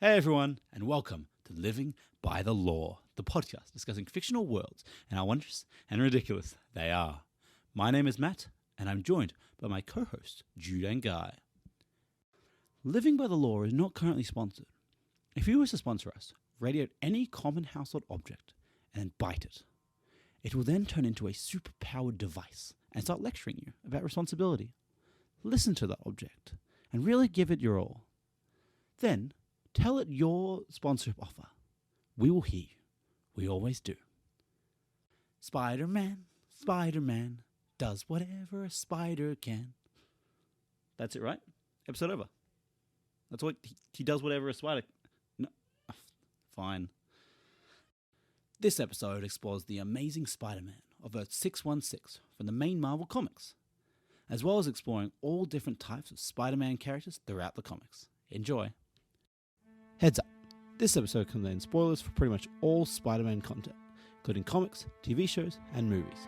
Hey everyone, and welcome to Living by the Law, the podcast discussing fictional worlds and how wondrous and ridiculous they are. My name is Matt, and I'm joined by my co-hosts, Jude and Guy. Living by the Law is not currently sponsored. If you wish to sponsor us, radiate any common household object and then bite it. It will then turn into a superpowered device and start lecturing you about responsibility. Listen to that object and really give it your all. Then, tell it your sponsorship offer. We will hear you. We always do. Spider-Man, Spider-Man, does whatever a spider can. That's it, right? Episode over. That's what he does whatever a spider... No. Fine. This episode explores the amazing Spider-Man of Earth 616 from the main Marvel comics, as well as exploring all different types of Spider-Man characters throughout the comics. Enjoy. Heads up, this episode contains spoilers for pretty much all Spider-Man content, including comics, TV shows, and movies.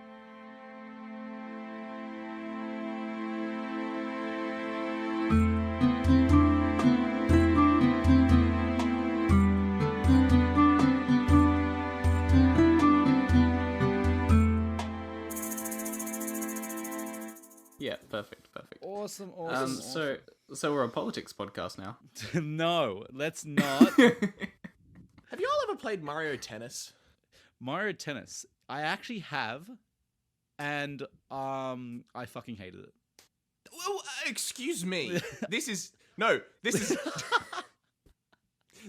Yeah, perfect. Awesome. So we're a politics podcast now. No, let's not. Have you all ever played Mario Tennis? Mario Tennis. I actually have, and I fucking hated it. Well, excuse me. This is...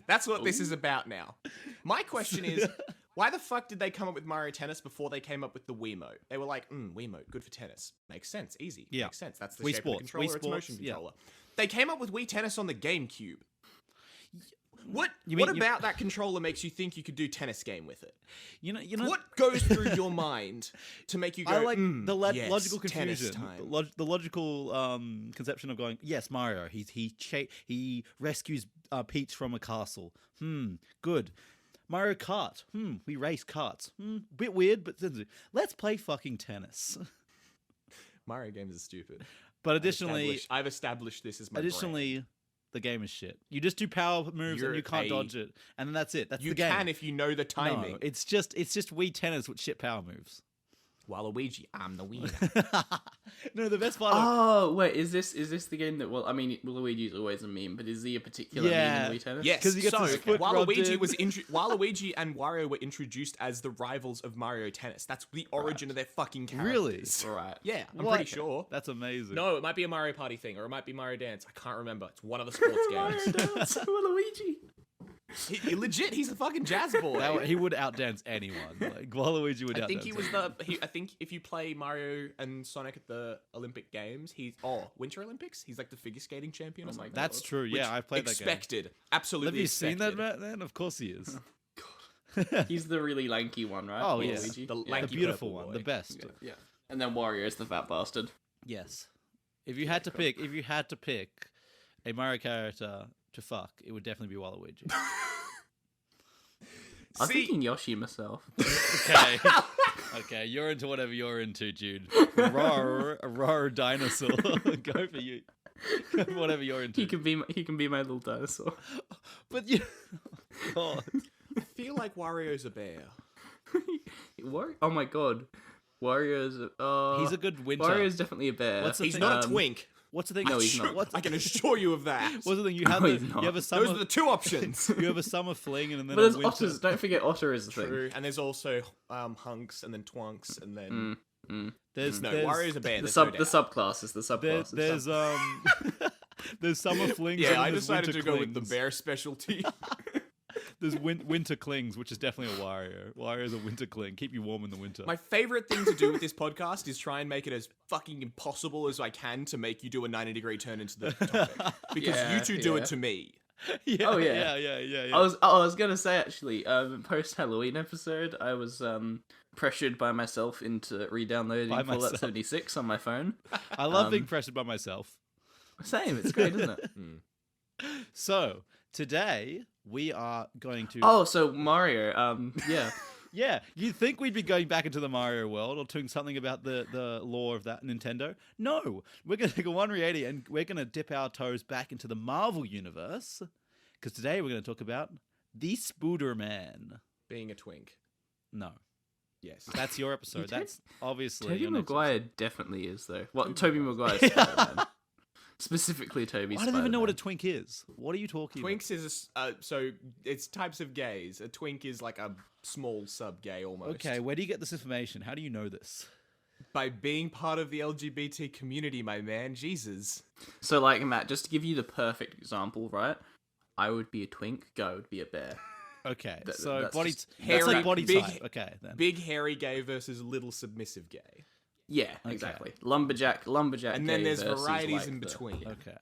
That's what this is about now. My question is, why the fuck did they come up with Mario Tennis before they came up with the Wiimote? They were like, Wiimote, good for tennis. Makes sense, easy. Yeah. Makes sense. That's the Wii shape Sports. of the controller, Wii it's a motion Sports, yeah. controller. They came up with Wii Tennis on the GameCube. What You about that controller makes you think you could do tennis game with it? You know. What goes through your mind to make you go, I like the yes, logical tennis confusion, time. the logical conception of going, yes, Mario. He rescues Peach from a castle. Good. Mario Kart. We race karts. Bit weird, but let's play fucking tennis. Mario games are stupid. But additionally, I've established this as my brand. the game is shit. You just do power moves and you can't dodge it, and then that's it. That's the game. You can if you know the timing. No, it's just Wii Tennis with shit power moves. Waluigi, I'm the winner. No, the best part. Oh wait, is this the game that? Well, I mean, Luigi's always a meme, but is he a particular meme in Wii Tennis? Yes, 'Cause he gets his foot rubbed in. Waluigi and Wario were introduced as the rivals of Mario Tennis. That's the origin of their fucking characters. Really? Right. Yeah, I'm What? pretty sure. That's amazing. No, it might be a Mario Party thing, or it might be Mario Dance. I can't remember. It's one of the sports games. Dance, Waluigi. He's a fucking jazz boy. He would outdance anyone. Like Waluigi would outdance. I think if you play Mario and Sonic at the Olympic Games, Winter Olympics, he's like the figure skating champion or something. That's true. Yeah, I played that game. Expected. Absolutely. Have you expected. seen that, Matt? Then of course he is. He's the really lanky one, right? Oh, yes. Waluigi? The The lanky beautiful purple one, boy. the best. Yeah. And then Wario's the fat bastard. Yes. If you had to pick a Mario character to fuck, it would definitely be Waluigi. I'm thinking Yoshi myself. Okay. Okay, you're into whatever you're into, Jude. Roar dinosaur. Go for you. Go for whatever you're into. He can be my little dinosaur. But you. God. I feel like Wario's a bear. Oh my god, Wario's. He's a good winter. Wario's definitely a bear. What's the He's thing? not a twink. What's the thing? No, he's not. I can assure you of that. What's the thing? You No, have he's not. you have a summer. Those are the two options. You have a summer fling and then But a there's winter. otters. Don't forget Otter is the True. And there's also hunks and then twonks and then There's Wario's a bear. the There's no doubt. subclasses. The subclasses. There's there's summer flings. Yeah, and I there's decided winter to go with the clings. bear specialty. There's winter clings, which is definitely a Wario. Wario's a winter cling. Keep you warm in the winter. My favorite thing to do with this podcast is try and make it as fucking impossible as I can to make you do a 90-degree turn into the topic. Because you two do it to me. Yeah, Oh, yeah. yeah. I was gonna say actually, post Halloween episode, I was pressured by myself into re-downloading By Fallout myself. 76 on my phone. I love being pressured by myself. Same, it's great, isn't it? So today we are going to. Oh, so Mario, yeah. Yeah, you'd think we'd be going back into the Mario world or doing something about the lore of that Nintendo. No, we're going to take a 180 and we're going to dip our toes back into the Marvel universe because today we're going to talk about the Spider-Man. Being a twink. No, Yes. that's your episode. That's obviously Toby your next Maguire definitely is though. What Toby Maguire Spider-Man? Specifically Toby. I don't even know what a twink is. What are you talking Twinks is so it's types of gays. A twink is like a small sub-gay almost. about? Okay, where do you get this information? How do you know this? By being part of the LGBT community, my man. Jesus. So like Matt, just to give you the perfect example, right? I would be a twink. Go would be a bear. Okay, That- so that's body. just That's hairy, like body big- type. Okay, then. Big hairy gay versus little submissive gay. Yeah, exactly. Lumberjack. And then gay there's versus, varieties like, in the- between. Okay,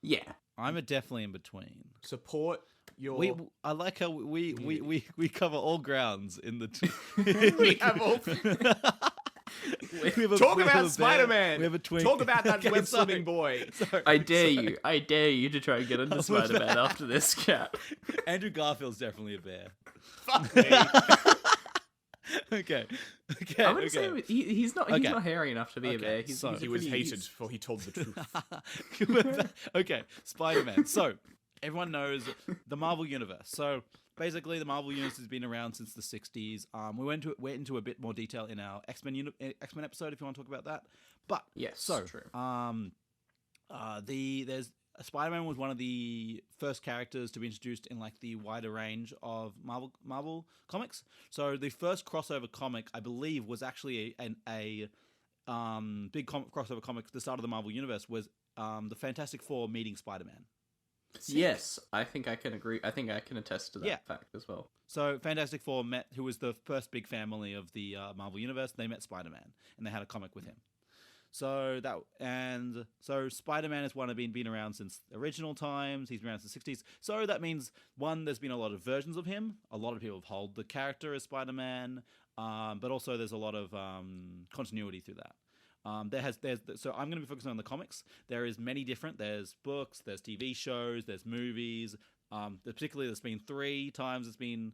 Yeah. I'm a definitely in between. Support your I like how we cover all grounds in the. We have all- We have a- Talk we have a about bear, Spider-Man. We have a twink. Talk about that Okay, web sorry. swimming boy. Sorry, I dare sorry. you. I dare you to try and get into was Spider-Man that? after this cat. Andrew Garfield's definitely a bear. Fuck me. Okay. Okay. I wouldn't okay. say he's not. Okay. He's not hairy enough to be a Okay, bear. He's, so- he's He was pretty- hated for he told the truth. Okay, Spider-Man. So everyone knows the Marvel Universe. So basically, the Marvel Universe has been around since the '60s. We went into a bit more detail in our X-Men episode if you want to talk about that. But Yes, so true. there's Spider-Man was one of the first characters to be introduced in like the wider range of Marvel comics. So the first crossover comic, I believe, was actually a big crossover comic at the start of the Marvel Universe was the Fantastic Four meeting Spider-Man. Yes, I think I can agree. I think I can attest to that Yeah. fact as well. So Fantastic Four met, who was the first big family of the Marvel Universe. They met Spider-Man, and they had a comic with him. So Spider-Man has been around since original times. He's been around since the 60s. So that means one, there's been a lot of versions of him. A lot of people have held the character as Spider-Man, but also there's a lot of continuity through that. So I'm going to be focusing on the comics. There is many different. There's books, there's TV shows, there's movies. Particularly, there's been three times been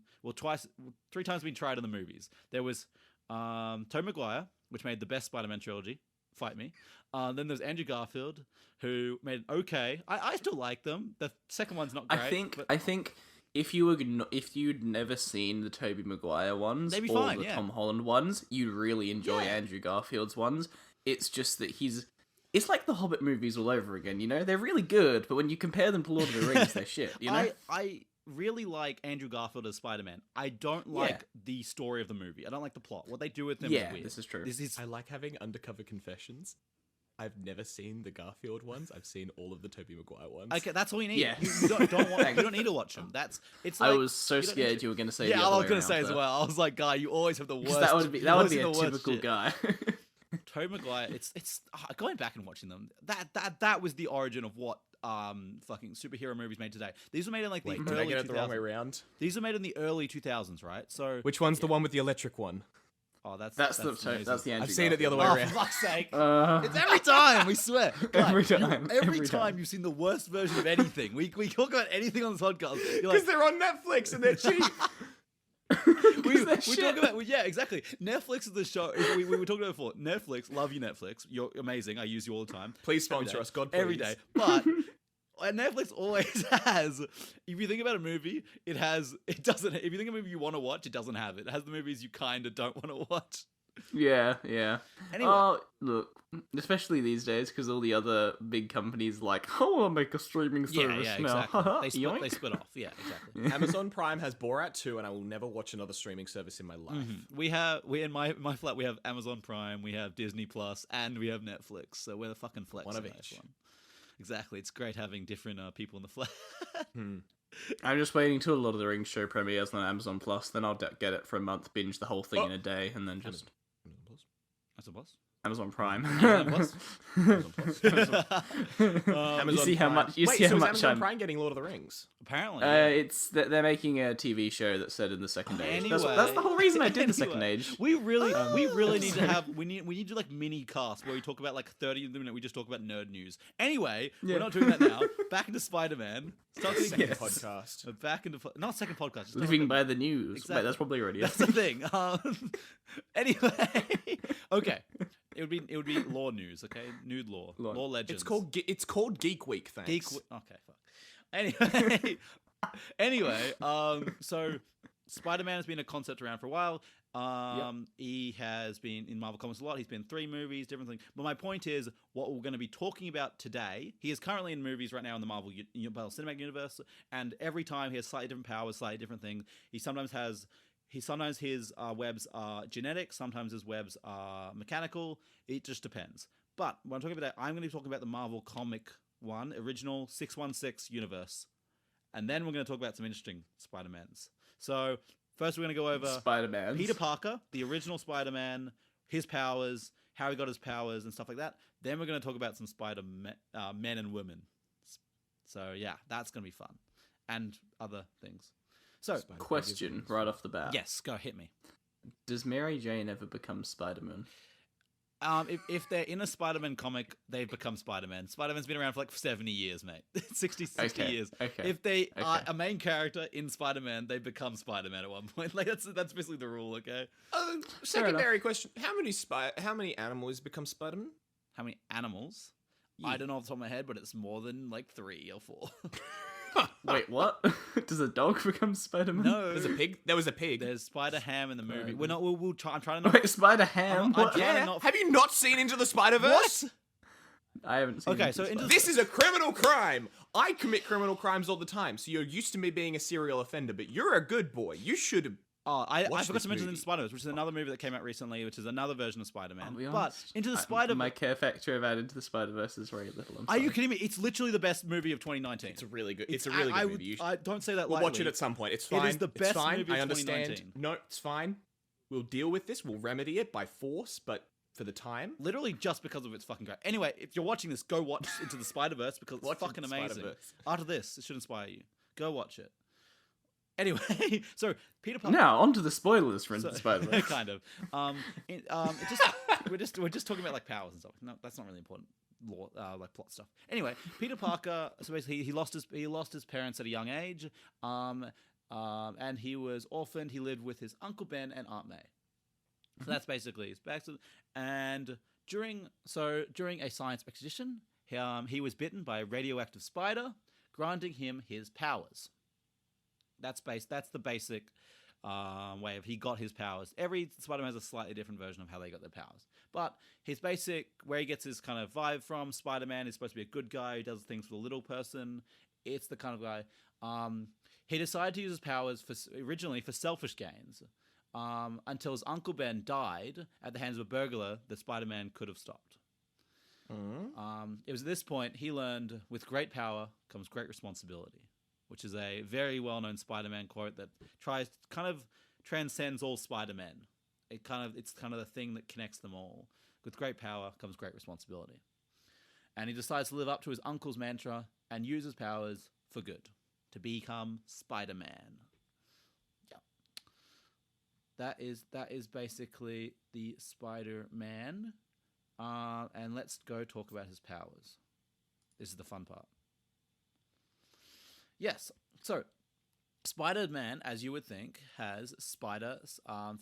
tried in the movies. There was Tobey Maguire, which made the best Spider-Man trilogy. Fight me. Then there's Andrew Garfield, who made okay. I still like them. The second one's not great. I think if you'd never seen the Tobey Maguire ones They'd be or fine, the yeah. Tom Holland ones, you'd really enjoy Yeah. Andrew Garfield's ones. It's just that it's like the Hobbit movies all over again, you know? They're really good, but when you compare them to Lord of the Rings, they're shit, you know? I really like Andrew Garfield as Spider-Man. I don't like the story of the movie. I don't like the plot. What they do with him is weird. this is true. This is I like having undercover confessions. I've never seen the Garfield ones. I've seen all of the Tobey Maguire ones. okay. That's all you need. Yeah. You don't need to watch them. It's. I Like, was so you don't need scared to- you were going to say Yeah, the I other was way gonna say around as there. well. I was like, guy, you always have the 'Cause worst. that would be you always a have the worst typical shit. guy. Tobey Maguire. It's going back and watching them. That was the origin of what fucking superhero movies made today. These were made in like the Wait, did I early get it the wrong way 2000s. around? These were made in the early 2000s, right? So Which one's the one with the electric one? oh, that's That's amazing. the Andrew I've seen it the other way Oh, around. for fuck's sake! Uh, It's every time, we swear. Every Like, time, Every every time time. you've seen the worst version of anything. We talk about anything on this podcast. You're Because like, they're on Netflix and they're cheap. we they're talk shit. about, yeah, exactly. Netflix is the show. We were talking about it before. Netflix, love you, Netflix. You're amazing. I use you all the time. Please sponsor us, God, please. Every day. But Netflix always has, if you think about a movie, it doesn't, if you think of a movie you want to watch, it doesn't have it. It has the movies you kind of don't want to watch. yeah. Anyway. Oh, look, especially these days, because all the other big companies like, I want to make a streaming service Yeah, now. exactly. Yoink. They split off. Yeah, exactly. Amazon Prime has Borat 2, and I will never watch another streaming service in my life. We in my flat we have Amazon Prime, we have Disney Plus, and we have Netflix. So we're the fucking flex. One of on each. F1. Exactly. It's great having different people in the flat. I'm just waiting till a Lord of the Rings show premieres on Amazon Plus. Then I'll get it for a month, binge the whole thing in a day, and then just That's a boss. Amazon Prime. Amazon Plus? Amazon Plus. You see how Prime. much? You Wait, see so how is much Amazon I'm. Prime getting Lord of the Rings? Apparently. It's they're making a TV show that's set in the Second Age. That's Anyway. the whole reason I did the Second Anyway, Age. We really need to have we need to do like mini casts where we talk about like 30 minutes. We just talk about nerd news. Anyway, Yeah. we're not doing that now. Back into Spider-Man. Start getting Second Yes. podcast. back into not second podcast. Just Living talk by about- the news. Exactly. Wait, that's probably already. That's the thing. Anyway, okay. It would be law news. Okay, nude law, Law. law legends. It's called Geek Week. Thanks. Geek. Okay, fuck. Anyway, Anyway, so Spider-Man has been a concept around for a while. He has been in Marvel Comics a lot. He's been in 3 movies, different things. But my point is, what we're going to be talking about today, he is currently in movies right now in the Marvel Cinematic Universe, and every time he has slightly different powers, slightly different things. Sometimes his webs are genetic, sometimes his webs are mechanical. It just depends. But when I'm talking about that, I'm going to be talking about the Marvel comic one, original 616 universe. And then we're going to talk about some interesting Spider-Mans. So first we're going to go over Spider-Man. Peter Parker, the original Spider-Man, his powers, how he got his powers and stuff like that. Then we're going to talk about some Spider-Men and women. So yeah, that's going to be fun. And other things. So, Question right off the bat. yes, go hit me. Does Mary Jane ever become Spider-Man? If they're in a Spider-Man comic, they've become Spider-Man. Spider-Man's been around for like 70 years, mate. 60 years. Okay. If they are a main character in Spider-Man, they become Spider-Man at one point. Like that's basically the rule, okay? Secondary question: how many animals become Spider-Man? How many animals? Yeah. I don't know off the top of my head, but it's more than like 3 or 4. Wait, what? Does a dog become Spider-Man? No, There's a pig. There was a pig. There's Spider-Ham in the movie. Spider- We'll try. I'm trying to not. Wait, Spider-Ham? I'm What? trying to Yeah. not. Have you not seen Into the Spider-Verse? What? I haven't seen Okay, Into so the Into Spider- This is a criminal crime. I commit criminal crimes all the time, so you're used to me being a serial offender, but you're a good boy. You should. I Watch forgot this to mention movie. Into the Spider-Verse, which is another movie that came out recently, which is another version of Spider-Man. I'll be But honest, Into the my Spider-Verse. care factor about Into the Spider-Verse is very little. I'm Are you sorry. kidding me? It's literally the best movie of 2019. It's a really good. It's a really good movie. You should, I don't say that we'll lightly. watch it at some point. It's It fine. is the It's best fine. movie of I understand. 2019. No, it's fine. We'll deal with this. We'll remedy it by force, but for the time, Literally just because of its fucking great. Anyway, if you're watching this, go watch Into the Spider-Verse because it's Watch fucking Into the amazing. Spider-Verse. After this, it should inspire you. Go watch it. Anyway, so Peter Parker. Now, on to the spoilers for Into the So- Spider-Verse. kind of. We're just talking about like powers and stuff. No, that's not really important. Law, like plot stuff. Anyway, Peter Parker. So basically, he lost his parents at a young age. And he was orphaned. He lived with his Uncle Ben and Aunt May. So that's basically his backstory. And during a science expedition, he was bitten by a radioactive spider, granting him his powers. That's the basic way of he got his powers. Every Spider-Man has a slightly different version of how they got their powers. But his basic, where he gets his kind of vibe from, Spider-Man is supposed to be a good guy who does things for the little person. It's the kind of guy. He decided to use his powers originally for selfish gains. Until his Uncle Ben died at the hands of a burglar that Spider-Man could have stopped. It was at this point he learned, with great power comes great responsibility, which is a very well-known Spider-Man quote that kind of transcends all Spider-Men. It's kind of the thing that connects them all. With great power comes great responsibility. And he decides to live up to his uncle's mantra and use his powers for good, to become Spider-Man. That is basically the Spider-Man. And let's go talk about his powers. This is the fun part. Yes, so Spider-Man, as you would think, has spider can't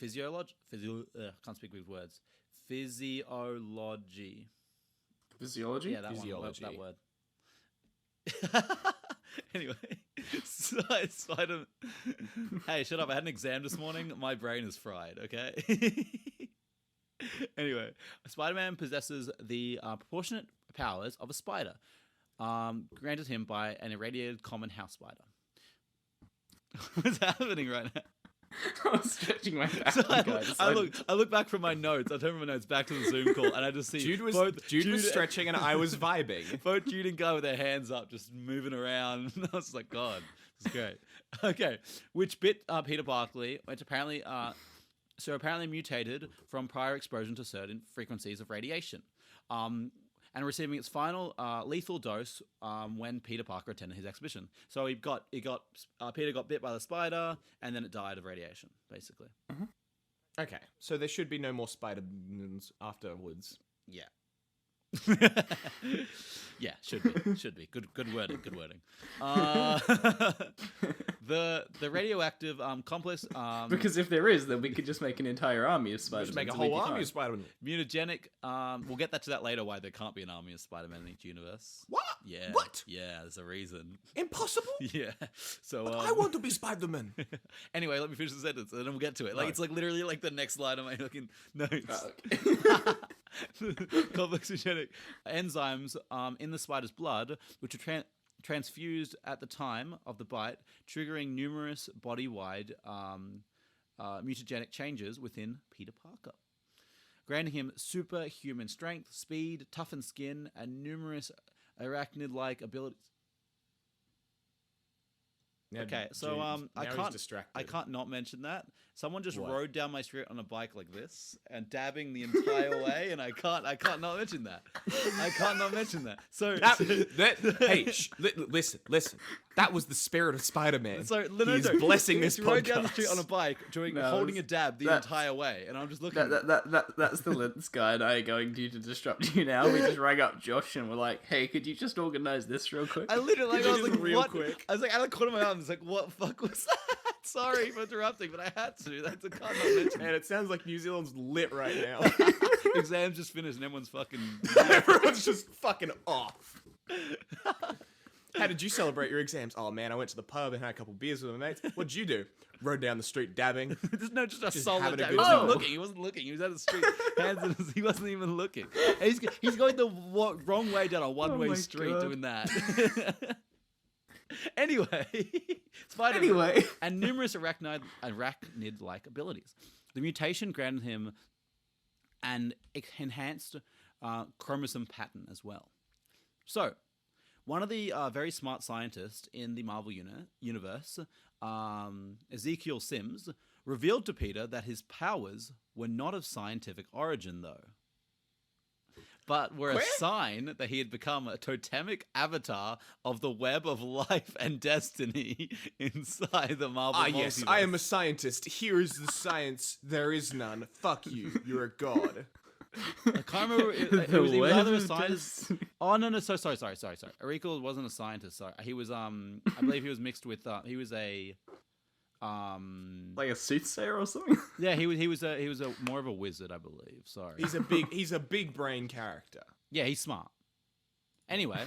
speak with words. Physiology. Physiology? Yeah, that Physiology. one. That word. Anyway, Spider. Hey, shut up! I had an exam this morning. My brain is fried. Okay. Anyway, Spider-Man possesses the proportionate powers of a spider, granted him by an irradiated common house spider. What's happening right now? I was stretching my back. So guys. I look back from my notes. I turn my notes back to the Zoom call, and I just see Jude was Jude stretching and I was vibing. both Jude and Guy with their hands up, just moving around. I was like, God, this is great. Okay, which bit Peter Parker, which apparently mutated from prior exposure to certain frequencies of radiation, and receiving its final lethal dose when Peter Parker attended his exhibition. So Peter got bit by the spider, and then it died of radiation, basically. Okay, so there should be no more Spider-Mans afterwards. Yeah. Yeah, should be. Good wording. The radioactive complex Because if there is, then we could just make an entire army of Just Spider-Man. make a whole army of Spider-Man. mutagenic. We'll get to that later. Why there can't be an army of Spider-Man in each universe. What? Yeah. What? Yeah, there's a reason. Impossible? Yeah. So I want to be Spider-Man. Anyway, let me finish the sentence, and then we'll get to it. Like No. it's like literally like the next line of my fucking notes. Okay. Complex genetic enzymes in the spider's blood, which are transfused at the time of the bite, triggering numerous body-wide mutagenic changes within Peter Parker, granting him superhuman strength, speed, toughened skin, and numerous arachnid-like abilities. Now, Okay, so dude, I now he's can't distracted. not mention that someone just What? rode down my street on a bike like this and dabbing the entire way, and I can't not mention that. I can't not mention that. So Hey, listen. That was the spirit of Spider-Man. So He's blessing this he rode down the podcast. street on a bike, holding a dab the entire way, and I'm just looking. That's the Lens guy and I are going to disrupt you now. We just rang up Josh and we're like, hey, could you just organize this real quick? I literally, Could you I was just like, real what? quick? I was like, out of the corner of my eye, I was like, what fuck was that? Sorry for interrupting, but I had to. That's a can't not mention. Man, it sounds like New Zealand's lit right now. Exams just finished and everyone's fucking. Everyone's just fucking off. How did you celebrate your exams? Oh man, I went to the pub and had a couple beers with my mates. What'd you do? Rode down the street dabbing. Just a Just solid having a dab. good He wasn't time. looking. He wasn't looking. He was at the street. Hands in his, he wasn't even looking. And he's going the wrong way down a one-way my street God. doing that. Anyway, Spider-Man Anyway. and numerous arachnid-like abilities. The mutation granted him an enhanced chromosome pattern as well. So, one of the very smart scientists in the Marvel universe, Ezekiel Sims, revealed to Peter that his powers were not of scientific origin, though, but were a sign that he had become a totemic avatar of the web of life and destiny inside the Marvel Multiverse. Yes, I am a scientist. Here is the science. There is none. Fuck you. You're a god. I can't remember. It was The either a web scientist. destiny. Oh no! Sorry. Ezekiel wasn't a scientist. Sorry, he was. I believe he was mixed with. He was a. Like a soothsayer or something? Yeah, he was a more of a wizard, I believe. Sorry. He's a big brain character. Yeah, he's smart. Anyway,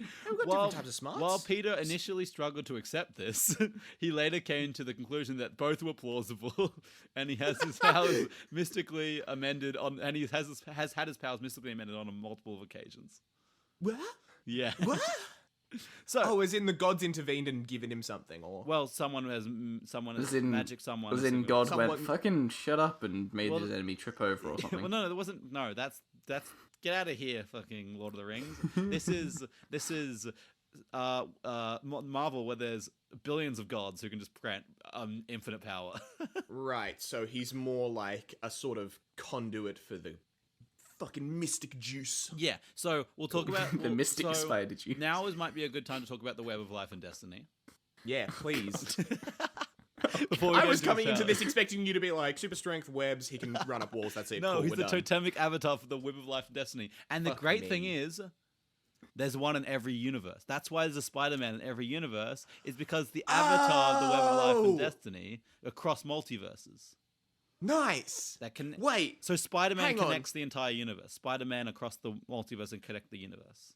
We've got different types of smarts. while Peter initially struggled to accept this, he later came to the conclusion that both were plausible, and he has his powers mystically amended on, and he has had his powers mystically amended on multiple occasions. What? Yeah. What? So, Oh, as in the gods intervened and given him something, or well, someone has Was in magic. Someone Was has in singled- God Someone- went fucking shut up and made Well, his enemy trip over or something. Well, no, there wasn't. No, that's get out of here, fucking Lord of the Rings. This is Marvel, where there's billions of gods who can just grant infinite power. right? So he's more like a sort of conduit for the fucking mystic juice. Yeah. So we'll talk about The mystic so spider juice. Now might be a good time to talk about the web of life and destiny. Yeah, please. Before we I get was into coming the into show. this expecting you to be like super strength webs. He can run up walls. That's it. No, cool, he's we're the done. totemic avatar for the web of life and destiny. And the Fuck great me. thing is, there's one in every universe. That's why there's a Spider-Man in every universe, is because the avatar of the web of life and Oh! destiny across multiverses. Nice. That can Wait. So Spider-Man hang on. connects the entire universe. Spider-Man across the multiverse and connect the universe.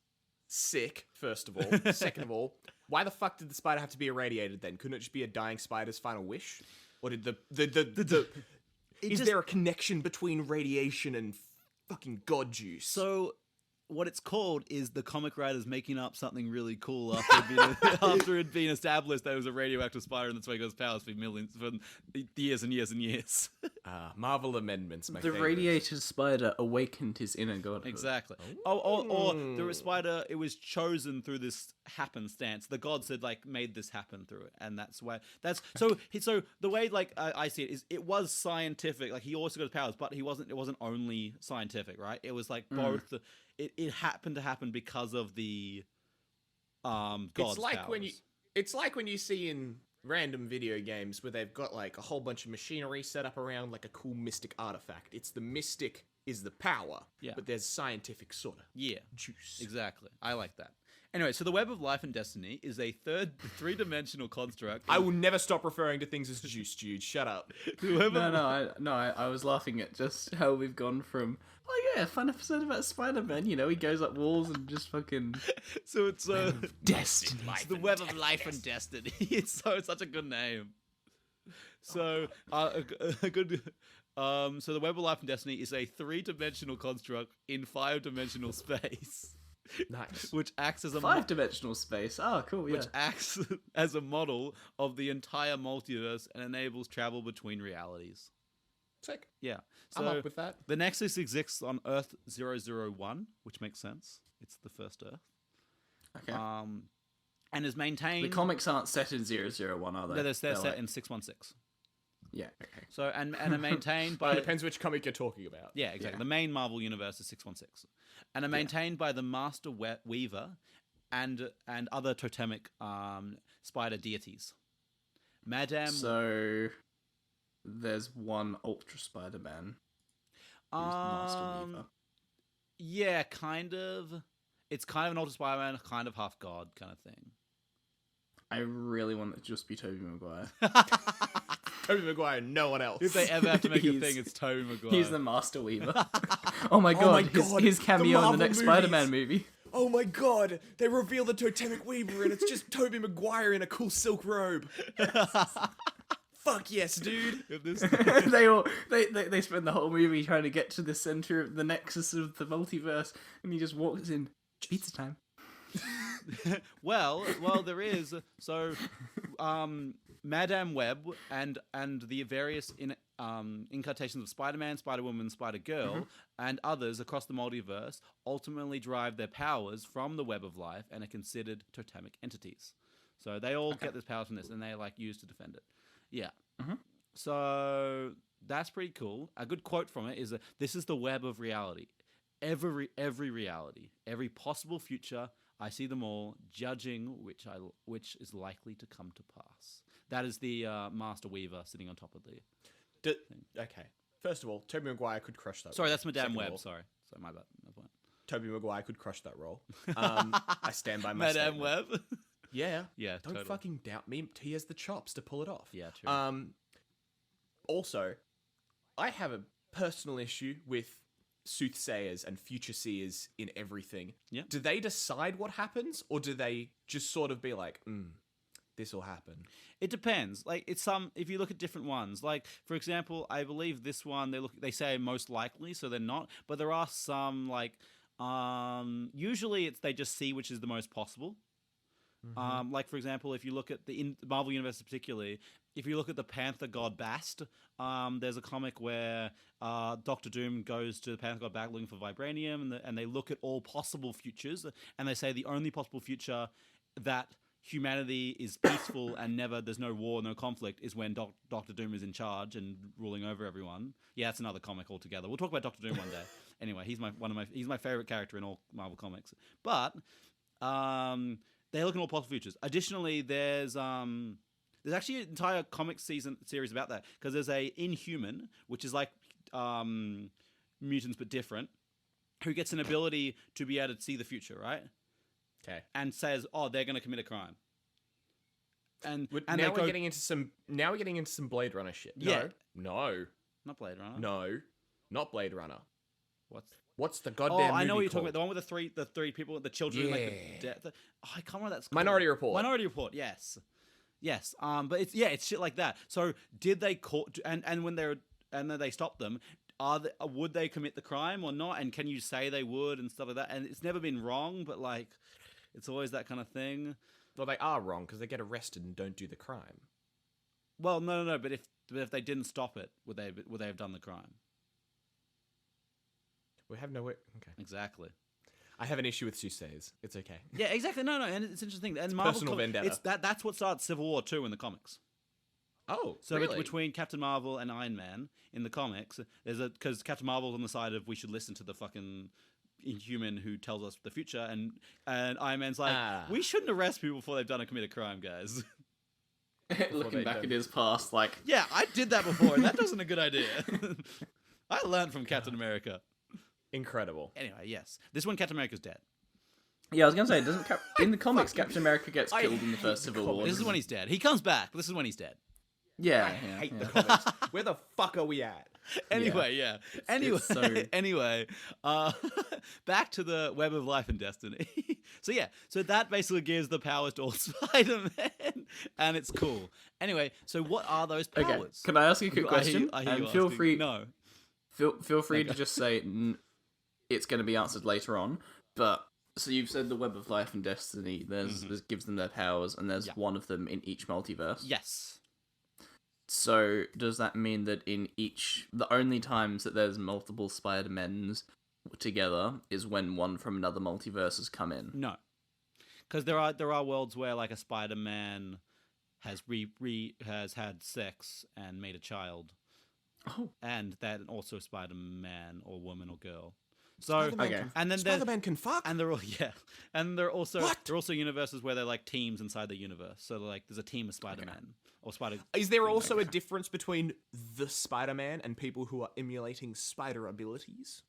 Sick. First of all. Second of all, why the fuck did the spider have to be irradiated then? Couldn't it just be a dying spider's final wish? Or did the is just- there a connection between radiation and fucking god juice? So what it's called is the comic writers making up something really cool after it'd been established that it was a radioactive spider and that's why it goes powers for years and years and years. Marvel amendments, my The favorite. radiated spider awakened his inner godhood. Exactly. Or the spider, it was chosen through this happenstance. The gods had made this happen through it, and that's why. So the way I see it is, it was scientific. Like, he also got his powers, but it wasn't only scientific, right? It was both. It happened to happen because of the gods' It's like powers. it's like when you see in random video games where they've got like a whole bunch of machinery set up around like a cool mystic artifact. It's the mystic is the power, Yeah. but there's scientific sort of Yeah. juice. Exactly. I like that. Anyway, so the Web of Life and Destiny is a three-dimensional construct. I will never stop referring to things as juice, dude. Shut up. I was laughing at just how we've gone from, oh yeah, fun episode about Spider-Man, you know, he goes up walls and just fucking... So it's Destiny. it's the Web of Life and Destiny. It's such a good name. So a good. So the Web of Life and Destiny is a three-dimensional construct in five-dimensional space. Nice. Which acts as a Five-dimensional space. Oh, cool, yeah. which acts as a model of the entire multiverse and enables travel between realities. Sick. Yeah. I'm So up with that. the Nexus exists on Earth 001, which makes sense. It's the first Earth. Okay. And is maintained. The comics aren't set in 001, are they? No, they're set like... in 616. Yeah, okay. So and are maintained Well, by it depends which comic you're talking about. Yeah, exactly. Yeah. The main Marvel universe is 616, and are maintained by the Master Weaver and other totemic spider deities. Madame. So there's one Ultra Spider-Man. Who's the Master Weaver. Yeah, kind of. It's kind of an Ultra Spider-Man, kind of half god kind of thing. I really want it to just be Tobey Maguire. Tobey Maguire, no one else. If they ever have to make a He's- thing, it's Tobey Maguire. He's the Master Weaver. Oh my god, his cameo in the Marvel next movies. Spider-Man movie. Oh my god, they reveal the Totemic Weaver and it's just Tobey Maguire in a cool silk robe. Fuck yes, dude. If this- they spend the whole movie trying to get to the center of the nexus of the multiverse, and he just walks in. Pizza time. well, there is. So, Madame Web and the various incarnations of Spider-Man, Spider-Woman, Spider-Girl, and others across the multiverse ultimately derive their powers from the Web of Life and are considered totemic entities. So they all get this power from this, and they like use to defend it. Yeah. So that's pretty cool. A good quote from it is that this is the web of reality. Every reality, every possible future, I see them all, judging which is likely to come to pass. That is the Master Weaver sitting on top of the. Okay. First of all, Tobey Maguire could crush that. Sorry, role. that's Madame Second of Web. all, Sorry, my bad. No point. Tobey Maguire could crush that role. I stand by my Madame statement. Web. Yeah. Yeah, Don't totally. fucking doubt me. He has the chops to pull it off. Yeah, true. Also, I have a personal issue with soothsayers and future seers in everything. Yeah. Do they decide what happens, or do they just sort of be like, this will happen? It depends. Like if you look at different ones, like for example, I believe this one they say most likely, so they're not. But there are some like usually they just see which is the most possible. Like for example, if you look at the Marvel Universe particularly, if you look at the Panther God Bast, there's a comic where Doctor Doom goes to the Panther God Bast looking for vibranium, and they look at all possible futures, and they say the only possible future that humanity is peaceful and there's no war, no conflict, is when Doctor Doom is in charge and ruling over everyone. Yeah, that's another comic altogether. We'll talk about Doctor Doom one day. Anyway, he's my favorite character in all Marvel comics. But they look at all possible futures. Additionally, there's actually an entire comic series about that, because there's a Inhuman, which is like mutants but different, who gets an ability to be able to see the future, right? Okay. And says, "Oh, they're going to commit a crime." And Now we're getting into some Blade Runner shit. Yeah. No. Not Blade Runner. No. Not Blade Runner. What's the goddamn Oh, I movie know what you're talking called? about. The one with the three people, the children, like the Yeah. I can't remember what that's called. Minority Report. Minority Report. Yes. But it's shit like that. So did they caught and when then they stopped them? Would they commit the crime or not? And can you say they would and stuff like that? And it's never been wrong, but like, it's always that kind of thing. Well, they are wrong because they get arrested and don't do the crime. Well, no. But if they didn't stop it, would they have done the crime? We have no way. Okay. Exactly. I have an issue with soothsayers. It's okay. Yeah, exactly. No, and it's interesting. And Marvel personal vendetta. It's that's what starts Civil War 2 in the comics. Oh, So really? between Captain Marvel and Iron Man in the comics, because Captain Marvel's on the side of we should listen to the fucking Inhuman who tells us the future, and Iron Man's like, we shouldn't arrest people before they've done a committed crime, guys. Looking back at his past, like... Yeah, I did that before, and that wasn't a good idea. I learned from Captain America. Incredible. Anyway, yes. This one, Captain America's dead. Yeah, I was gonna say, doesn't in the comics Captain America gets killed in the first Civil War? This is when he's dead. He comes back. This is when he's dead. Yeah, I yeah, hate yeah. the comics. Where the fuck are we at? Anyway, yeah. Anyway, it's so- anyway, back to the Web of Life and Destiny. So that basically gives the powers to all Spider-Man, and it's cool. Anyway, so what are those powers? Okay, can I ask you a quick question? I hear you And feel asking. free. No. Feel free to just say it's going to be answered later on. But so you've said the Web of Life and Destiny. There's gives them their powers, and there's one of them in each multiverse. Yes. So does that mean that in each, the only times that there's multiple Spider-Mens together is when one from another multiverse has come in? No. Because there are worlds where like a Spider-Man has has had sex and made a child. Oh, And that also Spider-Man or woman or girl. So Spider-Man okay. can- and then Spider-Man can fuck. and they're all and they're also What? there are also universes where they're like teams inside the universe. So like there's a team of Spider-Man or Spider. Is there also a difference between the Spider-Man and people who are emulating spider abilities?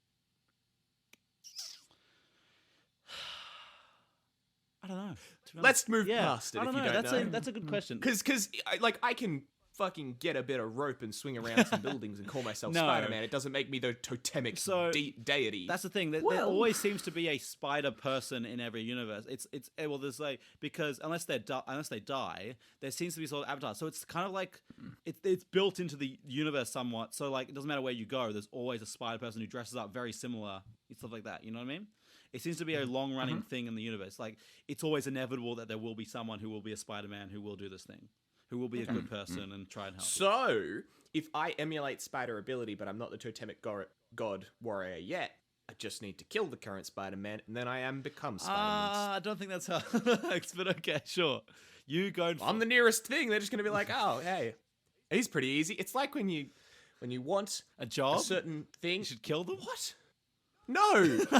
I don't know. to be Let's honest. move Yeah, past it I if don't you know. don't That's know. that's a good question. Because I can fucking get a bit of rope and swing around some buildings and call myself No. Spider-Man. It doesn't make me the totemic So, deity. That's the thing. There Well- always seems to be a spider person in every universe. It's well, there's like because unless they die, there seems to be sort of avatar. So it's kind of like it's built into the universe somewhat. So like it doesn't matter where you go. There's always a spider person who dresses up very similar and stuff like that. You know what I mean? It seems to be a long running thing in the universe. Like it's always inevitable that there will be someone who will be a Spider-Man who will do this thing, who will be a good person and try and help. So, if I emulate spider ability, but I'm not the totemic god warrior yet, I just need to kill the current Spider-Man, and then I am become Spider-Man. I don't think that's how it works, but okay, sure. You go. And I'm the nearest thing. They're just going to be like, oh, hey, he's pretty easy. It's like when you want a job. a certain thing. You should kill them. What? No,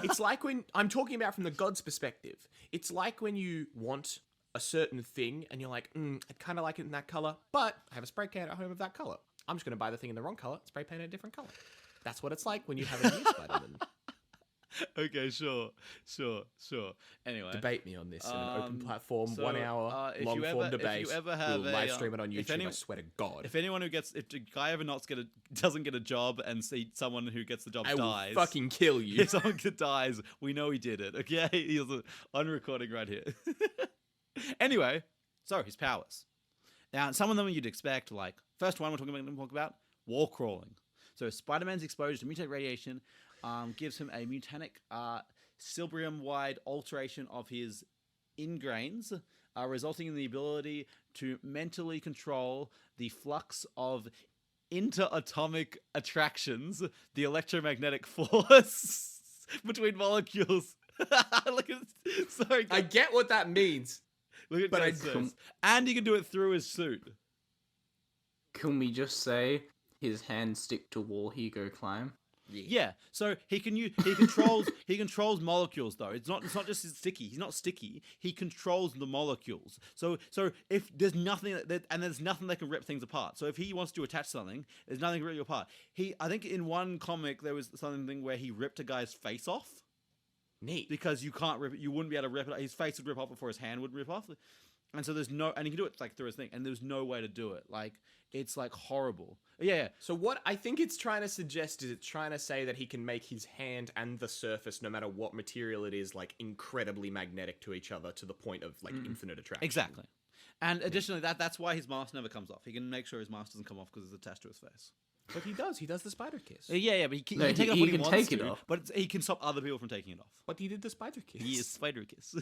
it's like when I'm talking about from the god's perspective. It's like when you want a certain thing and you're like, I'd kind of like it in that color, but I have a spray can at home of that color. I'm just going to buy the thing in the wrong color, spray paint it a different color. That's what it's like when you have a new Spider-Man. Okay, sure. Anyway, Debate me on this in an open platform, so, 1 hour, if long you form ever- if debate. you ever have we'll a, live stream it on if YouTube, any- I swear to God. if a guy ever doesn't get a job and see someone who gets the job I will dies, fucking kill you. if someone dies, we know he did it. Okay, he's on recording right here. Anyway, so his powers. Now, some of them you'd expect, like first one we're talking about wall crawling. So Spider-Man's exposure to mutant radiation gives him a mutanic Silbrium-wide alteration of his ingrains, resulting in the ability to mentally control the flux of interatomic attractions, the electromagnetic force between molecules. Look at sorry, I get what that means. look at but I God's face. And he can do it through his suit. can we just say his hands stick to wall, he go climb? Yeah, so he controls molecules though. It's not just sticky. He's not sticky. He controls the molecules. So if there's nothing there's nothing that can rip things apart. So if he wants to attach something, there's nothing to rip you apart. I think in one comic there was something where he ripped a guy's face off Neat. because you can't rip it. You wouldn't be able to rip it. His face would rip off before his hand would rip off. And so and he can do it like through his thing, and there's no way to do it. Like it's like horrible. Yeah. So what I think it's trying to suggest is it's trying to say that he can make his hand and the surface, no matter what material it is, like incredibly magnetic to each other to the point of like infinite attraction. Exactly. And additionally, that's why his mask never comes off. He can make sure his mask doesn't come off because it's attached to his face. But he does. He does the spider kiss. Yeah, but he can No, take it off he when he can wants take it to, off. but he can stop other people from taking it off. But he did the spider kiss. He is Spider Kiss.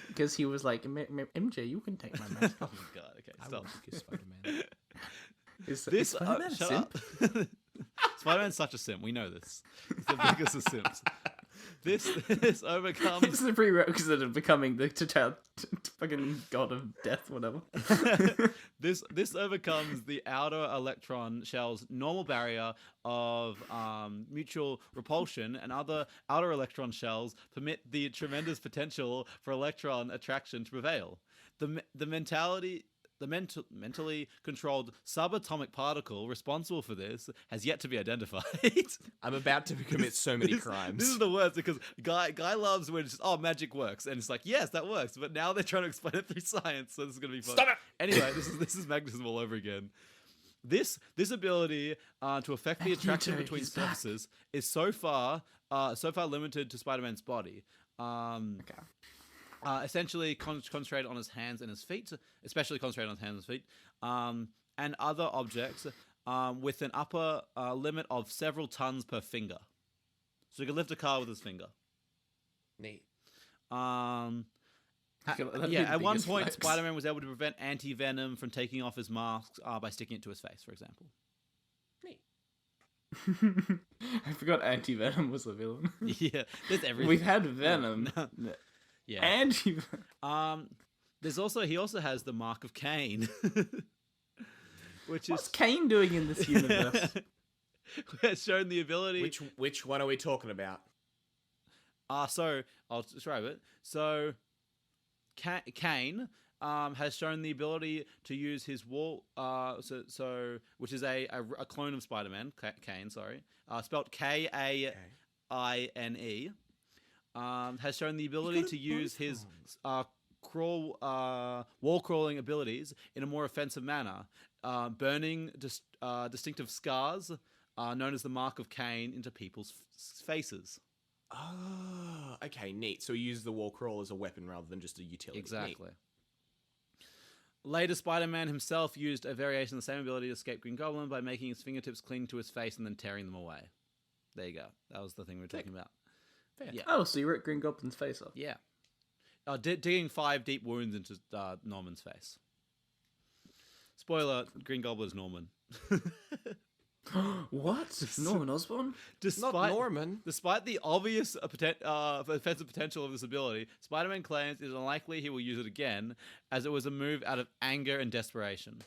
Because he was like, MJ, you can take my mask Oh off. my god, okay, I stop. want to kiss Spider-Man. Is This, Spider-Man a shut simp? up. Spider-Man's such a simp, we know this. He's the biggest of simps. This overcomes... It's the prerequisite of becoming the fucking god of death, whatever. This overcomes the outer electron shell's normal barrier of mutual repulsion, and other outer electron shells permit the tremendous potential for electron attraction to prevail. The mentality the mentally controlled subatomic particle responsible for this has yet to be identified. I'm about to commit so many crimes. This is the worst because guy loves when it's just, magic works, and it's like, yes, that works, but now they're trying to explain it through science, so this is gonna be fun. Stop it! Anyway, this is magnetism all over again. This ability to affect the attraction between surfaces is so far limited to Spider-Man's body. Essentially concentrated on his hands and his feet, especially concentrated on his hands and feet, and other objects with an upper limit of several tons per finger. So he can lift a car with his finger. Neat. At one point, Spider-Man was able to prevent anti-venom from taking off his mask by sticking it to his face, for example. Neat. I forgot anti-venom was a villain. Yeah, there's everything. We've had Venom. Yeah. Anti-venom. He also has the mark of Cain. What's Cain doing in this universe? It's shown the ability. Which one are we talking about? So I'll describe it. So Cain has shown the ability to use his wall. Which is a clone of Spider-Man. Cain, sorry, spelled Kaine. Has shown the ability to use his wall crawling abilities in a more offensive manner, burning distinctive scars known as the mark of Cain into people's faces. Oh, okay, neat. So he uses the wall crawl as a weapon rather than just a utility. Exactly. Neat. Later, Spider-Man himself used a variation of the same ability to escape Green Goblin by making his fingertips cling to his face and then tearing them away. There you go. That was the thing we were talking about. Fair. Yeah. Oh, so you ripped Green Goblin's face off. Yeah. Digging 5 deep wounds into Norman's face. Spoiler, Green Goblin is Norman. What? Norman Osborn? Not Norman. Despite the obvious offensive potential of this ability, Spider-Man claims it is unlikely he will use it again, as it was a move out of anger and desperation.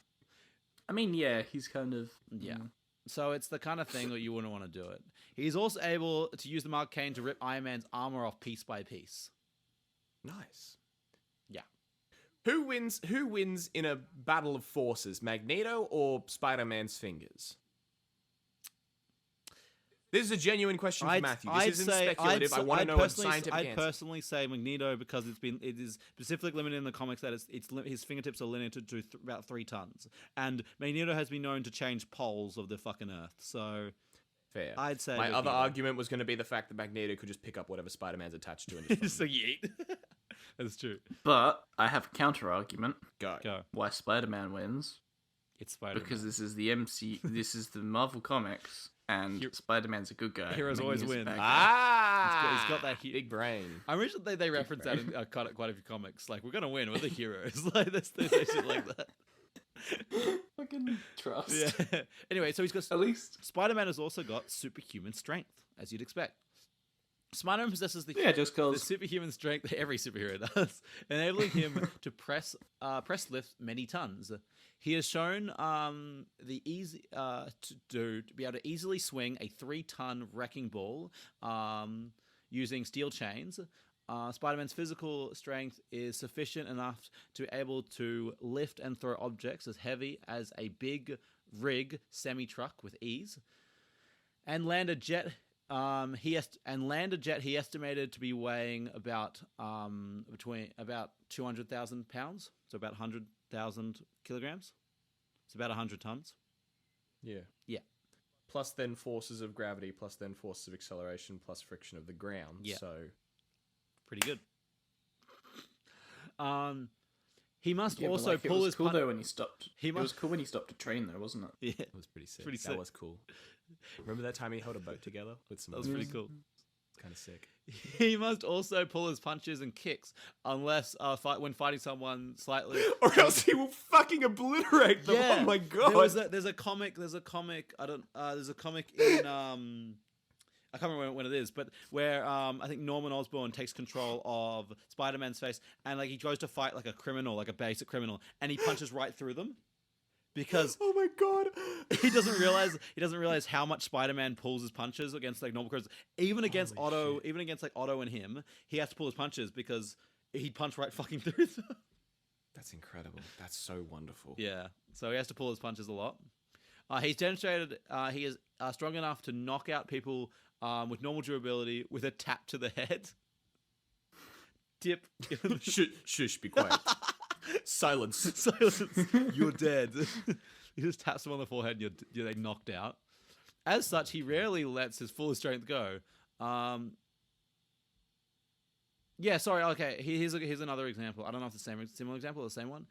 I mean, yeah, he's kind of... Yeah. So it's the kind of thing that you wouldn't want to do it. He's also able to use the Mark Cain to rip Iron Man's armor off piece by piece. Nice. Yeah. Who wins in a battle of forces, Magneto or Spider-Man's fingers? This is a genuine question for Matthew. This isn't speculative. I want to know a scientific answer. I'd personally say Magneto because it is specifically limited in the comics that his fingertips are limited to about 3 tons, and Magneto has been known to change poles of the fucking Earth. So fair. I'd say my other argument was going to be the fact that Magneto could just pick up whatever Spider-Man's attached to and just so yeet. That's true. But I have a counter argument. Go. Why Spider-Man wins? It's Spider-Man. Because this is the this is the Marvel Comics, and Spider-Man's a good guy. Heroes always win. He's got that big brain. I wish they reference that in quite a few comics. Like, we're gonna win. We're the heroes. Like, they say shit like that. Fucking trust. Yeah. Anyway, so he's got at least Spider-Man has also got superhuman strength, as you'd expect. Spider-Man possesses the superhuman strength that every superhero does, enabling him to press lift many tons. He has shown to be able to easily swing a 3-ton wrecking ball using steel chains. Spider-Man's physical strength is sufficient enough to be able to lift and throw objects as heavy as a big rig semi-truck with ease, and land a jet. He estimated to be weighing about 200,000 pounds, so about 100,000 kilograms. It's about 100 tons. Yeah. Plus then forces of gravity, plus then forces of acceleration, plus friction of the ground. Yeah. So pretty good. He must also like, pull his. Cool though when he stopped. It was cool when he stopped to train though, wasn't it? Yeah, it was pretty sick. That was cool. Remember that time he held a boat together with some? That was pretty cool. It's kind of sick. He must also pull his punches and kicks, unless when fighting someone slightly, or else he will fucking obliterate them. Yeah. Oh my god! There's a comic. There's a comic in I can't remember when it is, but where I think Norman Osborn takes control of Spider-Man's face, and like he goes to fight like a criminal, like a basic criminal, and he punches right through them. Because oh my god, he doesn't realize how much Spider-Man pulls his punches against like normal criminals. Even against Otto, even against like Otto and him, he has to pull his punches because he'd punch right fucking through them. Because he doesn't realize how much Spider-Man pulls his punches against like normal criminals. Even against like Otto and him, he has to pull his punches because he'd punch right fucking through them. Because he doesn't realize how much Spider-Man pulls his punches because he'd punch right fucking through them. That's incredible. That's so wonderful. Yeah. So he has to pull his punches a lot. He's demonstrated he is strong enough to knock out people with normal durability with a tap to the head. Dip. Shush, be quiet. Silence. Silence. You're dead. He just taps them on the forehead and you're knocked out. As such, he rarely lets his full strength go. Yeah, sorry. Okay, here's another example. I don't know if it's the similar example or the same one.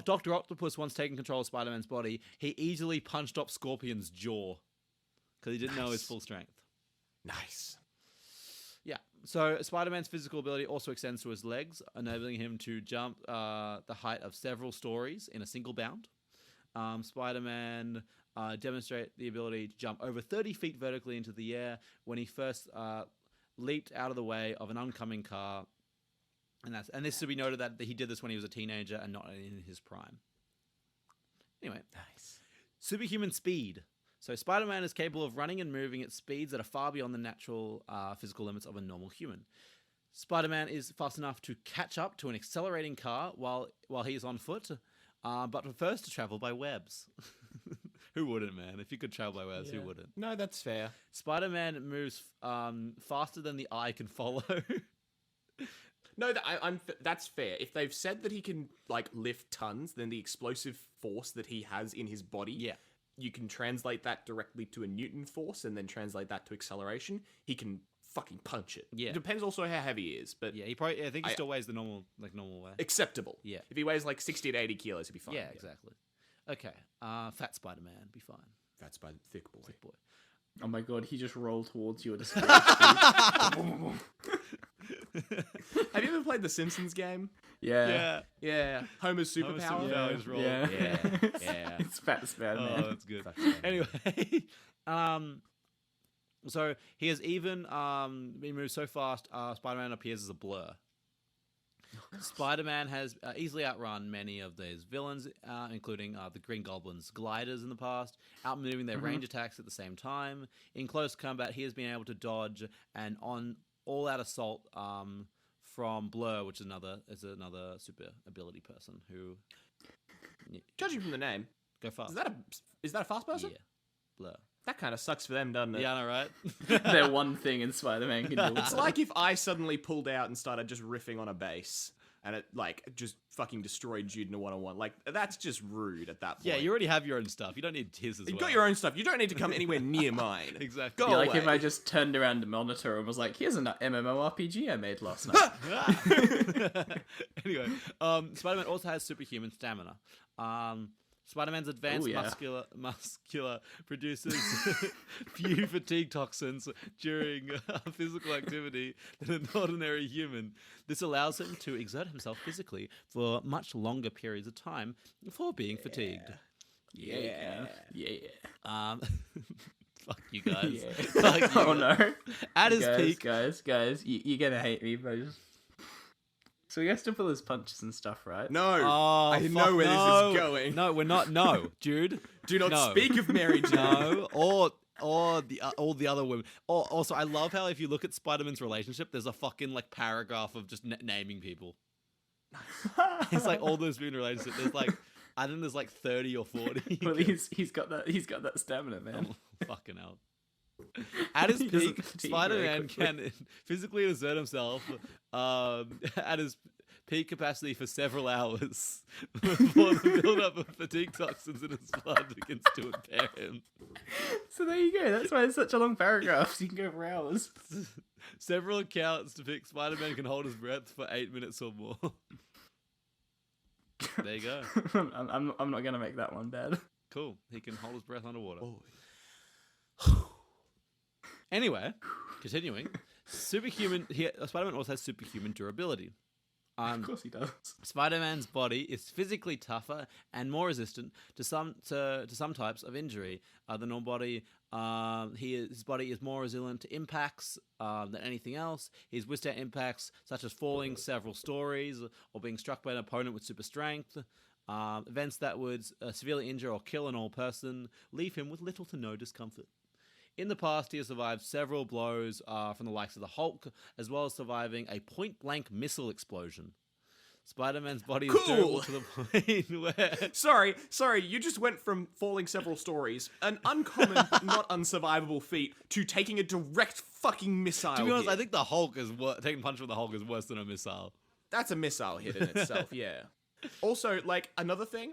Dr. Octopus once taken control of Spider-Man's body. He easily punched up Scorpion's jaw because he didn't know his full strength. Nice. Yeah. So Spider-Man's physical ability also extends to his legs, enabling him to jump the height of several stories in a single bound. Spider-Man demonstrate the ability to jump over 30 feet vertically into the air when he first leaped out of the way of an oncoming car. And this should be noted that he did this when he was a teenager and not in his prime. Anyway. Nice. Superhuman speed. So Spider-Man is capable of running and moving at speeds that are far beyond the natural physical limits of a normal human. Spider-Man is fast enough to catch up to an accelerating car while he is on foot, but prefers to travel by webs. Who wouldn't, man? If you could travel by webs, who wouldn't? No, that's fair. Spider-Man moves faster than the eye can follow. No, that's fair. If they've said that he can lift tons, then the explosive force that he has in his body, you can translate that directly to a Newton force and then translate that to acceleration. He can fucking punch it. Yeah. It depends also how heavy he is, but Yeah, I think he still weighs the normal way. acceptable. Yeah. If he weighs 60 to 80 kilos, he'd be fine. Yeah, exactly. Okay, Fat Spider-Man, be fine. That's by thick boy. Thick boy. Oh my god, he just rolled towards you at a speed. Have you ever played the Simpsons game? Yeah. Yeah. Homer's superpower. Superpower is roll. Yeah. Yeah. It's Fat Spider-Man. Oh, that's good. Anyway, so he has even been moved so fast, Spider-Man appears as a blur. Spider-Man has easily outrun many of these villains, including the Green Goblin's gliders in the past, outmaneuvering their range attacks at the same time. In close combat, he has been able to dodge an all-out assault from Blur, which is another super ability person who... Judging from the name, Go fast. is that a fast person? Yeah. Blur. That kind of sucks for them, doesn't it? Yeah, I know, right? They're one thing in Spider-Man can do. It's like if I suddenly pulled out and started just riffing on a bass and it just fucking destroyed Jude in a one-on-one. That's just rude at that point. Yeah, you already have your own stuff. You don't need his as well. You got your own stuff. You don't need to come anywhere near mine. Exactly. Go Yeah, like away. if I just turned around the monitor and was like, here's an MMORPG I made last night. Anyway, Spider-Man also has superhuman stamina. Spider-Man's advanced muscular produces few fatigue toxins during physical activity than an ordinary human. This allows him to exert himself physically for much longer periods of time before being fatigued. Yeah. Fuck you guys. Yeah. Fuck you Oh guys. no. At his guys, peak, guys, you're gonna hate me, but so he has to pull his punches and stuff, right? No. Oh, I fuck, know where no. this is going. No, we're not. No, Jude. Do not No. speak of Mary Jane. No, or all the other women. Also, I love how if you look at Spider-Man's relationship, there's a fucking paragraph of just naming people. It's like all those women in relationship. I think there's 30 or 40. Well, he's got that stamina, man. Oh, fucking hell. At his He doesn't peak, fatigue Spider-Man very quickly. can physically exert himself at his peak capacity for several hours before the build-up of fatigue toxins in his blood begins to impair him. So there you go. That's why it's such a long paragraph. So you can go for hours. Several accounts depict Spider-Man can hold his breath for 8 minutes or more. There you go. I'm not gonna make that one bad. Cool. He can hold his breath underwater. Oh. Anyway, continuing. Spider-Man also has superhuman durability. Of course he does. Spider-Man's body is physically tougher and more resistant to some types of injury than normal body. His body is more resilient to impacts than anything else. He's withstand impacts such as falling several stories or being struck by an opponent with super strength. Events that would severely injure or kill an old person leave him with little to no discomfort. In the past, he has survived several blows from the likes of the Hulk, as well as surviving a point-blank missile explosion. Spider-Man's body is Cool. durable to the point where... Sorry, you just went from falling several stories, an uncommon, not unsurvivable feat, to taking a direct fucking missile To be honest, hit. I think the Hulk is taking a punch from the Hulk is worse than a missile. That's a missile hit in itself, yeah. Also, like, another thing,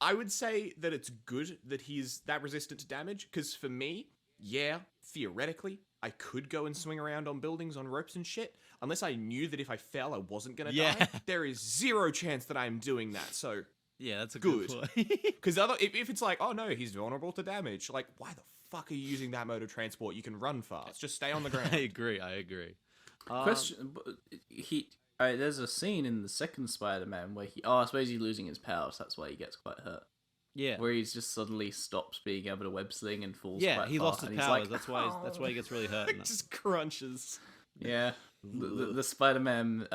I would say that it's good that he's that resistant to damage, because for me, yeah, theoretically, I could go and swing around on buildings on ropes and shit, unless I knew that if I fell, I wasn't gonna die. There is zero chance that I'm doing that, so... Yeah, that's a good Good. point. Because if it's like, oh no, he's vulnerable to damage, like, why the fuck are you using that mode of transport? You can run fast. Just stay on the ground. I agree. Question: there's a scene in the second Spider-Man where I suppose he's losing his powers. That's why he gets quite hurt. Yeah. Where he's just suddenly stops being able to web sling and falls. Yeah, quite he far, lost his and he's powers. like, That's why he gets really hurt. in It that. just crunches. Yeah, the Spider-Man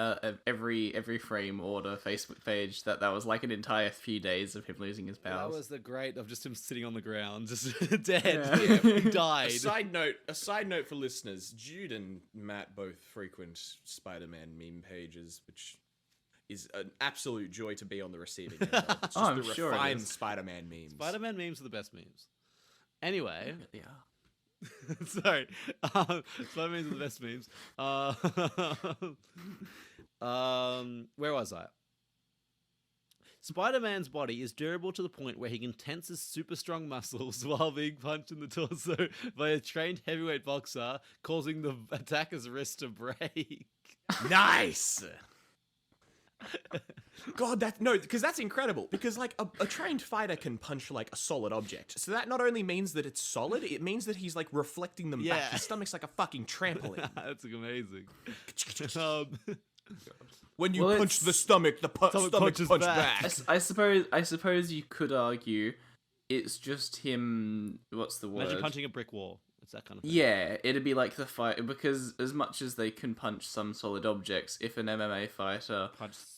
every frame order Facebook page that was like an entire few days of him losing his That powers. was the great of just him sitting on the ground, just dead. Yeah. He died. A side note for listeners: Jude and Matt both frequent Spider-Man meme pages, which is an absolute joy to be on the receiving end of. It's just I'm the sure it refined is. Spider-Man memes. Spider-Man memes are the best memes. Anyway, Yeah. sorry, Spider-Man memes are the best memes. Where was I? Spider-Man's body is durable to the point where he can tense his super strong muscles while being punched in the torso by a trained heavyweight boxer, causing the attacker's wrist to break. Nice. God, because that's incredible. Because like a trained fighter can punch like a solid object, so that not only means that it's solid, it means that he's like reflecting them back. Yeah. His stomach's like a fucking trampoline. That's amazing. When you Well, punch it's- the stomach, the Stomach stomach punches punch back. back. I suppose you could argue it's just him. What's the word? Imagine punching a brick wall. It's that kind of thing. Yeah, it'd be like the fight because as much as they can punch some solid objects, if an MMA fighter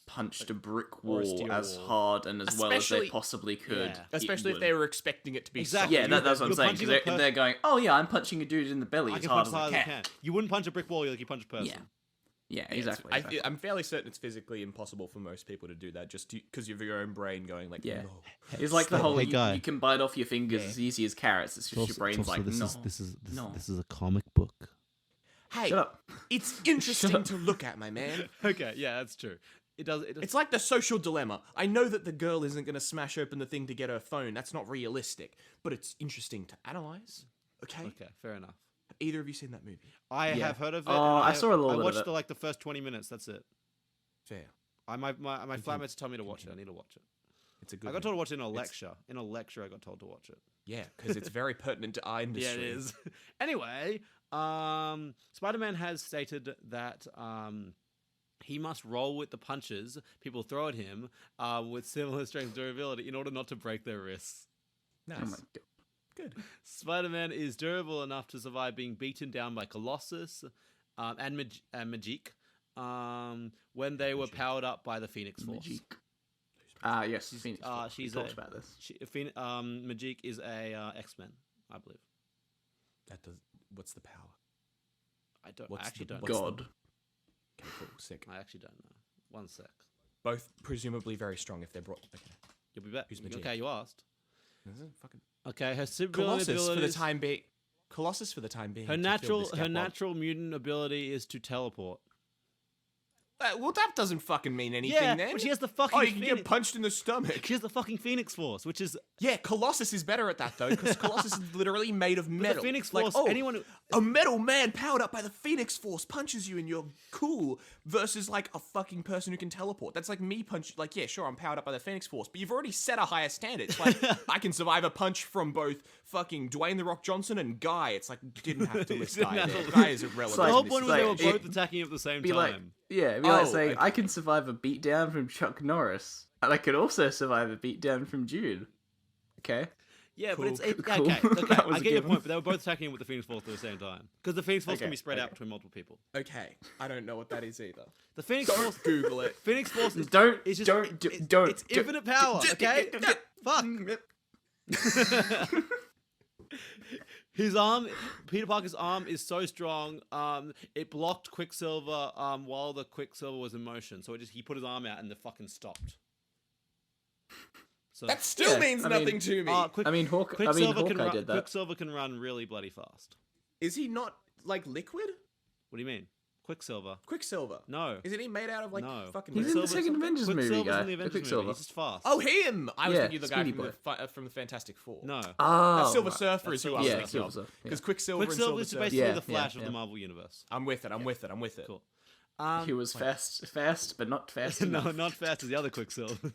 punched a brick or a wall steel as wall. hard and as well as they Especially- possible could, Yeah. Especially if would. they were expecting it to be Exactly. Yeah, solid. that's what I'm You're saying. punching Because a they're going, oh yeah, I'm punching a dude in the belly I as can hard punch as as I hard as I can. can. You wouldn't punch a brick wall like you punch a person. Yeah. Yeah, exactly. exactly. I'm fairly certain it's physically impossible for most people to do that, just because of your own brain going like, Yeah. no. It's like the Hey, whole hey, you, guy. you can bite off your fingers as easy as carrots. It's just your brain's like, no. This no. is a comic book. Hey, Shut up. it's interesting to look at, my man. Okay, yeah, that's true. It does. It's like the social dilemma. I know that the girl isn't going to smash open the thing to get her phone. That's not realistic. But it's interesting to analyze. Okay? Okay, fair enough. Have either of you seen that movie? I Yeah. have heard of it. Oh, and I saw a little I bit of watched it. like the first 20 minutes. That's it. Fair. My flatmates tell me to watch it. I need to watch it. It's a good I got one. told to watch it in a lecture. In a lecture, I got told to watch it. Yeah, because it's very pertinent to our industry. Yeah, it is. Anyway, Spider-Man has stated that he must roll with the punches people throw at him with similar strength and durability in order not to break their wrists. Nice. Oh my God. Good. Spider-Man is durable enough to survive being beaten down by Colossus and Magique when they were powered up by the Phoenix Force. Yes, Phoenix. she's we talked a- about this. Magique is a X-Men, I believe. That does. What's the power? I What's actually the- don't what's know. God. Okay, cool. Sick. I actually don't know. One sec. Both presumably very strong if they're brought. Okay. You'll be back. Who's Magique? Okay, you asked. Is it fucking Okay, her super Colossus for the abilities. time being? Colossus for the time being. Her to fill natural this her gap while- natural mutant ability is to teleport. Well, that doesn't fucking mean anything Yeah, then. but she has the fucking. Oh, you can Phoenix- get punched in the stomach. She has the fucking Phoenix Force, which is Yeah, Colossus is better at that though, because Colossus is literally made of with metal. the Phoenix Like, Force. oh, Anyone who, a metal man powered up by the Phoenix Force punches you and you're cool, versus like a fucking person who can teleport. That's like me punch. Like, yeah, sure, I'm powered up by the Phoenix Force, but you've already set a higher standard. It's like I can survive a punch from both fucking Dwayne the Rock Johnson and Guy. It's like you didn't have to list Didn't Guy. have There. to Guy is irrelevant. the like- whole in point this was they were like- both attacking at the same Be time. like, yeah, be like Oh, saying, okay. I can survive a beatdown from Chuck Norris, and I could also survive a beatdown from Jude. Okay. Yeah, but it's Cool. Cool. okay. Okay, That was I a get your given. point, but they were both attacking him with the Phoenix Force at the same time because the Phoenix Force can Okay, be spread out okay. between multiple people. Okay, I don't know what that is either. The Phoenix Force. Google it. Phoenix Force is Don't- It's just, don't- it's, don't- It's infinite power. Okay. Fuck. His arm, Peter Parker's arm, is so strong. It blocked Quicksilver. While the Quicksilver was in motion, so he put his arm out and the fucking stopped. So That still means nothing to me. Hawkeye did that. Quicksilver can run really bloody fast. Is he not like liquid? What do you mean? Quicksilver? No. Isn't he made out of like No. fucking? He's in the second Avengers movie, Quicksilver's guy. in the Avengers Quicksilver. movie. He's just fast. Oh, him! I was Yeah, thinking of the guy Skinny from the Fantastic Four. No. Oh, Silver Surfer is who I was yeah, thinking Silver of. Surfer, Because Quicksilver and Quicksilver Silver is Surfer. basically Yeah, the Flash yeah, of the yeah. Marvel Universe. I'm with it. I'm with it. Cool. He was fast, but not fast No, enough. not fast as the other Quicksilver.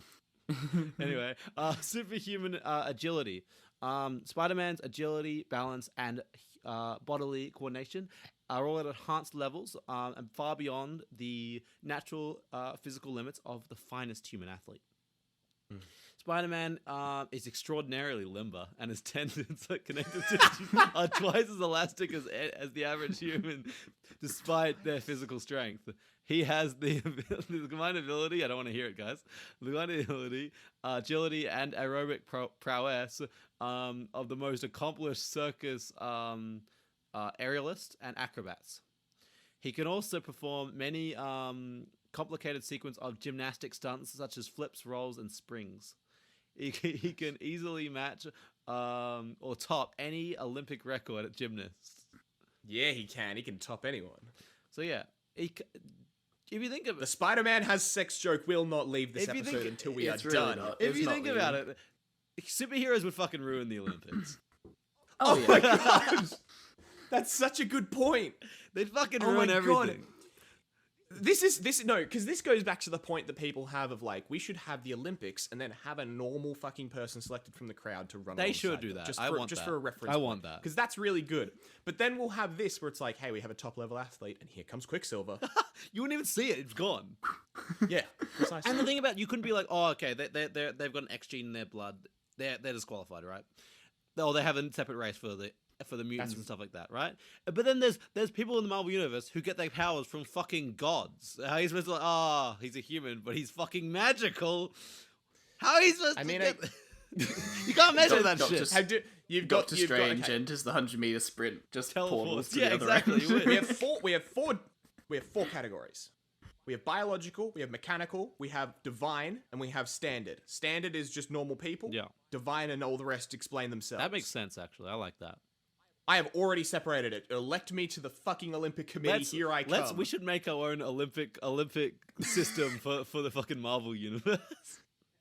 Anyway, superhuman agility. Spider-Man's agility, balance, and bodily coordination are all at enhanced levels and far beyond the natural physical limits of the finest human athlete. Spider-Man is extraordinarily limber, and his tendons are connected to are twice as elastic as the average human, despite their physical strength. He has the combined ability, I don't want to hear it, guys, the combined ability, agility, and aerobic prowess of the most accomplished circus aerialists and acrobats. He can also perform many complicated sequence of gymnastic stunts, such as flips, rolls, and springs. He can easily match or top any Olympic record at gymnasts. Yeah, he can. He can top anyone. So yeah, if you think of The it, Spider-Man has sex joke will not leave this If you episode think- until we are it's really done. not. if It's you not think really. about it, superheroes would fucking ruin the Olympics. Oh, My yeah. God, that's such a good point. They'd fucking Oh my ruin God. everything. Because this goes back to the point that people have of like we should have the Olympics and then have a normal fucking person selected from the crowd to run. They should alongside do them, that. Just I for, want just that. for a reference. I want that. Because that's really good. But then we'll have this where it's like, hey, we have a top level athlete, and here comes Quicksilver. You wouldn't even see it; it's gone. Yeah, precisely. And the thing about you couldn't be like, oh, okay, they've got an X gene in their blood, they're disqualified, right? Or they have a separate race for the mutants and stuff like that, right? But then there's people in the Marvel Universe who get their powers from fucking gods. How are you supposed to like, he's a human, but he's fucking magical. How are you supposed I to mean, get... You can't measure that Doctor shit. You've got Doctor Strange enters the 100-meter sprint, just portals Teleports. to Yeah, the other exactly. end. we have four categories. We have biological, we have mechanical, we have divine, and we have standard. Standard is just normal people. Yeah. Divine and all the rest explain themselves. That makes sense, actually. I like that. I have already separated it. Elect me to the fucking Olympic committee. Here I come. We should make our own Olympic system for the fucking Marvel Universe.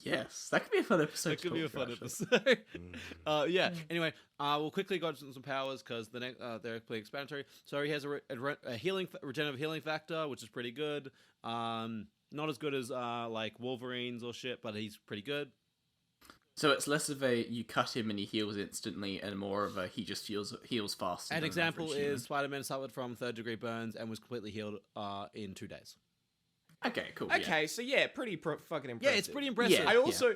Yes, that could be a fun episode. That to could be a talk fun about, episode. Yeah. Anyway, we'll quickly go into some powers because the next they're pretty explanatory. So he has a regenerative healing factor, which is pretty good. Not as good as like Wolverine's or shit, but he's pretty good. So it's less of a you cut him and he heals instantly, and more of a he just heals fast. An example is Spider-Man suffered from 3rd-degree burns and was completely healed in 2 days. Okay, cool. Okay, so yeah, pretty fucking impressive. Yeah, it's pretty impressive. Yeah.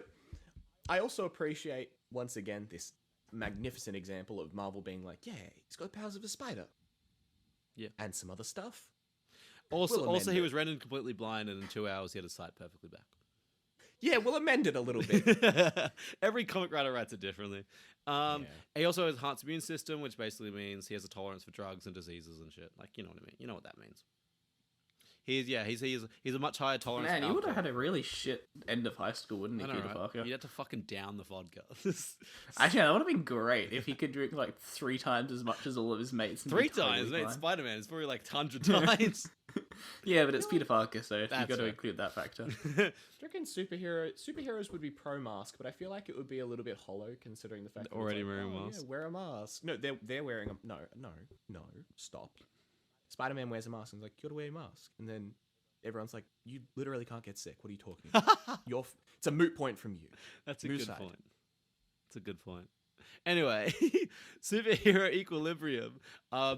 I also appreciate once again this magnificent example of Marvel being like, yeah, he's got the powers of a spider. Yeah. And some other stuff. Also, We'll amend he it. was rendered completely blind, and in 2 hours he had his sight perfectly back. Yeah, we'll amend it a little bit. Every comic writer writes it differently. He also has enhanced immune system, which basically means he has a tolerance for drugs and diseases and shit. Like, you know what I mean? You know what that means. He's a much higher tolerance. Man, for you would have alcohol. had a really shit end of high school, wouldn't I you, know, Peter right? Parker? You'd have to fucking down the vodka. Actually, that would have been great if he could drink like 3 times as much as all of his mates. And be 3 times, totally mate. fine. Spider-Man is probably like 100 times. Yeah, but it's Peter Parker, so you've That's got to fair. include that factor. I reckon superheroes would be pro-mask, but I feel like it would be a little bit hollow considering the fact that it's Already like, wearing oh, masks. Yeah, wear a mask. No, they're wearing a no, stop. Spider-Man wears a mask and is like, you gotta wear a mask. And then everyone's like, you literally can't get sick. What are you talking about? It's a moot point from you. That's a Move good side. point. That's a good point. Anyway, superhero equilibrium.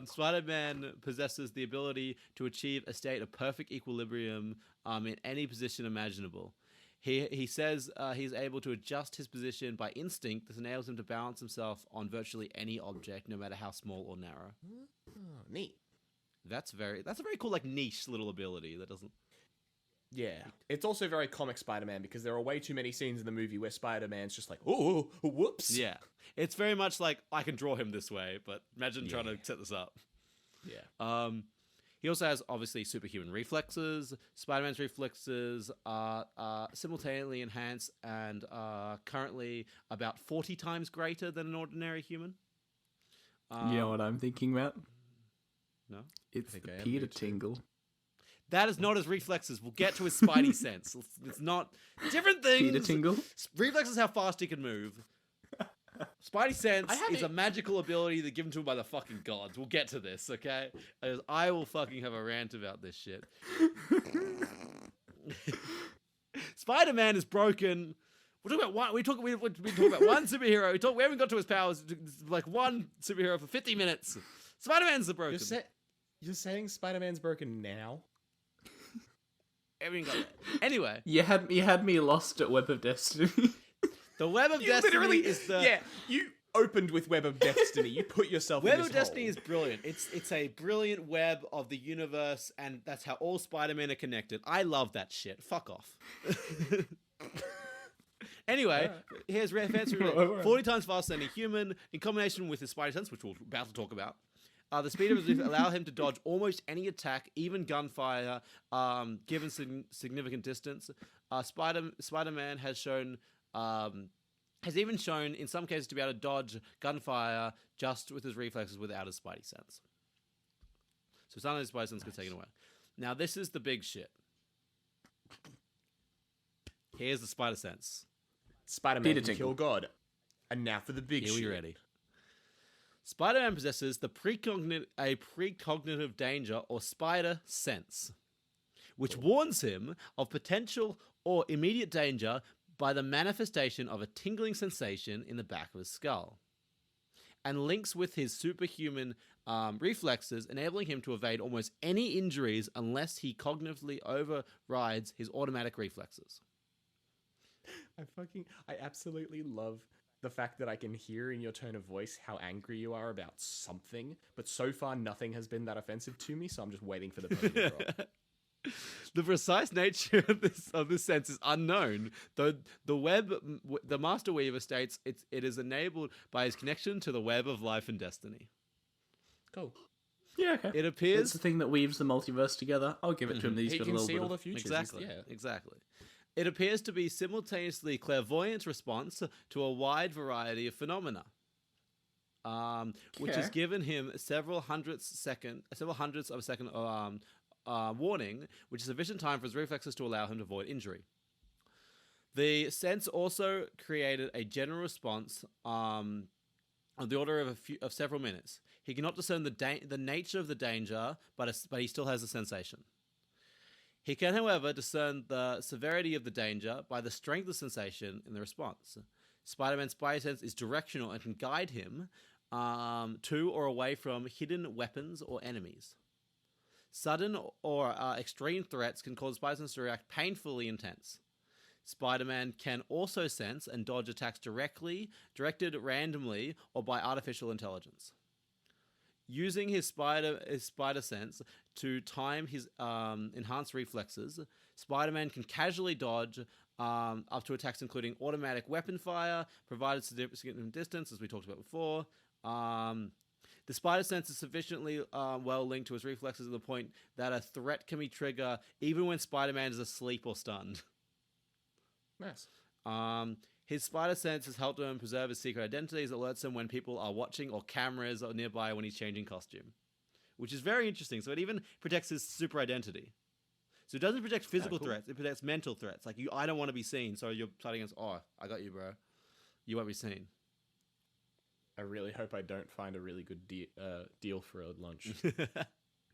Spider-Man possesses the ability to achieve a state of perfect equilibrium in any position imaginable. He says he's able to adjust his position by instinct. This enables him to balance himself on virtually any object, no matter how small or narrow. Oh, neat. That's a very cool, like, niche little ability that doesn't. Yeah. It's also very comic Spider-Man because there are way too many scenes in the movie where Spider-Man's just like, oh, whoops. Yeah. It's very much like, I can draw him this way, but imagine trying to set this up. Yeah. He also has, obviously, superhuman reflexes. Spider-Man's reflexes are simultaneously enhanced and are currently about 40 times greater than an ordinary human. You know what I'm thinking about? No? It's the Peter Tingle. That is not his reflexes. We'll get to his Spidey sense. It's not... Different things. Peter Tingle? Reflexes how fast he can move. Spidey sense is a magical ability that given to him by the fucking gods. We'll get to this, okay? I will fucking have a rant about this shit. Spider-Man is broken. We're talking about one. We talk about one superhero. We haven't got to his powers. Like one superhero for 50 minutes. Spider-Man's the broken. You're saying Spider-Man's broken now? Everything got it. Anyway, you had me lost at Web of Destiny. The Web of Destiny is the... Yeah, you opened with Web of Destiny. You put yourself Web in this of Destiny hole. is brilliant. It's a brilliant web of the universe, and that's how all Spider-Men are connected. I love that shit. Fuck off. Anyway, here's fancy 40 times faster than a human, in combination with his Spidey sense, which we're about to talk about. The speed of his allow him to dodge almost any attack, even gunfire, given significant distance. Spider-Man has even shown, in some cases, to be able to dodge gunfire just with his reflexes without his Spidey sense. So some of his Spidey sense gets taken away. Now, this is the big shit. Here's the Spider sense. Spider-Man can kill God. And now for the big shit. Here we ready. Spider-Man possesses a precognitive danger or spider sense, which warns him of potential or immediate danger by the manifestation of a tingling sensation in the back of his skull, and links with his superhuman reflexes, enabling him to evade almost any injuries unless he cognitively overrides his automatic reflexes. I absolutely love the fact that I can hear in your tone of voice how angry you are about something, but so far nothing has been that offensive to me, so I'm just waiting for the penny to drop. The precise nature of this sense is unknown, though the Master Weaver states it is enabled by his connection to the web of life and destiny. Cool. Yeah, okay. It appears it's the thing that weaves the multiverse together. I'll give it to him. That he's He got a can little see bit all the of... futures. Exactly. It appears to be simultaneously clairvoyant response to a wide variety of phenomena, which has given him several hundredths of a second warning, which is sufficient time for his reflexes to allow him to avoid injury. The sense also created a general response on the order of several minutes. He cannot discern the nature of the danger, but he still has a sensation. He can, however, discern the severity of the danger by the strength of the sensation in the response. Spider-Man's Spidey sense is directional and can guide him to or away from hidden weapons or enemies. Sudden or extreme threats can cause Spidey sense to react painfully intense. Spider-Man can also sense and dodge attacks directed randomly, or by artificial intelligence. Using his spider sense to time his enhanced reflexes, Spider-Man can casually dodge up to attacks including automatic weapon fire, provided significant distance, as we talked about before. The spider sense is sufficiently well linked to his reflexes to the point that a threat can be triggered even when Spider-Man is asleep or stunned. Nice. His spider sense has helped him preserve his secret identity, as it alerts him when people are watching or cameras are nearby when he's changing costume, which is very interesting. So it even protects his super identity. So it doesn't protect physical threats; it protects mental threats. Like I don't want to be seen, so you're fighting against. Oh, I got you, bro. You won't be seen. I really hope I don't find a really good deal for a lunch.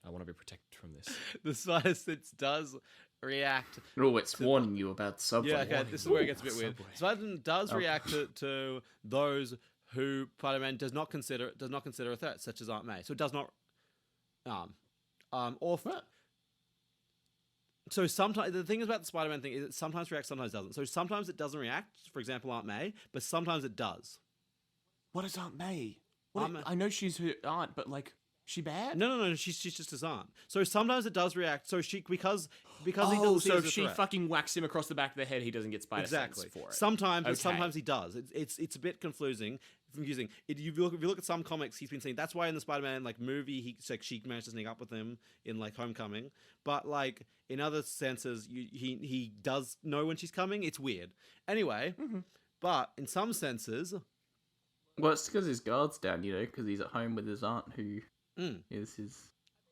I want to be protected from this. The spider sense does react. Oh, it's warning you about Subway. Yeah, okay, this is where it gets a bit weird. Spider-Man does react to those who Spider-Man does not consider a threat, such as Aunt May. So it does not. So sometimes the thing about the Spider-Man thing is it sometimes reacts, sometimes doesn't. So sometimes it doesn't react. For example, Aunt May, but sometimes it does. What is Aunt May? I know she's her aunt, but like, She bad? No. She's just his aunt. So sometimes it does react. So because he Oh, doesn't see so it as if a she threat. fucking whacks him across the back of the head, he doesn't get spider sense for it. Sometimes, but Okay. sometimes he does. It's a bit confusing. If you look at some comics, he's been saying that's why in the Spider-Man like movie, she managed to sneak up with him in like Homecoming. But like in other senses, he does know when she's coming. It's weird. Anyway, but in some senses, Well, it's because his guard's down, because he's at home with his aunt, who is his.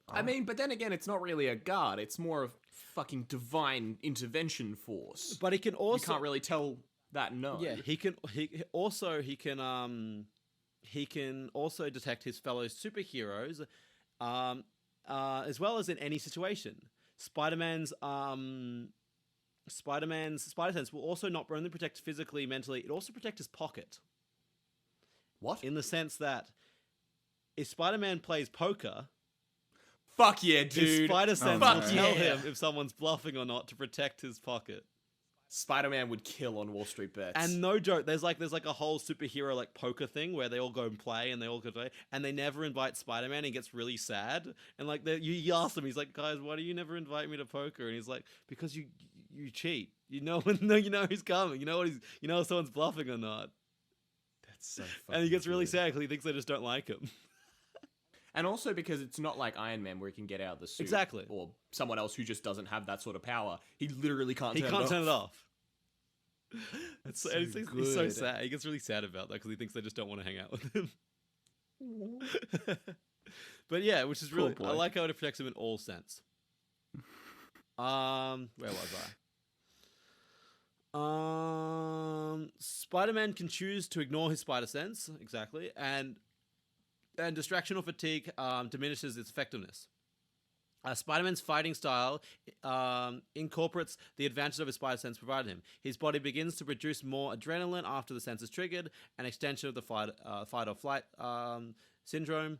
I mean, but then again, it's not really a guard. It's more of fucking divine intervention force. but he can also You can't really tell that, no. Yeah, he can also detect his fellow superheroes, as well as in any situation. Spider-Man's spider sense will also not only protect physically, mentally, it also protects his pocket. What? In the sense that if Spider-Man plays poker, Fuck yeah, his dude. spider sense no. will tell Yeah. him if someone's bluffing or not to protect his pocket. Spider-Man would kill on Wall Street bets. And no joke, there's like a whole superhero like poker thing where they all go and play and they all go play, and they never invite Spider-Man. And he gets really sad, and like you ask him, he's like, "Guys, why do you never invite me to poker?" And he's like, "Because you cheat. You know when you know who's coming. You know if someone's bluffing or not." That's so fucking And he gets really good. sad because he thinks they just don't like him. And also because it's not like Iron Man where he can get out of the suit. Exactly. Or someone else who just doesn't have that sort of power. He literally can't He turn can't it turn it off. off. It's so he's so good. sad. He gets really sad about that because he thinks they just don't want to hang out with him. But yeah, which is really Poor I boy. like how it protects him in all sense. Where was I? Spider-Man can choose to ignore his spider sense, exactly, and distraction or fatigue diminishes its effectiveness. Spider-Man's fighting style incorporates the advantage of his spider sense provided him. His body begins to produce more adrenaline after the sense is triggered, an extension of the fight or flight syndrome.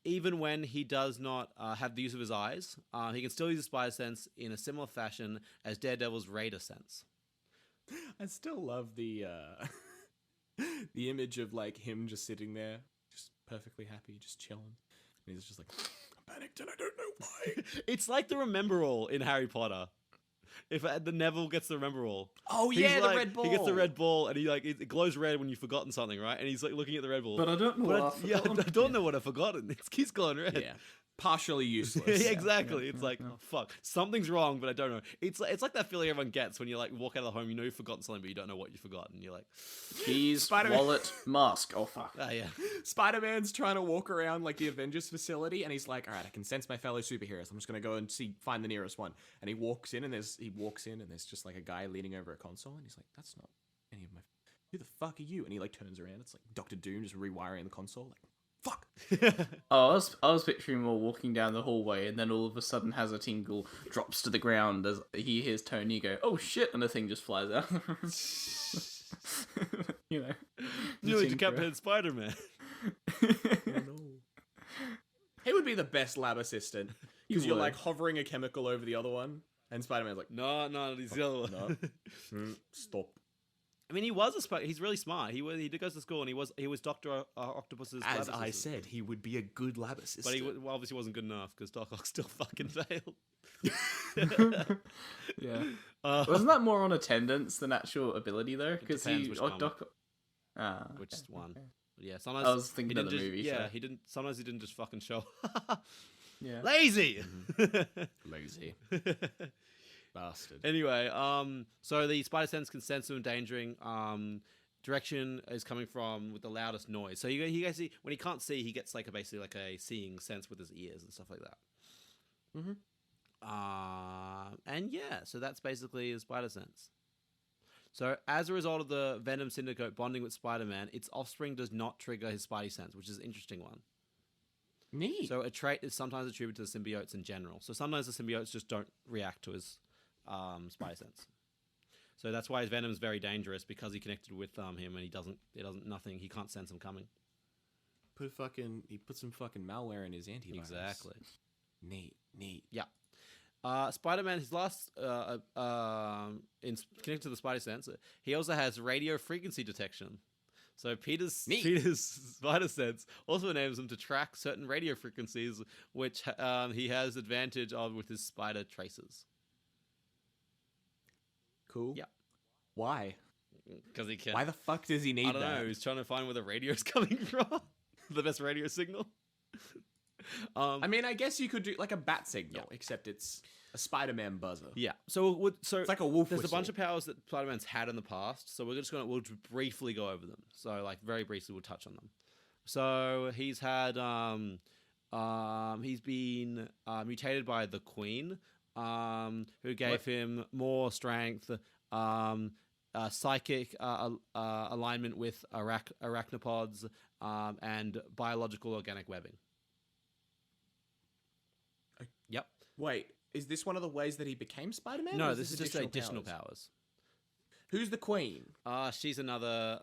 Even when he does not have the use of his eyes, he can still use his spider sense in a similar fashion as Daredevil's Raider sense. I still love the the image of like him just sitting there, just perfectly happy, just chilling. And he's just like, I'm panicked and I don't know why. It's like the Remember All in Harry Potter. If the Neville gets the Remember All. Oh He's yeah, the like- red ball. He gets the red ball, and he like it glows red when you've forgotten something, right? And he's like looking at the red ball. But I don't know But what I've I forgotten. don't know what I've forgotten. It keeps glowing red. Yeah, partially useless. Yeah, exactly. It's like, oh, fuck, something's wrong, but I don't know. It's like that feeling everyone gets when you like walk out of the home, you know you've forgotten something, but you don't know what you've forgotten. You're like, Keys, Spider-Man. wallet, mask. Oh fuck. yeah. Spider-Man's trying to walk around like the Avengers facility, and he's like, "All right, I can sense my fellow superheroes. I'm just gonna go and find the nearest one." And he walks in, and there's just like a guy leaning over a console, and he's like, "That's not any of my. Who the fuck are you?" And he like turns around. It's like Doctor Doom just rewiring the console. Like, fuck. Oh, I was picturing him all walking down the hallway, and then all of a sudden has a tingle, drops to the ground as he hears Tony go, "Oh shit!" and the thing just flies out. You know, Nearly decapitated Spider-Man. He would be the best lab assistant because He you're would. like hovering a chemical over the other one, and Spider-Man's like, No, he's the other one. no. Stop. I mean, he's really smart. He did go to school, and he was Doctor Octopus's As lab I assistant. said, he would be a good lab assistant. But he obviously wasn't good enough because Doc Ock still fucking failed. Yeah. Wasn't that more on attendance than actual ability though? Because depends which comic. Which okay. one? But yeah, sometimes I was thinking he of the didn't movie. Yeah, so. he didn't. Sometimes he didn't just fucking show. Yeah. Lazy. Lazy bastard. Anyway, so the spider sense can sense some endangering direction is coming from with the loudest noise. So he gets when he can't see, he gets like basically like a seeing sense with his ears and stuff like that. And yeah, so that's basically his spider sense. So as a result of the Venom Syndicate bonding with Spider-Man, its offspring does not trigger his spidey sense, which is an interesting one. Neat. So a trait is sometimes attributed to the symbiotes in general. So sometimes the symbiotes just don't react to his spidey sense. So that's why his Venom is very dangerous because he connected with him and he can't sense him coming. He put some fucking malware in his antivirus. Exactly. Neat. Yeah. Spider-Man, his last connected to the spidey sense, he also has radio frequency detection. So Peter's Neat. Peter's spider sense also enables him to track certain radio frequencies, which he has advantage of with his spider traces. Cool. Yeah. Why? Because he can. Why the fuck does he need I don't that? know. He's trying to find where the radio's coming from. The best radio signal. I mean, I guess you could do like a bat signal, except it's a Spider-Man buzzer. Yeah. So It's like a wolf There's a whistle. bunch of powers that Spider-Man's had in the past, so we'll briefly go over them. So like very briefly we'll touch on them. So he's had he's been mutated by the Queen, who gave him more strength, psychic alignment with arachnopods, and biological organic webbing. Yep. Wait, is this one of the ways that he became Spider-Man? or No, this is just additional powers? powers. Who's the Queen? She's another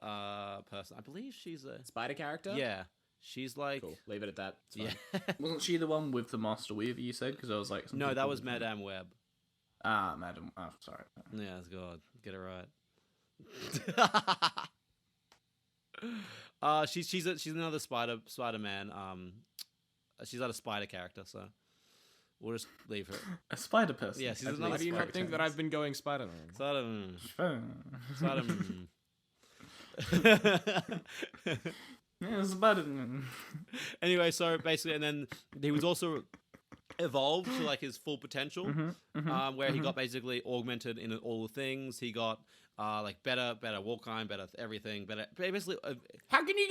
person. I believe she's a Spider character? yeah. She's like Cool. Leave it at that. It's yeah. fine. Wasn't she the one with the Master Weaver? You said because I was like, No, that was Madame Web. Madam. Oh, sorry. Yeah, God, get it right. She's another Spider-Man. She's not a spider character, so we'll just leave her. A spider person. Yeah, she's I another Why do you Spider not think that I've been going Spider-Man? Spider-Man. Yeah, Spider. Anyway, so basically, and then he was also evolved to like his full potential, where he got basically augmented in all the things. He got like better wall climb, better everything, better basically. How can you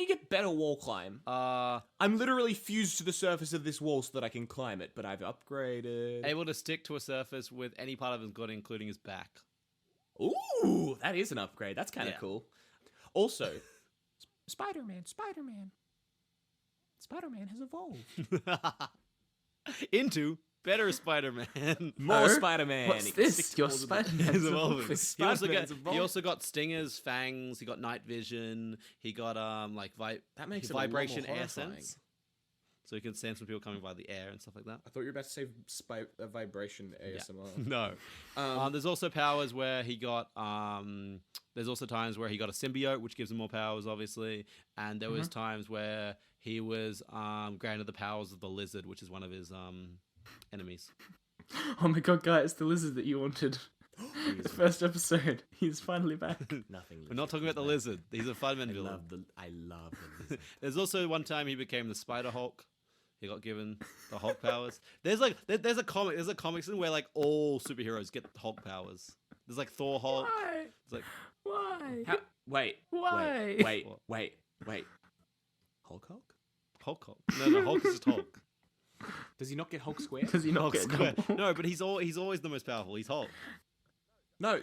get better wall climb? I'm literally fused to the surface of this wall so that I can climb it, but I've upgraded. able to stick to a surface with any part of his body, including his back. Ooh, that is an upgrade. That's kind of Yeah. cool. Also, Spider-Man has evolved. Into better Spider-Man. More Spider-Man. What's He can stick this? to Your all the- Spider-Man's He's evolving. evolving. He also got stingers, fangs. He got night vision. He got like That makes it a lot more vibration air horrifying. sense, so he can sense when people coming by the air and stuff like that. I thought you were about to say vibration ASMR. No. There's also powers where he got. There's also times where he got a symbiote, which gives him more powers, obviously. And there was times where he was granted the powers of the lizard, which is one of his enemies. Oh my god, guys, the lizard that you wanted. The first episode. He's finally back. Nothing. We're not talking about the lizard. He's a Spider-Man villain. I love the lizard. There's also one time he became the Spider Hulk. He got given the Hulk powers. There's a comic scene where like all superheroes get Hulk powers. There's like Thor Hulk. Why? It's like Why? Wait. Why? Wait. Hulk? Hulk. No, Hulk is just Hulk. Does he not get Hulk square? Does he not get Square. double? No, but he's always the most powerful. He's Hulk. No,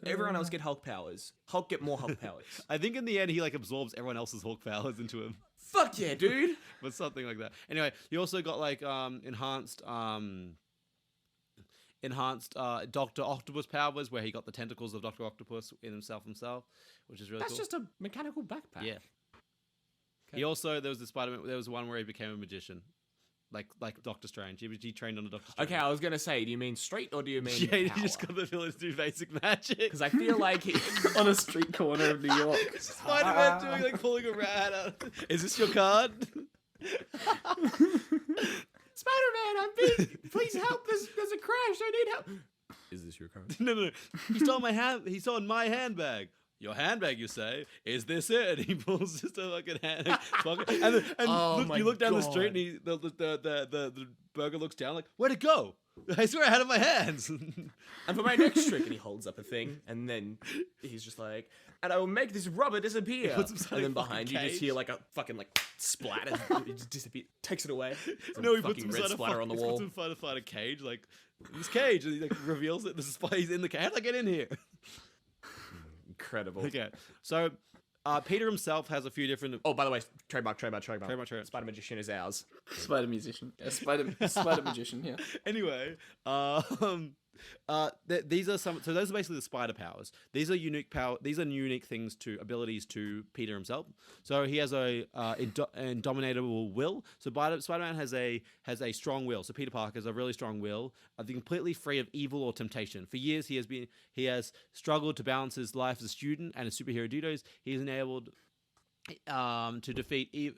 everyone else get Hulk powers. Hulk get more Hulk powers. I think in the end he like absorbs everyone else's Hulk powers into him. Fuck yeah, dude. But something like that. Anyway, he also got like enhanced Dr. Octopus powers, where he got the tentacles of Dr. Octopus in himself, which is really That's cool. just a mechanical backpack. Yeah. Okay. He also there was one where he became a magician, like Doctor Strange. He trained on a Doctor Strange. Okay, I was gonna say, do you mean straight or do you mean Yeah, he just got the villains to do basic magic. Because I feel like he... On a street corner of New York. Spider-Man doing like pulling a rat out. Is this your card? Spider-Man, I'm big. Please help. There's a crash. I need help. Is this your card? No. He stole my hand. He stole my handbag. Your handbag, you say? Is this it? And he pulls just a fucking hand pocket. And Oh look, my you look down the God. street, and the burger looks down like, where'd it go? I swear I had it in my hands. And for my next trick, and he holds up a thing, and then he's just like, and I will make this rubber disappear. puts himself And in then a fucking behind you just cage. hear like a fucking like splat, and it just disappears. Takes it away. No, he puts fucking him red inside splatter on the he wall. puts him inside a cage, like this cage, and he like reveals that the spy's in the cage. How'd I get in here? Incredible. Okay, so Peter himself has a few different. Oh, by the way, trademark. Trademark. Spider Magician is ours. Spider musician. Spider magician, yeah. Anyway, These are some. So those are basically the spider powers. These are unique unique things to abilities to Peter himself. So he has a indomitable will. So Spider-Man has a strong will. So Peter Parker has a really strong will. Completely free of evil or temptation. For years he has struggled to balance his life as a student and his superhero duties. He's enabled to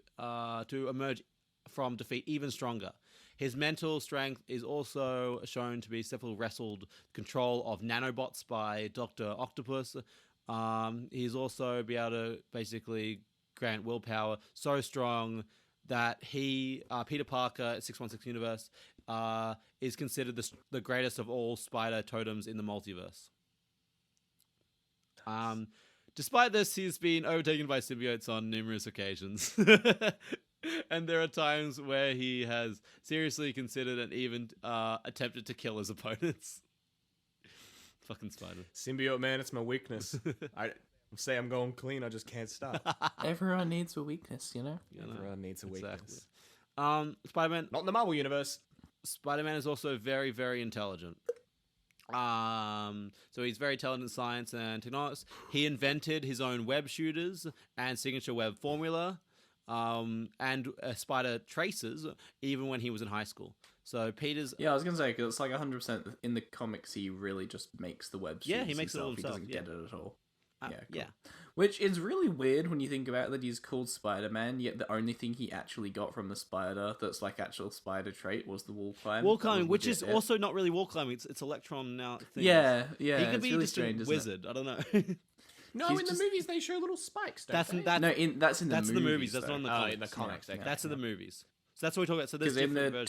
emerge from defeat even stronger. His mental strength is also shown to be successfully wrestled control of nanobots by Dr. Octopus. He's also be able to basically grant willpower so strong that Peter Parker, 616 Universe, is considered the greatest of all spider totems in the multiverse. Despite this, he's been overtaken by symbiotes on numerous occasions. And there are times where he has seriously considered and even attempted to kill his opponents. Fucking Spider. Symbiote man, it's my weakness. I say I'm going clean, I just can't stop. Everyone needs a weakness, you know? Everyone needs a weakness. Spider-Man. Not in the Marvel Universe. Spider-Man is also very, very intelligent. So he's very intelligent in science and technology. He invented his own web shooters and signature web formula. And spider traces even when he was in high school. So Peter's... Yeah, I was going to say, because it's like 100% in the comics, he really just makes the web Yeah, he makes it all himself. himself. He doesn't get it at all. Cool. Yeah. Which is really weird when you think about that he's called Spider-Man, yet the only thing he actually got from the spider that's like actual spider trait was the wall climb. Wall climbing, which is also not really wall climbing. It's Electron now. Yeah. He could it's be really just strange, a wizard. I don't know. No, He's in just- the movies they show little spikes. That's Don't in they? that. No, that's in the That's movies. in the movies. That's not in the comics. in the comics. Okay. That's in the movies. So that's what we talk about. So there's Because in different the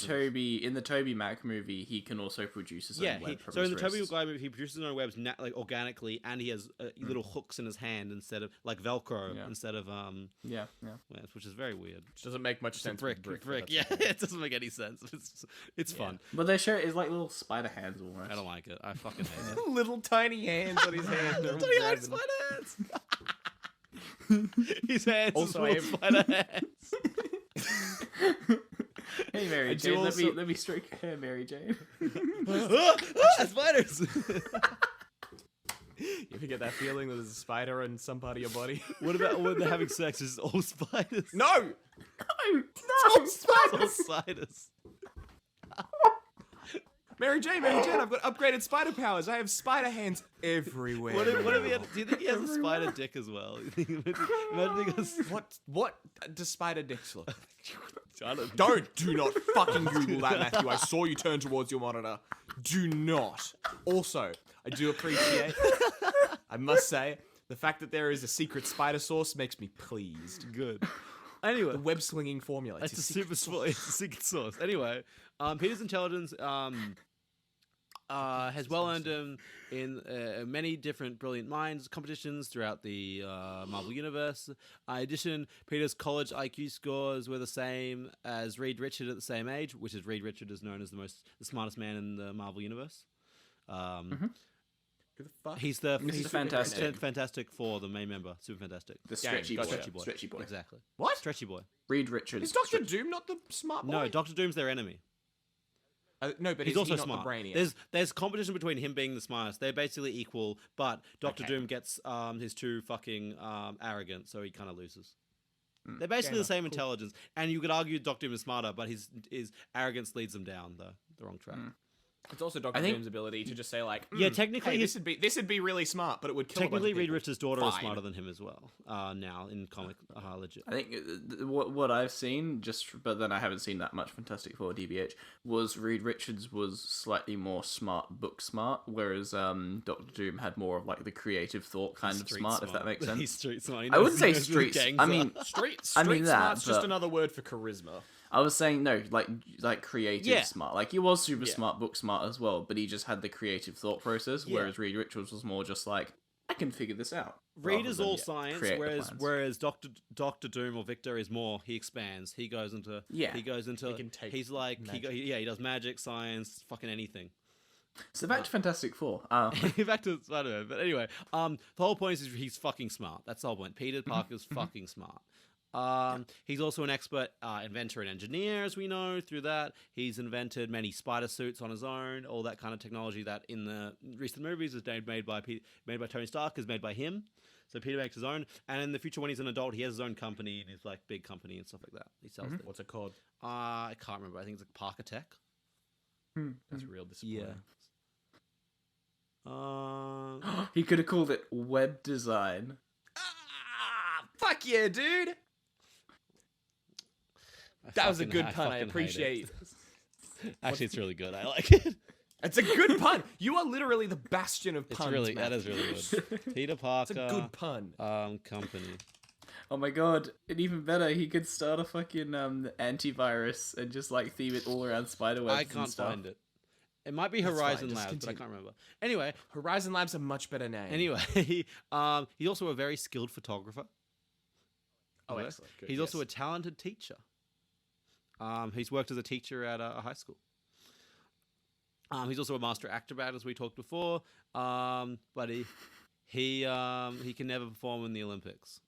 versions. Toby Mac movie, he can also produce his own web from so his in the Tobey wrists. Maguire movie, he produces his own webs like organically, and he has little hooks in his hand instead of like Velcro instead of Yeah. webs, which is very weird. Which doesn't make much sense. Brick. with but Yeah, that's okay. it doesn't make any sense. It's fun. But they show it's like little spider hands almost. I don't like it. I fucking hate it. Little tiny hands on his hand. Little tiny hide spider hands. His hands Also, are little spider hands. Hey Mary I do Jane, also- let me stroke your hair, Mary Jane. Spiders! You ever get that feeling that there's a spider in some part of your body? What about when they're having sex? It's all spiders. No! No, It's all spiders. Mary Jane, I've got upgraded spider powers. I have spider hands everywhere. What if he had, do you think he has a spider dick as well? Imagine he goes, What does spider dicks look? Do Do not fucking Google that, Matthew. I saw you turn towards your monitor. Do not. Also, I do appreciate, I must say, the fact that there is a secret spider source makes me pleased. Good. Anyway, The web slinging formula. it's a secret source. Anyway, Peter's intelligence has well earned him in many different brilliant minds competitions throughout the Marvel Universe. In addition, Peter's college IQ scores were the same as Reed Richards at the same age, which is Reed Richards is known as the smartest man in the Marvel Universe. Who the fuck? He's the Mr. Fantastic. Fantastic Four, the main member, Super Fantastic. The stretchy boy. Gotcha. Stretchy boy. Exactly. What? Stretchy boy. Reed Richards. Is Doctor Doom not the smart boy? No, Doctor Doom's their enemy. No, but He's is also he not smart. the brainiac? There's competition between him being the smartest. They're basically equal, but Doctor Okay. Doom gets his too fucking arrogant, so he kind of loses. They're basically Gamer. the same intelligence, and you could argue Doctor Doom is smarter, but his arrogance leads him down the wrong track. It's also Doctor I think- Doom's ability to just say like, Yeah, technically hey, he's- this would be really smart, but it would kill. Technically, a bunch of Reed people. Richards' daughter is Fine. smarter than him as well. Now in comic legit. I think what I've seen, but then I haven't seen that much Fantastic Four DBH, was Reed Richards was slightly more book smart, whereas Doctor Doom had more of like the creative thought kind of Street smart, if that makes sense. He's street smart. He I wouldn't knows- say he knows who the streets. gangs I mean, are. Street I mean that, smart's just but- another word for charisma. I was saying no, like creative Yeah. smart. Like he was super Yeah. smart, book smart as well, but he just had the creative thought process. Yeah. Whereas Reed Richards was more just like, I can figure this out. Reed rather is than all science, create the whereas plans. Doctor Doom or Victor is more. He expands. He goes into. Yeah. He goes into. He can take he's like magic. he does magic, science, fucking anything. So back to Fantastic Four. Back to Spider-Man. But anyway, the whole point is he's fucking smart. That's the whole point. Peter Parker's fucking smart. He's also an expert inventor and engineer, as we know through that. He's invented many spider suits on his own, all that kind of technology that in the recent movies is made by Tony Stark, is made by him. So Peter makes his own, and in the future when he's an adult, he has his own company and his like big company and stuff like that. He sells it. What's it called? I can't remember. I think it's like Parker Tech. That's real disappointing. Yeah. He could have called it web design. Fuck yeah, dude! That was a good pun. I appreciate it. Actually, it's really good. I like it. It's a good pun. You are literally the bastion of puns. That is really good. Peter Parker. It's a good pun. Company. Oh my god! And even better, he could start a fucking antivirus and just like theme it all around spiderwebs. I can't find it. It might be Horizon Labs, but I can't remember. Anyway, Horizon Labs a much better name. Anyway, he's also a very skilled photographer. Oh, excellent. Good, He's also a talented teacher. He's worked as a teacher at a high school. He's also a master acrobat, as we talked before. But he can never perform in the Olympics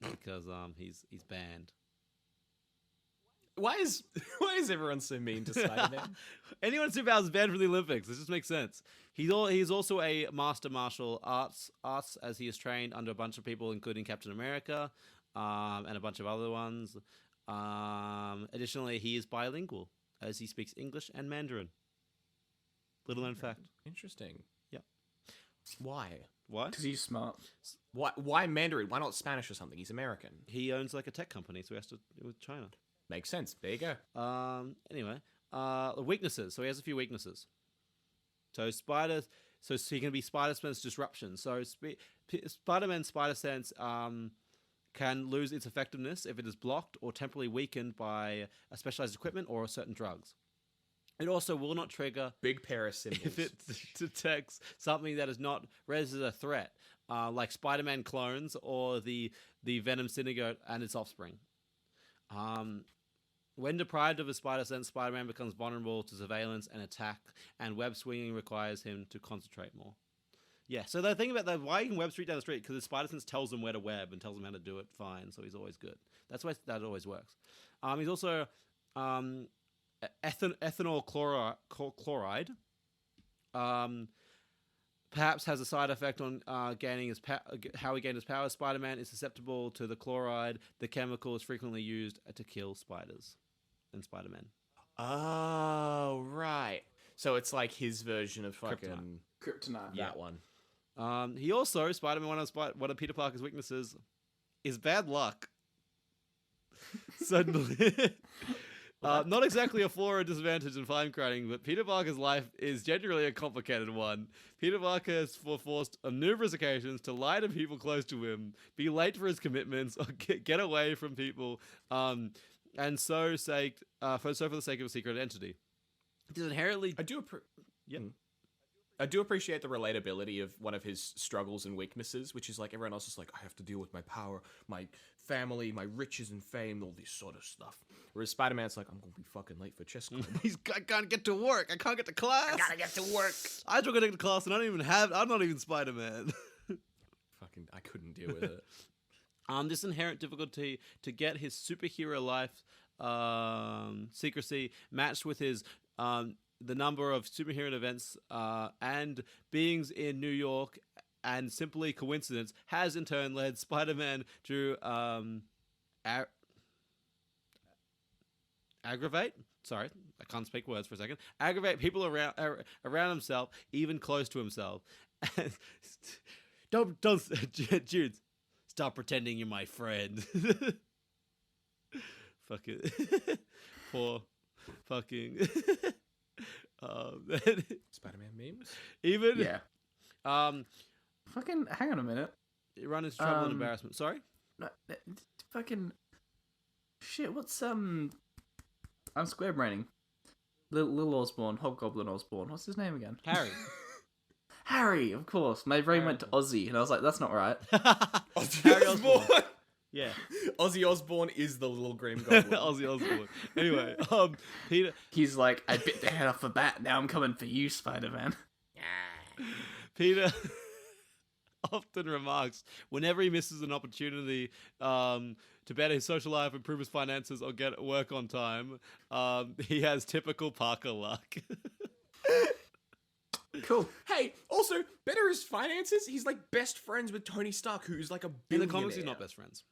because he's banned. Why is everyone so mean to Spider-Man? Anyone who's superpowers is banned from the Olympics. This just makes sense. He's also a master martial arts as he is trained under a bunch of people, including Captain America, and a bunch of other ones. Additionally, he is bilingual as he speaks English and Mandarin. Little known fact. Interesting. Yep. Why? Because he's smart. Why Mandarin? Why not Spanish or something? He's American. He owns like a tech company, so he has to do with China. Makes sense. There you go. Anyway, weaknesses. So he has a few weaknesses. So he can be Spider-Sense disruption. So Spider-Man's Spider Sense can lose its effectiveness if it is blocked or temporarily weakened by a specialized equipment or certain drugs. It also will not trigger big pair of symbols if it detects something that is not read as a threat, like Spider-Man clones or the Venom syndicate and its offspring. When deprived of a spider sense, Spider-Man becomes vulnerable to surveillance and attack, and web swinging requires him to concentrate more. Yeah, so the thing about that, why he can web street down the street, because his spider sense tells him where to web and tells him how to do it fine, so he's always good. That's why that always works. He's also ethanol chloride. Perhaps has a side effect on gaining how he gained his power. Spider-Man is susceptible to the chloride. The chemical is frequently used to kill spiders in Spider-Man. Oh, right. So it's like his version of fucking Kryptonite. That one. He also, Spider-Man, one of Peter Parker's weaknesses is bad luck. Suddenly. Not exactly a flaw or disadvantage in fine crafting, but Peter Parker's life is generally a complicated one. Peter Parker has forced on numerous occasions to lie to people close to him, be late for his commitments, or get away from people, and for the sake of a secret identity. It is inherently... I do appreciate the relatability of one of his struggles and weaknesses, which is like everyone else is like, I have to deal with my power, my family, my riches and fame, all this sort of stuff. Whereas Spider-Man's like, I'm going to be fucking late for chess club. I can't get to work. I can't get to class. I gotta get to work. I don't get to class and I'm not even Spider-Man. Fucking, I couldn't deal with it. This inherent difficulty to get his superhero life secrecy matched with his the number of superhero events and beings in New York and simply coincidence has in turn led Spider-Man to aggravate. Sorry, I can't speak words for a second. Aggravate people around himself, even close to himself. don't, Jude, stop pretending you're my friend. Fuck it. Poor fucking. Spider-Man memes? Even yeah. Fucking hang on a minute. Run into trouble and embarrassment. Sorry? No, fucking shit. What's I'm square braining. Little Osborn, Hobgoblin Osborn. What's his name again? Harry. Harry, of course. My brain went to Ozzy, and I was like, that's not right. Harry Osborn. Yeah. Ozzy Osbourne is the little green goblin. Ozzy Osbourne. Anyway, Peter. He's like, I bit the head off a bat. Now I'm coming for you, Spider-Man. Peter. often remarks whenever he misses an opportunity to better his social life, improve his finances, or get work on time, he has typical Parker luck. Cool. Hey, also, better his finances. He's like best friends with Tony Stark, who's like a In billionaire. the comics, he's not best friends.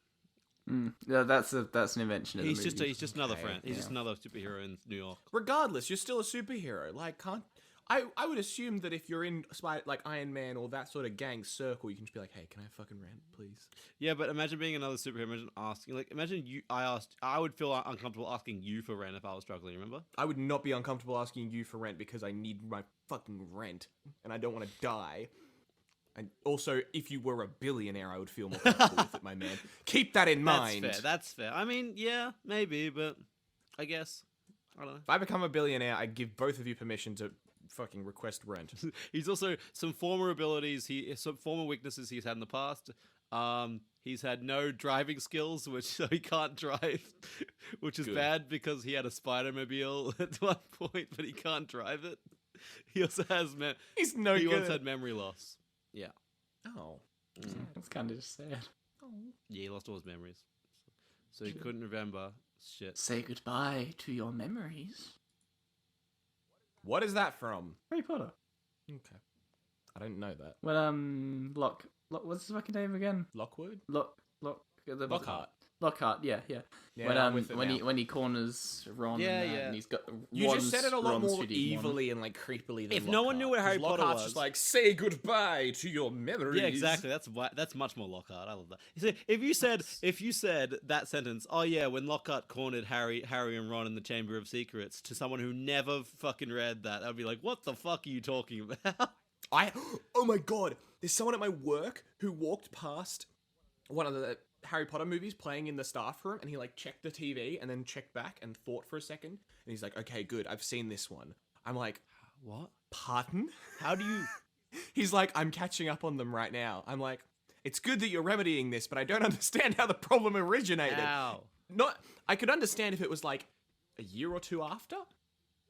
Yeah, that's an invention. Of the He's just another Okay, friend. He's just yeah. another superhero in New York. Regardless, you're still a superhero. Like, can't I would assume that if you're in like Iron Man or that sort of gang circle, you can just be like, hey, can I fucking rant, please? Yeah, but imagine being another superhero. Imagine asking, like, imagine you. I would feel uncomfortable asking you for rent if I was struggling. Remember? I would not be uncomfortable asking you for rent because I need my fucking rent and I don't want to die. And also, if you were a billionaire, I would feel more comfortable with it, my man. Keep that in mind. That's fair. I mean, yeah, maybe, but I guess I don't know. If I become a billionaire, I give both of you permission to fucking request rent. He's also some former abilities. Some former weaknesses he's had in the past. He's had no driving skills, so he can't drive, which is Good. bad because he had a Spider-Mobile at one point, but he can't drive it. He also has He's no he good. once had memory loss. Yeah. Oh. That's kind of just sad. Yeah, he lost all his memories. So he couldn't remember shit. Say goodbye to your memories. What is that from? Harry Potter. Okay. I don't know that. When what's his fucking name again? Lockwood? Lockhart. Lockhart. Yeah. Yeah, when I'm with it now. when he corners Ron, Yeah, and, yeah. and he's got. You just said it a lot Ron's more shitty evilly and like creepily than If no one knew what Harry Potter Lockhart's was- just like, say goodbye to your memories. Yeah, exactly. That's much more Lockhart. I love that. You see, if you said that sentence, oh yeah, when Lockhart cornered Harry and Ron in the Chamber of Secrets, to someone who never fucking read that, I'd be like, what the fuck are you talking about? Oh my god, there's someone at my work who walked past one of the Harry Potter movies playing in the staff room, and he like checked the TV and then checked back and thought for a second, and he's like, okay, good, I've seen this one. I'm like, What? pardon? How do you? He's like, I'm catching up on them right now. I'm like, it's good that you're remedying this, but I don't understand how the problem originated. Ow. I could understand if it was like a year or two after,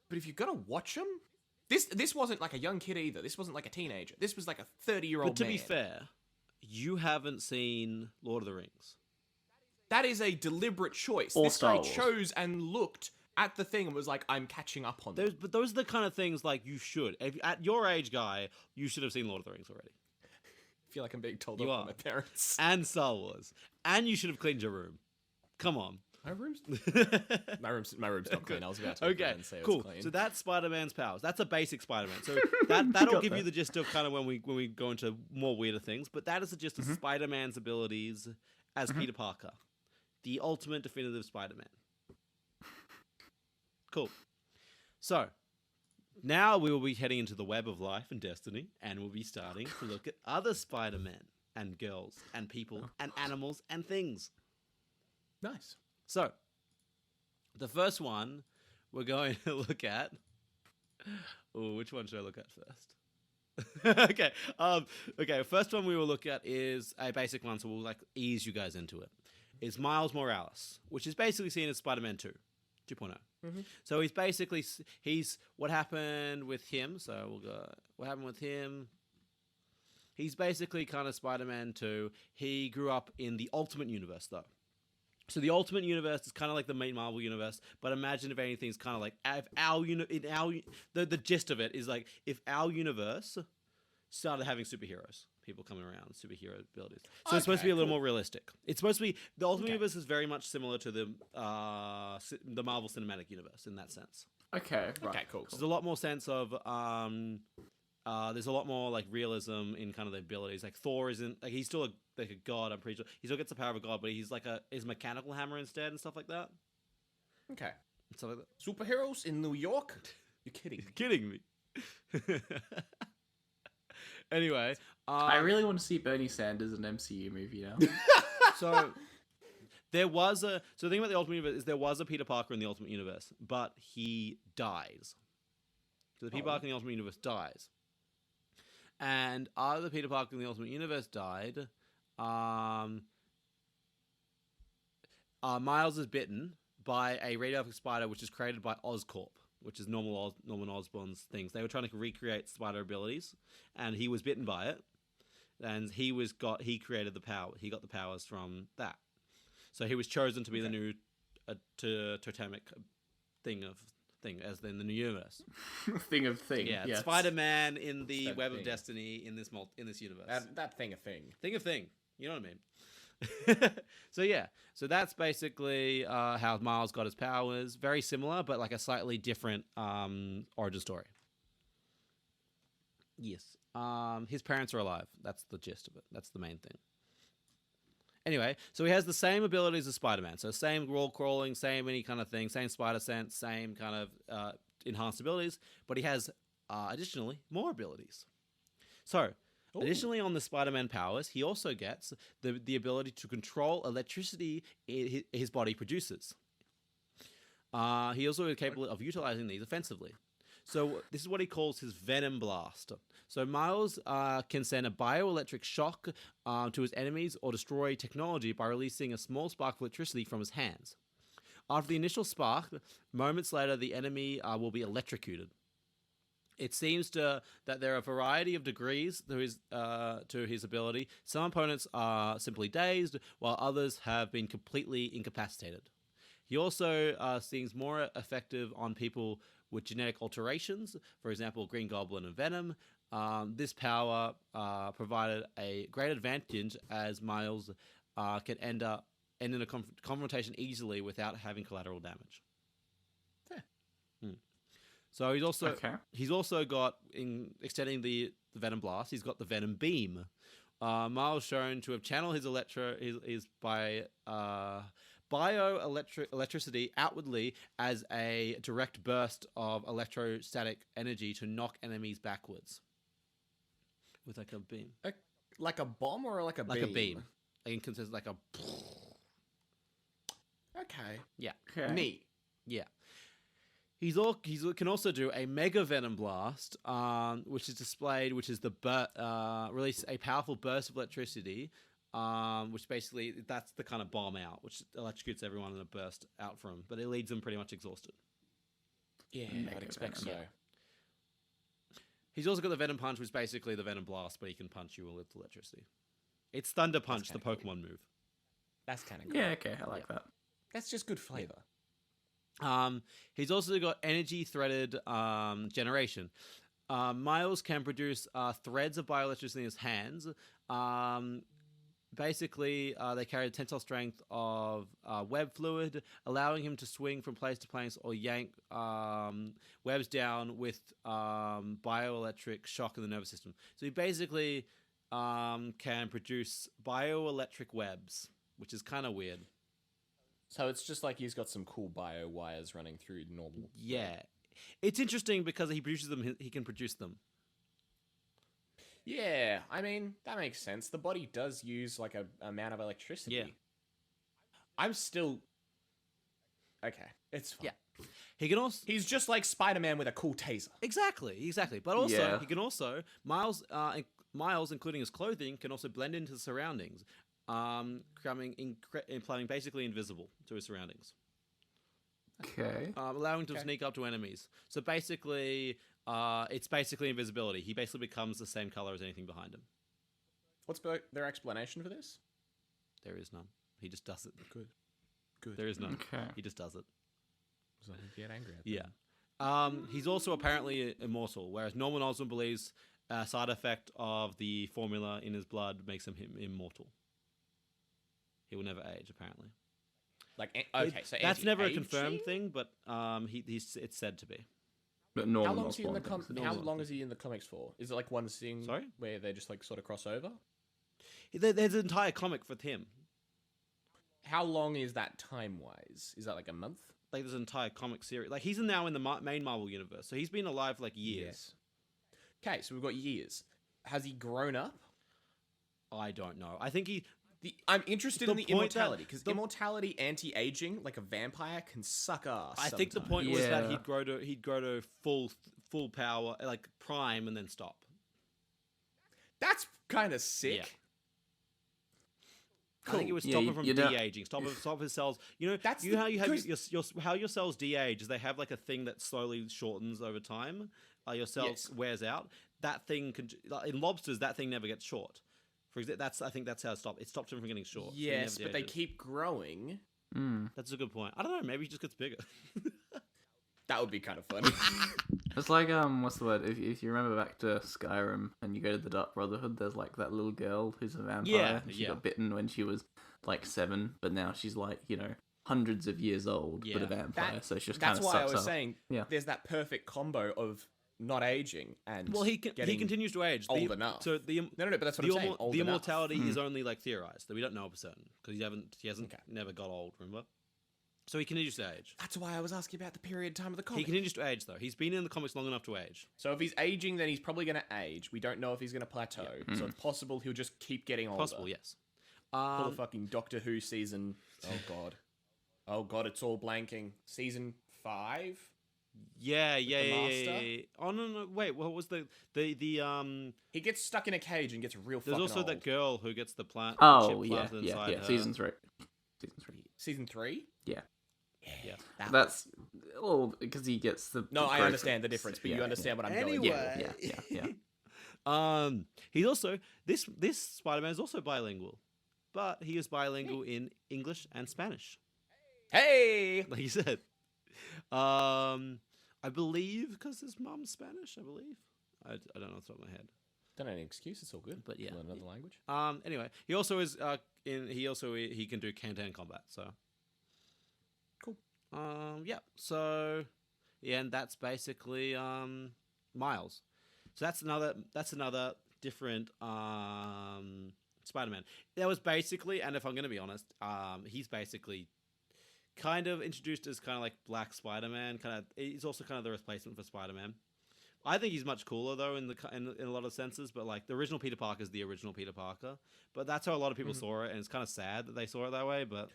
but if you're gonna watch them, this wasn't like a young kid either. This wasn't like a teenager. This was like a 30-year-old But to man. be fair, you haven't seen Lord of the Rings. That is a deliberate choice. Or This Star guy Wars. chose and looked at the thing and was like, I'm catching up on them. But those are the kind of things like you should. At your age, guy, you should have seen Lord of the Rings already. I feel like I'm being told You off are. by my parents. And Star Wars. And you should have cleaned your room. Come on. My room's not clean. I was about to Okay, and say it cool. was clean. So that's Spider-Man's powers. That's a basic Spider-Man. So that'll give you the gist of kind of when we go into more weirder things. But that is the gist of Spider-Man's abilities as Peter Parker, the ultimate definitive Spider-Man. Cool. So now we will be heading into the web of life and destiny, and we'll be starting to look at other Spider-Men and girls and people and animals and things. Nice. So, the first one we're going to look at. Oh, which one should I look at first? Okay. First one we will look at is a basic one, so we'll like ease you guys into it. Is Miles Morales, which is basically seen as Spider-Man 2.0. So he's what happened with him. So we'll go. What happened with him? He's basically kind of Spider-Man 2. He grew up in the Ultimate Universe, though. So the Ultimate Universe is kind of like the main Marvel Universe, but imagine if anything's kind of like the gist of it is like if our universe started having superheroes, people coming around, superhero abilities. So it's supposed to be a little more realistic. It's supposed to be the Ultimate Universe is very much similar to the Marvel Cinematic Universe in that sense. Okay. Right. Okay, cool. So there's a lot more sense of there's a lot more like realism in kind of the abilities. Like Thor isn't like he's still like a god. I'm pretty sure he still gets the power of a god, but he's like his mechanical hammer instead and stuff like that. Okay. And stuff like that. Superheroes in New York? You're kidding. You're kidding me. Anyway, I really want to see Bernie Sanders in an MCU movie now. so the thing about the Ultimate Universe is there was a Peter Parker in the Ultimate Universe, but he dies. So the Peter Parker in the Ultimate Universe dies. And after the Peter Parker in the Ultimate Universe died, Miles is bitten by a radioactive spider, which is created by Oscorp, which is Norman Osborn's things. They were trying to recreate spider abilities, and he was bitten by it. and he created the power. He got the powers from that. So he was chosen to be the new totemic thing, as in the new universe. Thing of thing. Yeah, yes. Spider-Man in the Said Web thing. of Destiny in this universe. That thing a thing. Thing of thing. You know what I mean? So that's basically how Miles got his powers. Very similar, but like a slightly different origin story. Yes. His parents are alive. That's the gist of it. That's the main thing. Anyway, so he has the same abilities as Spider-Man. So same wall crawling, same any kind of thing, same spider sense, same kind of enhanced abilities. But he has, additionally, more abilities. So, additionally on the Spider-Man powers, he also gets the ability to control electricity his body produces. He also is capable of utilizing these offensively. So this is what he calls his Venom Blast. So Miles can send a bioelectric shock to his enemies or destroy technology by releasing a small spark of electricity from his hands. After the initial spark, moments later, the enemy will be electrocuted. It seems that there are a variety of degrees to his ability. Some opponents are simply dazed, while others have been completely incapacitated. He also seems more effective on people with genetic alterations, for example, Green Goblin and Venom. This power provided a great advantage as Miles can end in a confrontation easily without having collateral damage. Fair. So he's also got, in extending the Venom Blast, he's got the Venom Beam. Miles shown to have channeled his bioelectricity outwardly as a direct burst of electrostatic energy to knock enemies backwards. With like a beam. Like a bomb or like a beam? Like a beam. Like it consists like a... Okay. Yeah. Okay. Neat. Yeah. He can also do a Mega Venom Blast, which is release a powerful burst of electricity, which basically, that's the kind of bomb out, which electrocutes everyone in a burst out from, but it leaves them pretty much exhausted. Yeah, I'd expect so. Yeah. He's also got the Venom Punch, which is basically the Venom Blast, but he can punch you with electricity. It's Thunder Punch, the Pokemon move. That's kind of cool. Yeah, okay, I like that. That's just good flavor. He's also got energy threaded generation. Miles can produce threads of bioelectricity in his hands. Basically, they carry a tensile strength of web fluid, allowing him to swing from place to place or yank webs down with bioelectric shock in the nervous system. So he basically can produce bioelectric webs, which is kind of weird. So it's just like he's got some cool bio wires running through normal. Yeah. It's interesting because he produces them, he can produce them. Yeah, I mean, that makes sense. The body does use like a amount of electricity. Yeah. I'm still... Okay, it's fine. Yeah. He can also... He's just like Spider-Man with a cool taser. Exactly. But also, Yeah. he can also... Miles, including his clothing, can also blend into the surroundings, implying basically invisible to his surroundings. Okay. Allowing him to sneak up to enemies. So basically, it's basically invisibility. He basically becomes the same color as anything behind him. What's their explanation for this? There is none. He just does it. Good. There is none. Okay. He just does it. So he get angry at them. Yeah. He's also apparently immortal, whereas Norman Osborn believes a side effect of the formula in his blood makes him immortal. He will never age, apparently. Like, okay, so that's never a anti-aging? confirmed thing, but it's said to be. But How Norman long is he in the Osborn thinks How long is he in the comics for? Is it like one scene Sorry? where they just like sort of cross over? There's an entire comic for him. How long is that time wise? Is that like a month? Like there's an entire comic series. Like he's now in the main Marvel universe, so he's been alive for like years. Okay, so we've got years. Has he grown up? I don't know. I think I'm interested The in the point that- immortality because immortality, anti-aging, like a vampire, can suck ass. I think the sometimes. point was that Yeah. he'd grow to full power, like prime, and then stop. That's kind of sick. Yeah. Cool. I think it would Yeah, stop you- him from you don't- de-aging, stop his cells. You know, That's how you have because- how your cells de-age is they have like a thing that slowly shortens over time. Your cells Yes. wears out. That thing can, like, in lobsters, that thing never gets short. For example, I think that's how it stopped. It stopped him from getting short. So he Yes, never but they de-ages. keep growing. That's a good point. I don't know. Maybe he just gets bigger. That would be kind of funny. It's like what's the word? If you remember back to Skyrim and you go to the Dark Brotherhood, there's like that little girl who's a vampire. Yeah, and she yeah. got bitten when she was like 7, but now she's like hundreds of years old, but Yeah. a vampire. So she just kind That's of why I sucks was up. saying Yeah. there's that perfect combo of not aging and Well, he getting continues to age. old enough. So the No, but that's what the, I'm saying. Old the enough. immortality is only like theorized. That we don't know for certain because he hasn't Okay. never got old. Remember? So he continues to age. That's why I was asking about the period time of the He comic. continues to age though. He's been in the comics long enough to age. So if he's aging, then he's probably going to age. We don't know if he's going to plateau. So it's possible he'll just keep getting older. Possible, yes. Pull a fucking Doctor Who season. Oh god, it's all blanking. Season 5. Yeah. Master? Oh no, wait. What was the He gets stuck in a cage and gets real There's fucking also old. that girl who gets the plant. Oh chip yeah, planted yeah, inside yeah. her. Season 3. Season 3? Yeah. Yeah. That's because he gets the. No, I growth- understand the difference, but you yeah, understand what I'm Anyway. going for. Yeah. He's also this Spider-Man is also bilingual, but he is bilingual in English and Spanish, Hey! like you said. I believe because his mum's Spanish. I believe. I don't know off the top of my head. Don't have any excuse, it's all good. But yeah. Learn another language. Anyway, he also is he can do hand-to-hand combat. So Cool. Yeah. So yeah, and that's basically Miles. So that's another different Spider-Man. That was basically, and if I'm going to be honest, he's basically kind of introduced as kind of like Black Spider-Man. He's also kind of the replacement for Spider-Man. I think he's much cooler though in a lot of senses. But like the original Peter Parker is the original Peter Parker. But that's how a lot of people saw it, and it's kind of sad that they saw it that way. But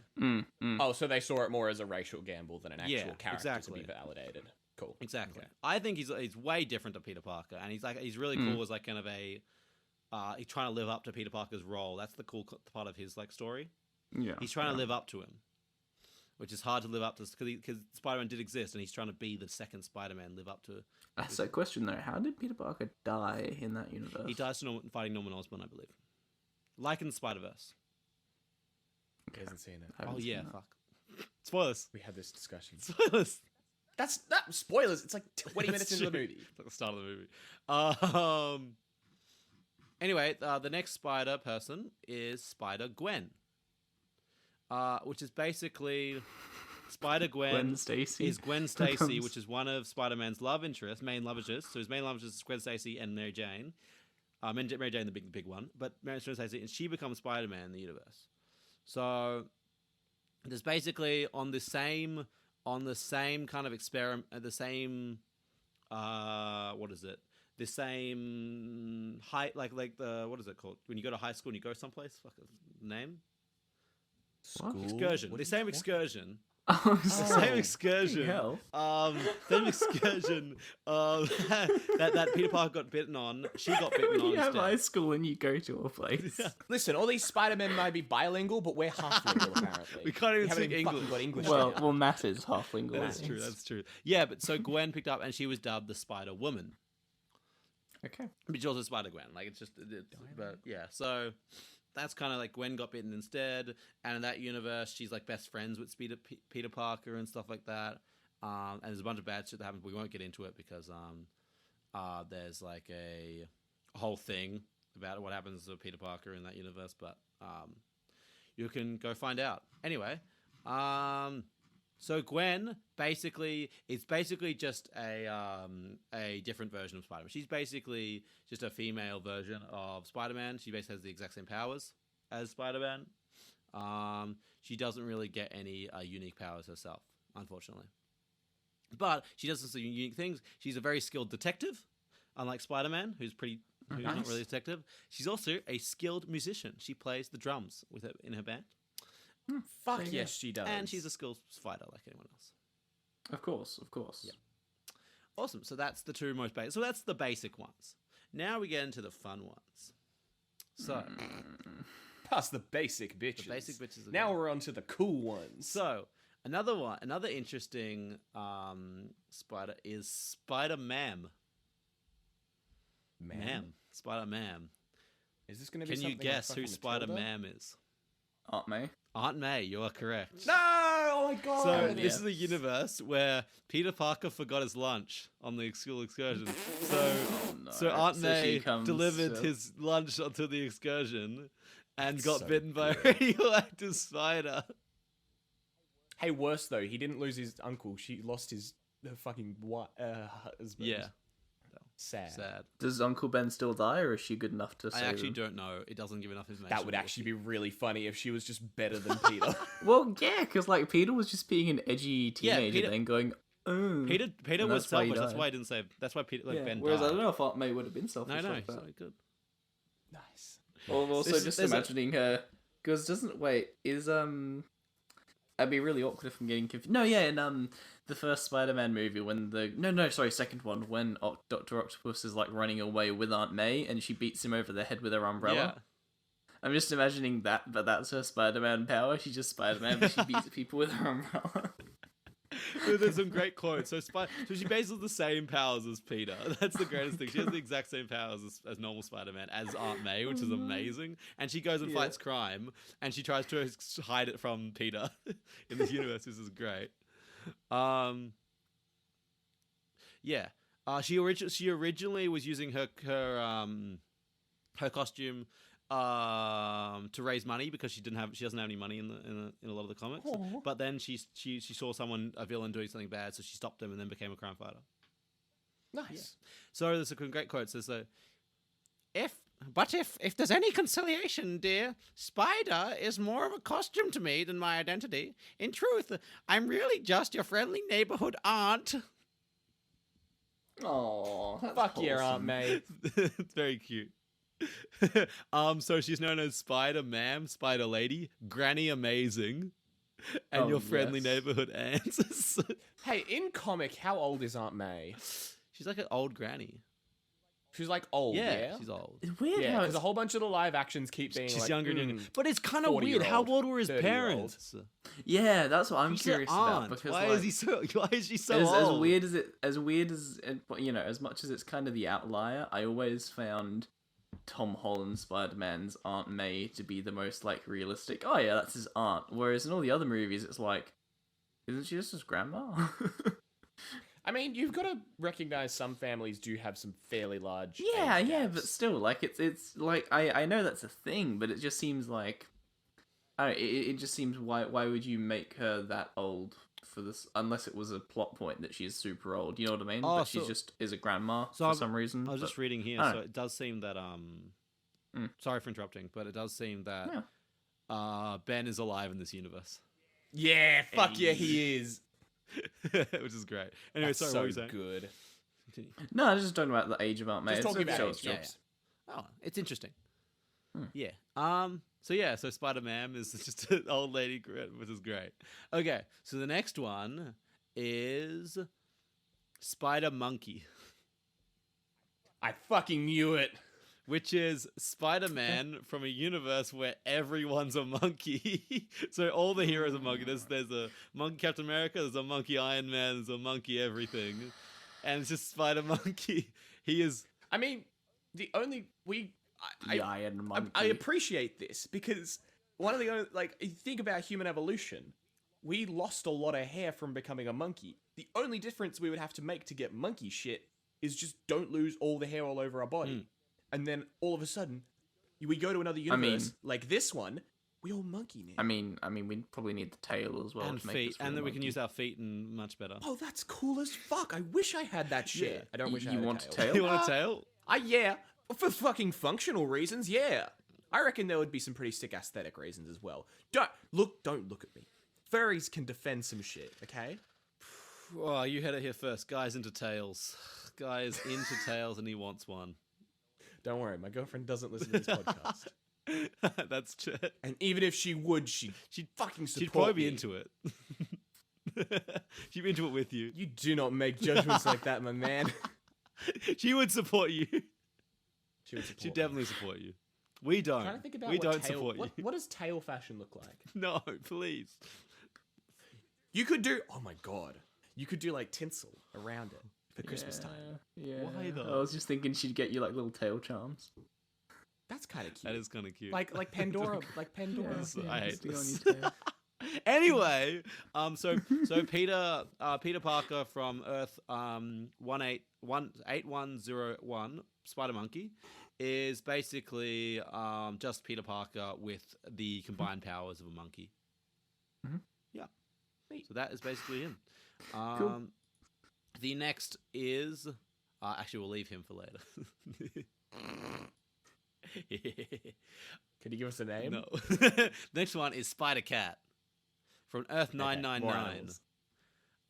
Oh, so they saw it more as a racial gamble than an actual Yeah, character exactly. to be validated. Cool. exactly, Okay. I think he's way different to Peter Parker, and he's really cool as like kind of a he's trying to live up to Peter Parker's role. That's the cool part of his like story. Yeah. He's trying to live up to him, which is hard to live up to because Spider-Man did exist, and he's trying to be the second Spider-Man, live up to. That's a question though. How did Peter Parker die in that universe? He dies to fighting Norman Osborn, I believe, like in Spiderverse. He hasn't seen it. Haven't Oh seen yeah, that. fuck. Spoilers. We had this discussion. Spoilers. That's not spoilers. It's like 20 minutes It's into the true. movie. It's like the start of the movie. Anyway, the next Spider person is Spider-Gwen, which is basically Spider-Gwen Gwen Stacy is Gwen Stacy, becomes- which is one of Spider-Man's main love interests. So his main love interest is Gwen Stacy and Mary Jane. Mary Jane, the big one, but Mary Jane Stacy, and she becomes Spider-Man in the universe. So there's basically on the same kind of experiment, the same what is it? The same height, like the what is it called when you go to high school and you go someplace? Fuck name. School? Excursion. What The is same it? excursion. Oh, The same excursion. hell. Same excursion. That Peter Parker got bitten on. She got bitten on You have high instead. school and you go to a place. Listen, all these Spider-Men might be bilingual, but we're half lingual, apparently. We can't even haven't speak fucking English. got English Well, down. Matt is half lingual. That's true. That's true. Yeah, but so Gwen picked up, and she was dubbed the Spider-Woman. Okay. But she's also Spider-Gwen. Like but yeah. So that's kind of like Gwen got bitten instead, and in that universe, she's like best friends with Peter Parker and stuff like that. And there's a bunch of bad shit that happens. We won't get into it because there's like a whole thing about what happens to Peter Parker in that universe. But you can go find out. Anyway, so Gwen it's basically just a different version of Spider-Man. She's basically just a female version of Spider-Man. She basically has the exact same powers as Spider-Man. She doesn't really get any unique powers herself, unfortunately. But she does some unique things. She's a very skilled detective, unlike Spider-Man, who's not Nice. really a detective. She's also a skilled musician. She plays the drums in her band. Fuck There you yes, she does. And she's a skilled fighter like anyone else. Of course, of course. Yeah. Awesome. So that's the two most basic. So that's the basic ones. Now we get into the fun ones. So Past the basic bitches. the basic bitches. Are Now done. we're on to the cool ones. So another interesting spider is Spider-Man. Man. Spider-Man. Is this going to be Can you something like guess who fucking Spider Matilda? Man is? Aunt May. Aunt May, you are correct. No! Oh my god! So this yes. is a universe where Peter Parker forgot his lunch on the school excursion. So, no. so Aunt So May she comes, delivered his lunch onto the excursion and That's got so bitten by a good. radioactive spider. Hey, worse though, he didn't lose his uncle. She lost her fucking husband. Yeah, Sad. Does Uncle Ben still die, or is she good enough to I save actually him? don't know. It doesn't give enough information. That would actually be really funny if she was just better than Peter. Well, yeah, because like Peter was just being an edgy Yeah, teenager, Peter- then going, oh. Peter And was that's why he selfish. That's died. why I didn't say. That's why Peter Yeah. Ben Whereas I died. don't know if Aunt May would have been selfish No, like it's that. so good. Nice. Or also This- just there's a- imagining her, because is I'd be really awkward if I'm getting confused. No, yeah, in the first Spider-Man movie, when second one, when Dr. Octopus is like running away with Aunt May and she beats him over the head with her umbrella. Yeah. I'm just imagining that, but that's her Spider-Man power. She's just Spider-Man, but she beats people with her umbrella. There's some great quotes. So she basically the same powers as Peter. That's the greatest thing. She has the exact same powers as normal Spider-Man, as Aunt May, which is amazing. And she goes and Yeah. fights crime, and she tries to hide it from Peter in this universe. This is great. Yeah. She originally was using her costume to raise money because she doesn't have any money in a lot of the comics. Aw. But then she saw a villain doing something bad, so she stopped him and then became a crime fighter. Nice. So there's a great quote. Says if there's any conciliation, dear, Spider is more of a costume to me than my identity. In truth, I'm really just your friendly neighborhood aunt. Aww, that's Fuck yeah, Aunt wholesome. May. It's very cute. So she's known as Spider Ma'am, Spider Lady, Granny Amazing, and Oh, your friendly yes. neighborhood aunt. Hey, in comic, how old is Aunt May? She's like an old granny. She's like old, yeah? She's old. It's weird Yeah, how because it's a whole bunch of the live actions keep being She's like, younger and younger. mm, But it's kind of weird. How 40-year-old, old were his 30-year-old. parents? yeah, that's what I'm She's an curious about aunt. because Why like, is he so? Why is she so as old? weird as as much as it's kind of the outlier, I always found Tom Holland's Spider-Man's Aunt May to be the most like realistic. Oh yeah, that's his aunt. Whereas in all the other movies, it's like, isn't she just his grandma? I mean, you've got to recognize some families do have some fairly large. yeah, age yeah, gaps. but still, like it's like I know that's a thing, but it just seems like, it just seems why would you make her that old for this unless it was a plot point that she's super old? You know what I mean? Oh, but she so- just is a grandma so for I've- some reason. I was but- just reading here, I don't so know. it does seem that sorry for interrupting, but it does seem that Ben is alive in this universe, Yeah, fuck yeah, he is. which is great. Anyway, That's sorry, so what were you saying? good. Continue. No, I was just talking about the age of Aunt May. Just It's- talking it about shows age yeah, gaps. Oh, it's interesting. Hmm. Yeah. So Spider-Man is just an old lady, which is great. Okay, so the next one is Spider-Monkey, I fucking knew it. which is Spider-Man from a universe where everyone's a monkey. So all the heroes are monkey. There's a monkey Captain America, there's a monkey Iron Man, there's a monkey everything. And it's just Spider-Monkey. He is... I mean, the only The Iron Monkey. I appreciate this because one of the only, like, you think about human evolution, we lost a lot of hair from becoming a monkey. The only difference we would have to make to get monkey shit is just don't lose all the hair all over our body. And then all of a sudden, we go to another universe like this one, we all monkey now. I mean, we probably need the tail as well and to make feet. this And real then we can monkey. use our feet and much better. Oh, that's cool as fuck. I wish I had that shit. Yeah. I don't wish I You had want a a tail. tail? You want a tail? Yeah. For fucking functional reasons, yeah. I reckon there would be some pretty sick aesthetic reasons as well. Don't look at me. Furries can defend some shit, okay? Oh, you had it here first. Guy's into tails. Guy's into tails and he wants one. Don't worry, my girlfriend doesn't listen to this podcast. That's true. And even if she would, she'd fucking support She'd probably be me. into it. She'd be into it with you. You do not make judgments like that, my man. She would support you. She would support She'd me. definitely support you. We don't. I'm trying to think about we what don't tail, support what, you. what does tail fashion look like? No, please. You could do, oh my god, you could do like tinsel around it for Christmas time. Yeah. Why though? I was just thinking she'd get you like little tail charms. That's kind of cute. That is kind of cute. like Pandora, like Pandora. Yes, I hate Be on this. your tail. Anyway, so Peter Parker from Earth 8101 Spider Monkey is basically just Peter Parker with the combined powers of a monkey. Mhm. Yeah, so that is basically him. Cool. The next is actually we'll leave him for later. Can you give us a name? No. Next one is Spider Cat from Earth 999.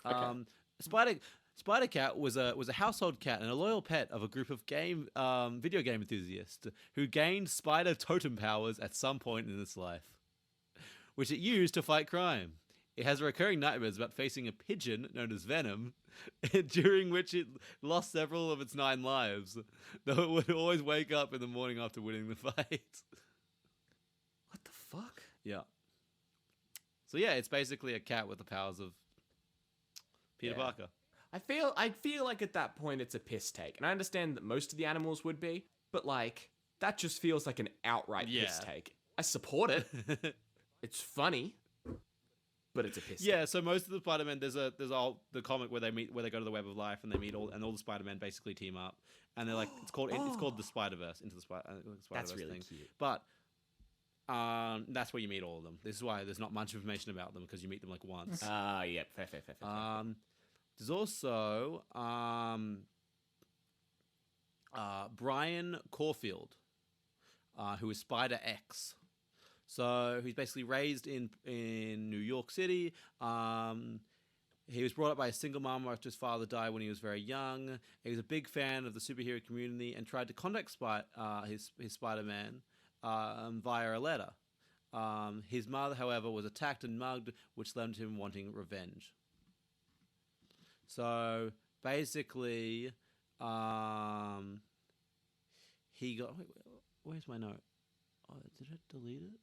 Okay. Spider Cat was a household cat and a loyal pet of a group of video game enthusiasts who gained spider totem powers at some point in its life, which it used to fight crime. It has recurring nightmares about facing a pigeon known as Venom, during which it lost several of its 9 lives, though it would always wake up in the morning after winning the fight. What the fuck? Yeah. So yeah, it's basically a cat with the powers of Peter Yeah. Parker. I feel like at that point it's a piss take, and I understand that most of the animals would be, but like that just feels like an outright piss Yeah. take. I support it. It's funny, but it's a piss. Yeah, so most of the Spider-Man, there's all the comic where they go to the Web of Life and they meet all the Spider-Men basically team up, and they're like it's called the Spiderverse, into the Spiderverse That's really thing. cute. But that's where you meet all of them. This is why there's not much information about them because you meet them like once. Yeah, fair. There's also Brian Caulfield, who is Spider X. So he's basically raised in New York City. He was brought up by a single mom after his father died when he was very young. He was a big fan of the superhero community and tried to contact his Spider-Man via a letter. His mother, however, was attacked and mugged, which led to him wanting revenge. So basically, he got. Wait, where's my note? Oh, did it delete it?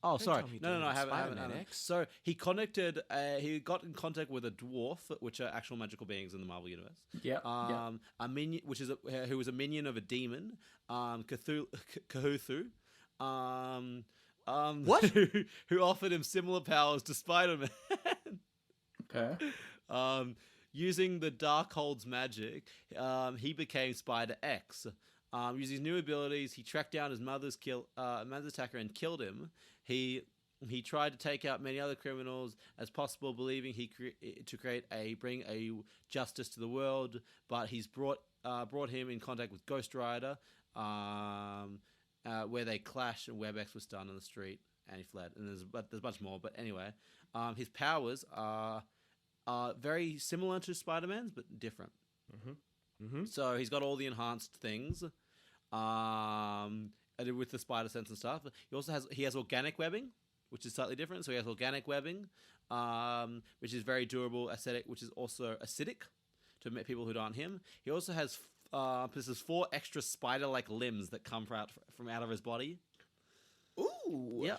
Oh, sorry. tell me No, I haven't. Spider-Man X. So he connected. He got in contact with a dwarf, which are actual magical beings in the Marvel universe. Yeah. A minion, who was a minion of a demon, Cthulhu. What? Who offered him similar powers to Spider-Man. Okay. Using the Darkhold's magic, he became Spider X. Using his new abilities, he tracked down his mother's attacker and killed him. He tried to take out many other criminals as possible, believing to bring a justice to the world. But he's brought him in contact with Ghost Rider, where they clashed and WebEx was stunned on the street and he fled. And there's much more. But anyway, his powers are very similar to Spider-Man's, but different. So he's got all the enhanced things, with the spider sense and stuff. He also has organic webbing, which is slightly different. So he has organic webbing, which is very durable, which is also acidic to people who aren't him. He also has possesses 4 extra spider-like limbs that come from out of his body. Ooh. Yeah.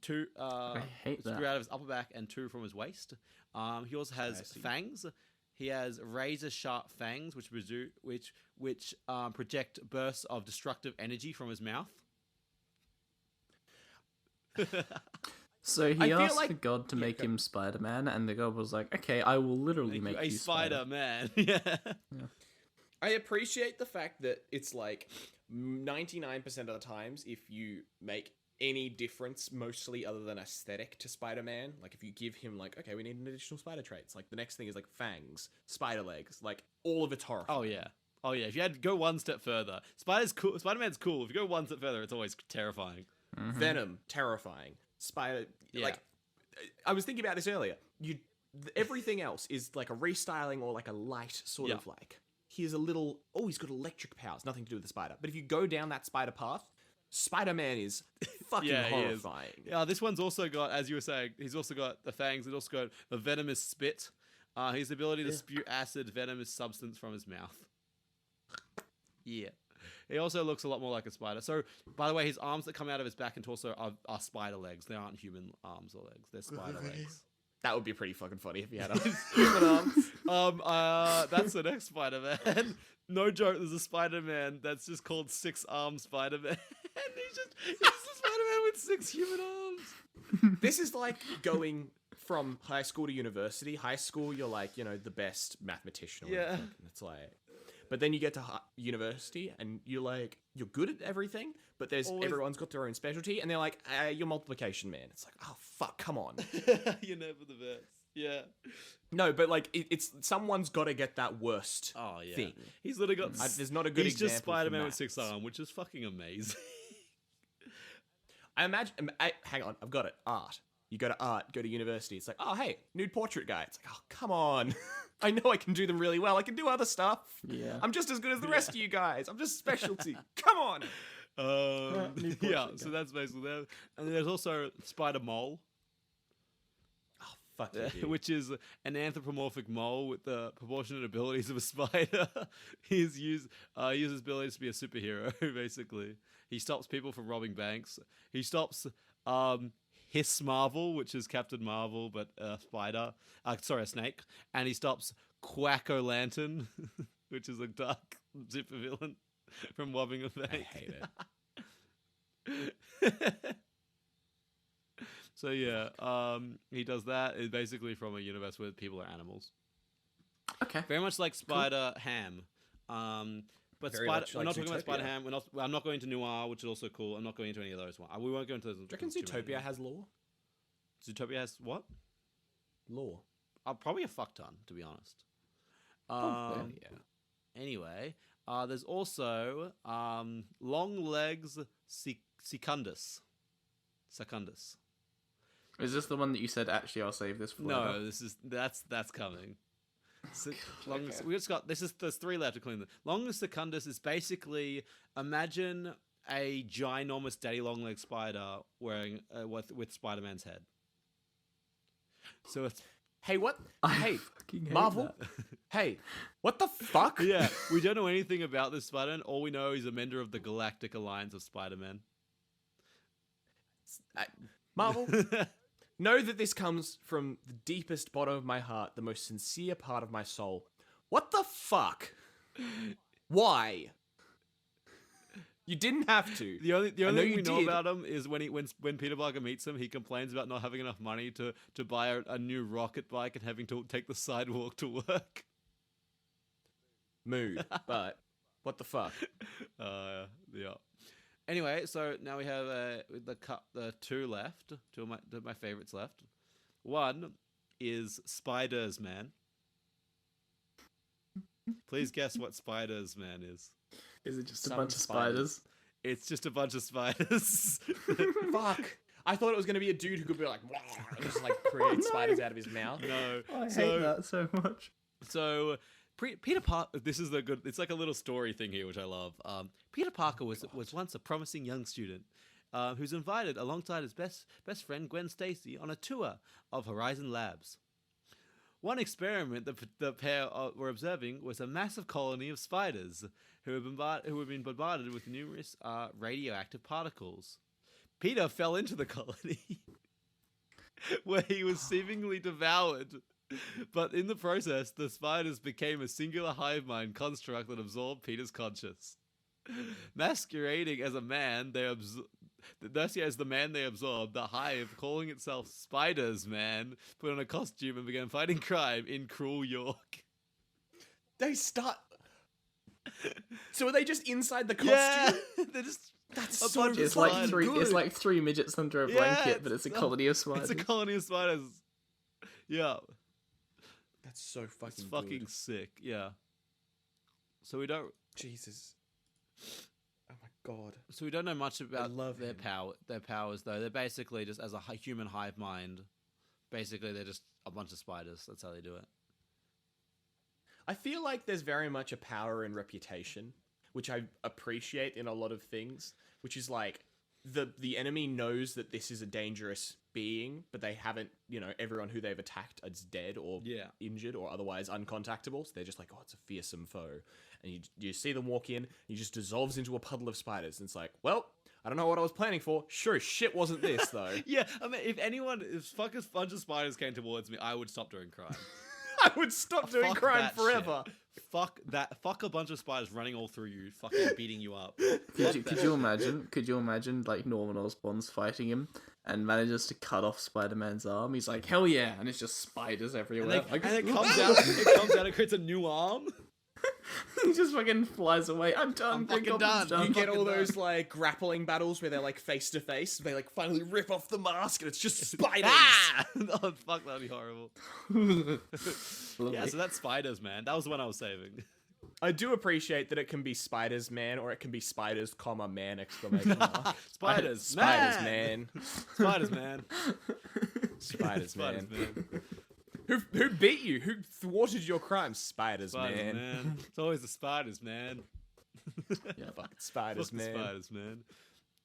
2 I hate that. screw out of his upper back and 2 from his waist. He also has fangs. He has razor-sharp fangs, which project bursts of destructive energy from his mouth. So I he feel asked like- the god to make him Spider-Man, and the god was like, "Okay, I will literally make a you Spider-Man. Yeah. I appreciate the fact that it's like 99% of the times, if you make any difference, mostly other than aesthetic, to Spider-Man, like if you give him like, okay, we need an additional spider traits, like the next thing is like fangs, spider legs, like all of it's horrifying. Oh yeah. If you had to go one step further, Spider-Man's cool. If you go one step further, it's always terrifying. Venom, terrifying. Spider, Yeah. like I was thinking about this earlier. Everything else is like a restyling or like a light sort of like. He's he's got electric powers, nothing to do with the spider. But if you go down that spider path, Spider-Man is fucking Yeah, he is. horrifying. Yeah, this one's also got, as you were saying, he's also got the fangs. He's also got the venomous spit. His ability to spew acid, venomous substance from his mouth. Yeah. He also looks a lot more like a spider. So, by the way, his arms that come out of his back and torso are spider legs. They aren't human arms or legs. They're spider legs. That would be pretty fucking funny if he had human arms. That's the next Spider-Man. No joke, there's a Spider-Man that's just called Six-Armed Spider-Man. And he's the Spider-Man with 6 human arms. This is like going from high school to university. High school, you're like, the best mathematician. Or Yeah. It's like, but then you get to university and you're like, you're good at everything, but everyone's got their own specialty, and they're like, you're multiplication man. It's like, oh fuck, come on. You're never the best. Yeah. No, but like, it's someone's got to get that worst thing. He's literally got. There's not a good He's example. just Spider-Man for with 6 Max. arms, which is fucking amazing. I imagine. Hang on, I've got it. Art. You go to art, go to university. It's like, oh hey, nude portrait guy. It's like, oh come on. I know I can do them really well. I can do other stuff. Yeah. I'm just as good as the rest of you guys. I'm just specialty. Come on. Yeah, portrait so that's basically that. And then there's also Spider Mole, Oh fuck you, dude. which is an anthropomorphic mole with the proportionate abilities of a spider. He's uses abilities to be a superhero. Basically, he stops people from robbing banks. He stops Hiss Marvel, which is Captain Marvel, but a spider. A snake. And he stops Quack-O-Lantern, which is a dark supervillain from robbing a bank. I hate it. So yeah, he does that. It's basically from a universe where people are animals. Okay. Very much like Spider Ham. But Very Spider, much we're like not talking about Zootopia. Spider Ham. I'm not going to Noir, which is also cool. I'm not going into any of those ones. We won't go into those. Do you reckon Zootopia has law? Zootopia has what? Law. Probably a fuck ton, to be honest. Probably. Yeah. Anyway, there's also Long Legs Secundus. Secundus. Is this the one that you said, actually, I'll save this for later? No, that's coming. So, we just got there's 3 left, including Longus Secundus is basically, imagine a ginormous daddy long leg spider wearing with Spider-Man's head. So it's Hey, what? I Hey, fucking hate Marvel. that. Hey, what the fuck? yeah, we don't know anything about this Spider-Man. All we know is a member of the Galactic Alliance of Spider-Man. Marvel. Know that this comes from the deepest bottom of my heart, the most sincere part of my soul. What the fuck? Why? You didn't have to. The only know thing you we know did. about him is when Peter Parker meets him, he complains about not having enough money to buy a new rocket bike and having to take the sidewalk to work. Mood. But what the fuck? Yeah. Anyway, so now we have the 2 left. 2 of my favorites left. One is Spiders Man. Please guess what Spiders Man is. Is it just a Some bunch of spiders. spiders? It's just a bunch of spiders. Fuck. I thought it was going to be a dude who could be like, and just like create spiders out of his mouth. No. I hate So- that so much. So Peter Parker. This is the good. It's like a little story thing here, which I love. Peter Parker was once a promising young student who's invited alongside his best friend Gwen Stacy on a tour of Horizon Labs. One experiment that the pair were observing was a massive colony of spiders who had been bombarded with numerous radioactive particles. Peter fell into the colony, where he was seemingly devoured. But in the process, the spiders became a singular hive mind construct that absorbed Peter's conscience. Masquerading as a man, they absorbed the hive, calling itself Spiders Man, put on a costume and began fighting crime in cruel York. They start. So are they just inside the costume? Yeah, they're just That's a so bunch of It's like fucking spiders. three. good. It's like 3 midgets under a Yeah, blanket, but it's a colony of spiders. It's a colony of spiders. Yeah, That's so fucking it's fucking good. sick. Yeah. So we don't. Jesus. Oh my god. So we don't know much about love their him. powers, though. They're basically just as a human hive mind. Basically, they're just a bunch of spiders. That's how they do it. I feel like there's very much a power in reputation, which I appreciate in a lot of things, which is like the enemy knows that this is a dangerous being, but they haven't, everyone who they've attacked is dead or Yeah. injured or otherwise uncontactable. So they're just like, oh, it's a fearsome foe. And you see them walk in, he just dissolves into a puddle of spiders. And it's like, well, I don't know what I was planning for. Sure as shit wasn't this, though. Yeah, I mean, if fucking bunch of spiders came towards me, I would stop doing crime. I would stop doing Fuck crime that forever. shit. Fuck that. Fuck a bunch of spiders running all through you, fucking beating you up. Could you imagine? Could you imagine like Norman Osborn's fighting him and manages to cut off Spider-Man's arm? He's like, hell yeah, and it's just spiders everywhere. And it comes out. It comes out. It creates a new arm. He just fucking flies away. I'm done. I'm Green fucking Goblin's done. You get all fucking those like grappling battles where they're like face to face. They like finally rip off the mask and it's just spiders. Ah! Oh fuck, that'd be horrible. Lovely. Yeah, so that's spiders, man. That was the one I was saving. I do appreciate that it can be spiders man or it can be spiders comma man exclamation mark. Spiders, Spiders man. man. Spiders, man. Spiders man. Spiders, man. Who beat you? Who thwarted your crimes? Spiders, Spiders, man. man. It's always the spiders, man. Yeah, fucking spiders, Fuck the man. spiders, man.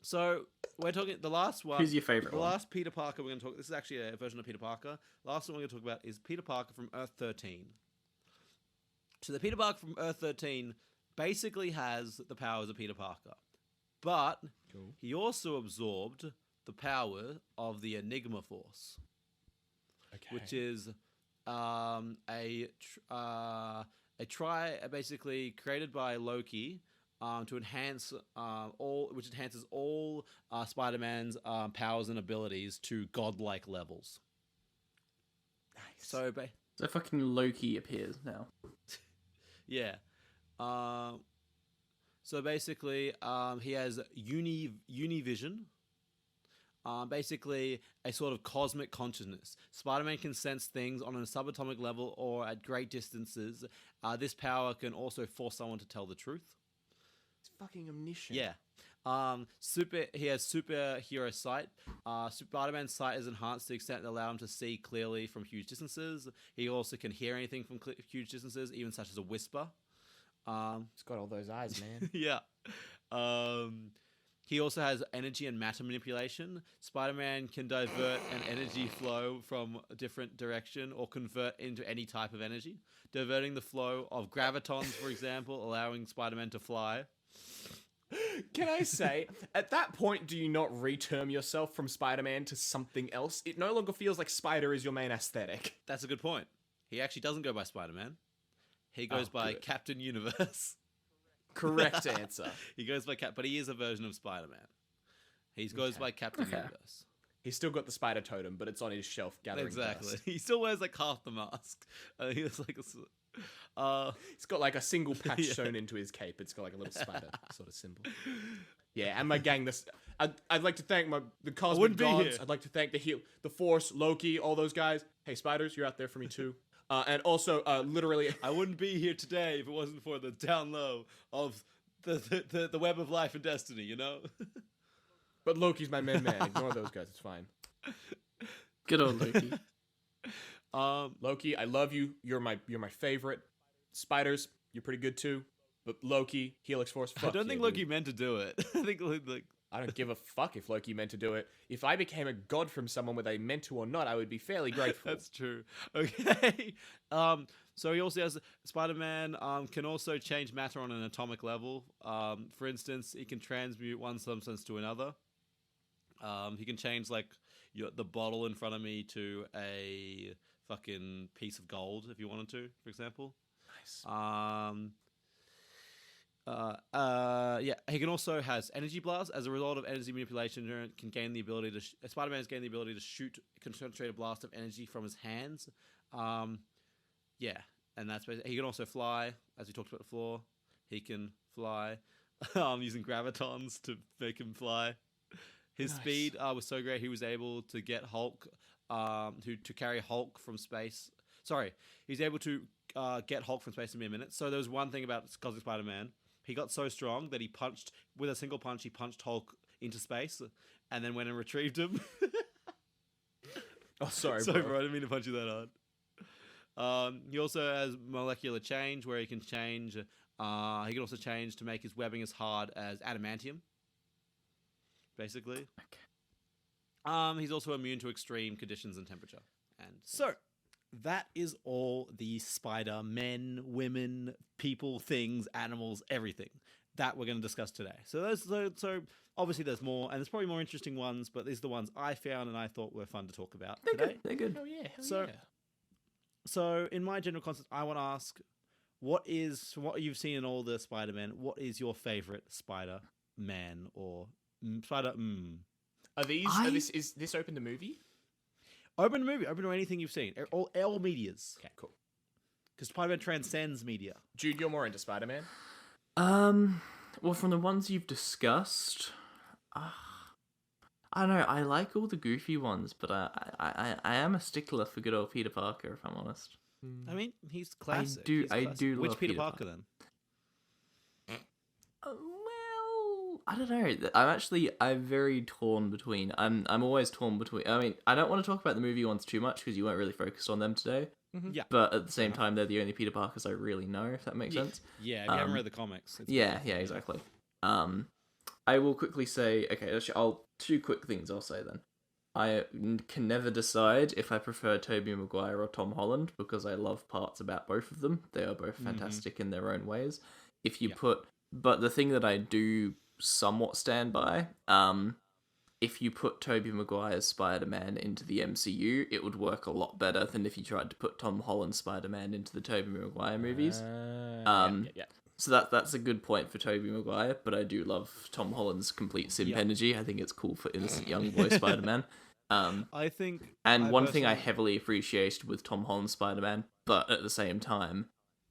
So we're talking the last one. Who's your favorite The one? last Peter Parker we're going to talk. This is actually a version of Peter Parker. Last one we're going to talk about is Peter Parker from Earth 13. So the Peter Parker from Earth 13 basically has the powers of Peter Parker, but Cool. he also absorbed the power of the Enigma Force, Okay. which is basically created by Loki to enhance which enhances all Spider-Man's powers and abilities to godlike levels. Nice. So So fucking Loki appears now. yeah. So basically, he has univision. Basically, a sort of cosmic consciousness. Spider-Man can sense things on a subatomic level or at great distances. This power can also force someone to tell the truth. It's fucking omniscient. Yeah. He has superhero sight. Spider-Man's sight is enhanced to the extent that allow him to see clearly from huge distances. He also can hear anything from huge distances, even such as a whisper. It's got all those eyes, man. Yeah. He also has energy and matter manipulation. Spider-Man can divert an energy flow from a different direction or convert into any type of energy. Diverting the flow of gravitons, for example, allowing Spider-Man to fly. Can I say, at that point, do you not reterm yourself from Spider-Man to something else? It no longer feels like Spider is your main aesthetic. That's a good point. He actually doesn't go by Spider-Man. He goes by good. Captain Universe. Correct answer. He goes by but he is a version of Spider-Man. He goes Okay. by Captain Okay. Universe. He's still got the spider totem, but it's on his shelf gathering Exactly. dust. He still wears like half the mask. He was like He's got like a single patch Yeah. sewn into his cape. It's got like a little spider sort of symbol. Yeah, and my gang. I'd like to thank the cosmic wouldn't be gods. here. I'd like to thank the Force, Loki, all those guys. Hey, spiders, you're out there for me too. And also, literally, I wouldn't be here today if it wasn't for the down low of the web of life and destiny, you know? but Loki's my main man. Ignore those guys. It's fine. Good old Loki. Loki, I love you. You're my favorite. Spiders, you're pretty good too. But Loki, Helix Force, I fuck don't yeah, think dude. Loki meant to do it. I think like I don't give a fuck if Loki meant to do it. If I became a god from someone, whether they meant to or not, I would be fairly grateful. that's true. Okay. So he also has Spider-Man can also change matter on an atomic level. For instance, he can transmute one substance to another. He can change like the bottle in front of me to a fucking piece of gold if you wanted to, for example. Nice. Yeah, he can also has energy blast. As a result of energy manipulation, can gain the ability to Spider-Man has gained the ability to shoot concentrated blast of energy from his hands. Yeah, and that's basically, he can also fly, as we talked about before. He can fly, using gravitons to make him fly. His Nice. speed was so great he was able to get Hulk, to carry Hulk from space. Sorry, he's able to get Hulk from space in mere minutes. So there was one thing about Cosmic Spider-Man. He got so strong that with a single punch, he punched Hulk into space and then went and retrieved him. Oh, sorry, Sorry, bro. bro. I didn't mean to punch you that hard. He also has molecular change where he can change. He can also change to make his webbing as hard as adamantium, basically. Okay. He's also immune to extreme conditions and temperature. And so, that is all the Spider-Men, women, people, things, animals, everything. that we're going to discuss today. So obviously there's more, and there's probably more interesting ones, but these are the ones I found and I thought were fun to talk about today. They're good. Hell yeah. So in my general concept, I want to ask, what you've seen in all the Spider-Man, what is your favorite Spider-Man or Spider? Is this open to movie? Open to movie, open to anything you've seen, all medias. Okay, cool. Because Spider-Man transcends media. Jude, you're more into Spider-Man. Well, from the ones you've discussed, I don't know. I like all the goofy ones, but I am a stickler for good old Peter Parker, if I'm honest. I mean, he's classic. I do Which love Peter Peter Parker then? Well, I don't know. I'm very torn between. I'm always torn between. I mean, I don't want to talk about the movie ones too much because you weren't really focused on them today. Yeah. But at the same time, they're the only Peter Parkers I really know, if that makes sense. Yeah, if you haven't read the comics. Yeah, exactly. I will quickly say, okay, two quick things I'll say then. I can never decide if I prefer Tobey Maguire or Tom Holland because I love parts about both of them. They are both fantastic in their own ways. But the thing that I do somewhat stand by, if you put Tobey Maguire's Spider-Man into the MCU, it would work a lot better than if you tried to put Tom Holland's Spider-Man into the Tobey Maguire movies. Yeah. So that's a good point for Tobey Maguire, but I do love Tom Holland's complete simp energy. I think it's cool for innocent young boy Spider-Man. I think... And one thing I heavily appreciated with Tom Holland's Spider-Man, but at the same time,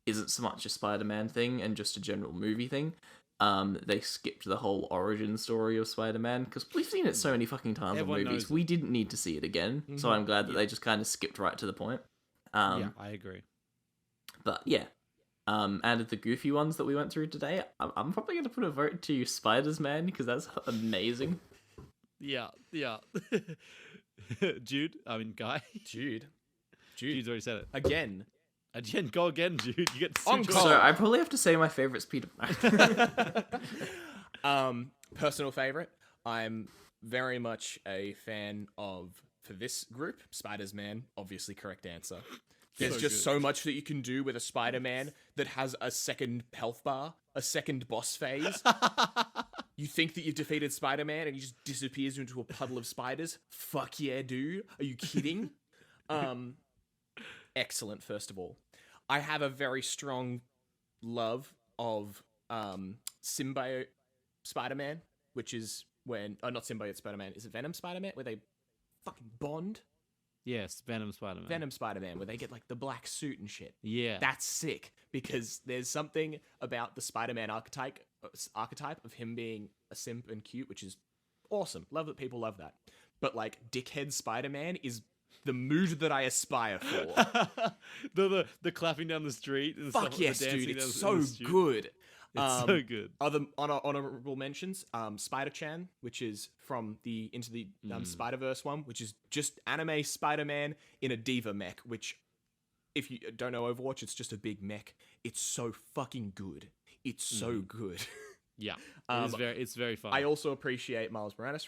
isn't so much a Spider-Man thing and just a general movie thing. They skipped the whole origin story of Spider-Man because we've seen it so many fucking times in movies. We didn't need to see it again, so I'm glad that they just kind of skipped right to the point. Yeah, I agree. But yeah, and of the goofy ones that we went through today, I'm probably going to put a vote to Spider-Man because that's amazing. Yeah. Guy. Jude's already said it. Again, go again, Jude. You get On super... call. So I probably have to say my favorite's Peter. Personal favorite. I'm very much a fan of, for this group, Spider-Man. Obviously, correct answer. There's just so much that you can do with a Spider-Man that has a second health bar, a second boss phase. You think that you've defeated Spider-Man and he just disappears into a puddle of spiders? Fuck yeah, dude. Are you kidding? Excellent, first of all. I have a very strong love of symbiote Spider-Man, which is when... Oh, not symbiote Spider-Man. Is it Venom Spider-Man? Where they fucking bond? Yes, Venom Spider-Man. Venom Spider-Man, where they get, like, the black suit and shit. Yeah. That's sick, because there's something about the Spider-Man archetype of him being a simp and cute, which is awesome. Love that people love that. But, like, dickhead Spider-Man is the mood that I aspire for. the clapping down the street and Fuck stuff. yes, dude. It's so good. It's so good. Other honorable mentions, Spider-Chan, which is from the Into the Spider-Verse one, which is just anime Spider-Man in a diva mech, which, if you don't know Overwatch, it's just a big mech. It's so fucking good. It's so good. Yeah. It's very fun. I also appreciate Miles Morales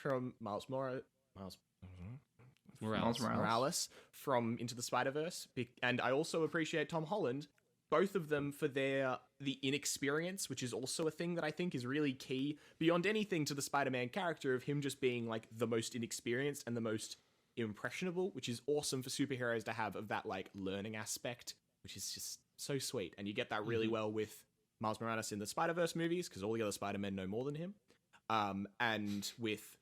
from Into the Spider-Verse, and I also appreciate Tom Holland, both of them for the inexperience, which is also a thing that I think is really key beyond anything to the Spider-Man character, of him just being like the most inexperienced and the most impressionable, which is awesome for superheroes to have, of that like learning aspect, which is just so sweet. And you get that really well with Miles Morales in the Spider-Verse movies, because all the other Spider-Men know more than him. And with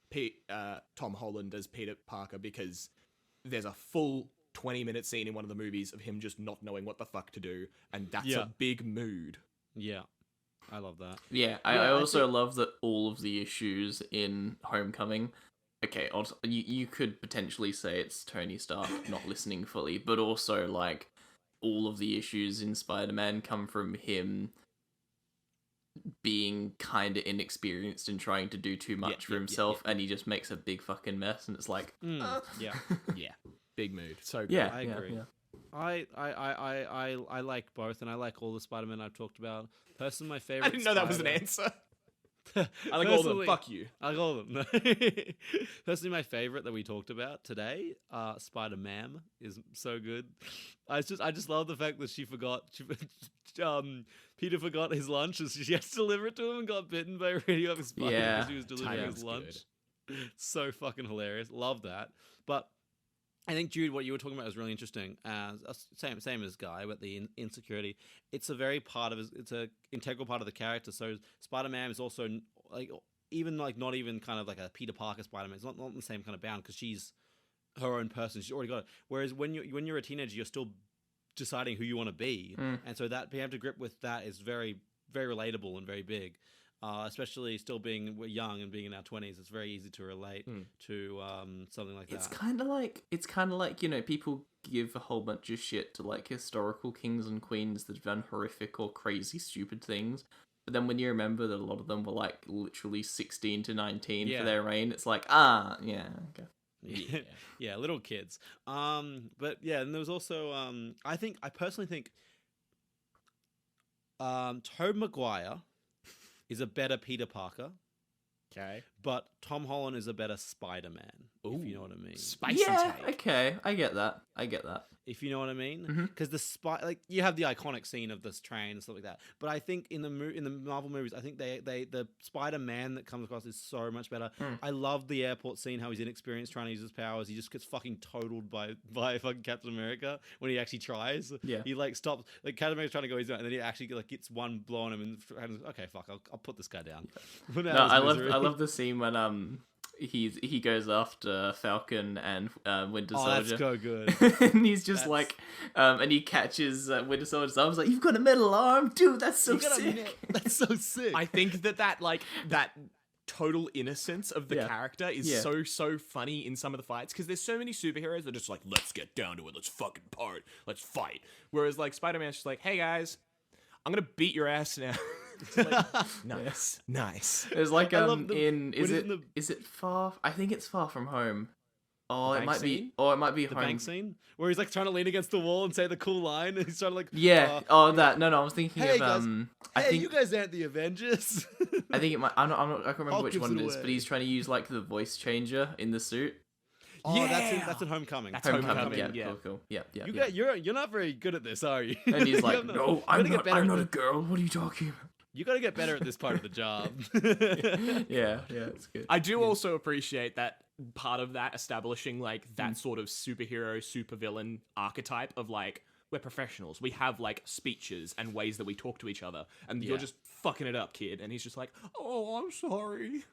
Tom Holland as Peter Parker, because there's a full 20-minute scene in one of the movies of him just not knowing what the fuck to do, and that's a big mood. Yeah, I love that. Yeah, I also love that all of the issues in Homecoming... Okay, also, you could potentially say it's Tony Stark not listening fully, but also, like, all of the issues in Spider-Man come from him being kind of inexperienced and trying to do too much for himself, and he just makes a big fucking mess, and it's like... Yeah. Big mood. So good. Yeah, I agree. Yeah. I like both, and I like all the Spider-Man I've talked about. Personally, my favorite... I didn't know that was an answer. I like all of them. Fuck you. I like all of them. Personally, my favorite that we talked about today, Spider-Man, is so good. I just love the fact that she forgot. Peter forgot his lunch, and she has to deliver it to him, and got bitten by a radioactive spider because she was delivering his lunch. So fucking hilarious. Love that. But I think, Jude, what you were talking about is really interesting. Same as Guy, but the insecurity. It's a very part of it's a integral part of the character. So Spider-Man is also like even like not even kind of like a Peter Parker Spider-Man. It's not in the same kind of bound because she's her own person. She's already got it. Whereas when you're a teenager, you're still deciding who you want to be, and so that being able to grip with that is very, very relatable and very big. Especially still being young and being in our 20s, it's very easy to relate to something like that. It's kind of like, you know, people give a whole bunch of shit to like historical kings and queens that have done horrific or crazy stupid things. But then when you remember that a lot of them were like literally 16 to 19 for their reign, it's like, okay. Yeah, little kids. But yeah, and there was also I personally think Tobey Maguire is a better Peter Parker. Okay. But Tom Holland is a better Spider-Man, if you know what I mean. Spicy take. Okay, I get that. If you know what I mean, because like you have the iconic scene of this train and stuff like that. But I think in the Marvel movies, I think the Spider-Man that comes across is so much better. I love the airport scene, how he's inexperienced trying to use his powers. He just gets fucking totaled by fucking Captain America when he actually tries. Yeah, he like stops, like Captain America's trying to go his own, and then he actually like gets one blow on him and okay, fuck, I'll put this guy down. No, I love the scene when he goes after Falcon and Winter Soldier. That's so good. And he's just and he catches Winter Soldier's arm. I was like, "You've got a metal arm, dude. That's so sick." That's so sick. I think that total innocence of the character is so funny in some of the fights, because there's so many superheroes that are just like, let's get down to it, let's fucking part, let's fight. Whereas like Spider-Man's just like, hey guys, I'm gonna beat your ass now. Like, nice. There's like is it far? I think it's Far From Home. Oh, it might be. Or it might be the Home. bank scene where he's like trying to lean against the wall and say the cool line, and he's trying to like that. No, I was thinking hey of guys, I think you guys aren't the Avengers. I think it might. I can't remember which one it is, but he's trying to use like the voice changer in the suit. Oh, that's in Homecoming. That's Homecoming. Yeah, cool. Yeah. You're not very good at this, are you? And he's like, no, I'm not a girl. What are you talking about? You got to get better at this part of the job. yeah, it's good. I do also appreciate that part of that establishing like that sort of superhero, supervillain archetype of like, we're professionals. We have like speeches and ways that we talk to each other, and you're just fucking it up, kid. And he's just like, oh, I'm sorry.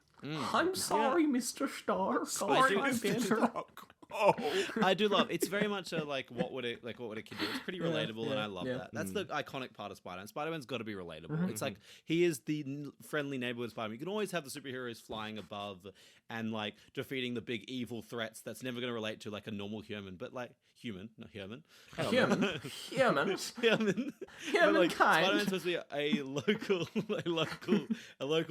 I'm sorry, Mr. Stark. Sorry, I'm Stark. Oh, I do love. It's very much a like what would a kid do? It's pretty relatable, and I love that. That's the iconic part of Spider-Man. Spider-Man's got to be relatable. It's like he is the friendly neighborhood Spider-Man. You can always have the superheroes flying above and like defeating the big evil threats that's never going to relate to like a normal human, but like human. Human. But, like, Spider-Man's supposed to be a local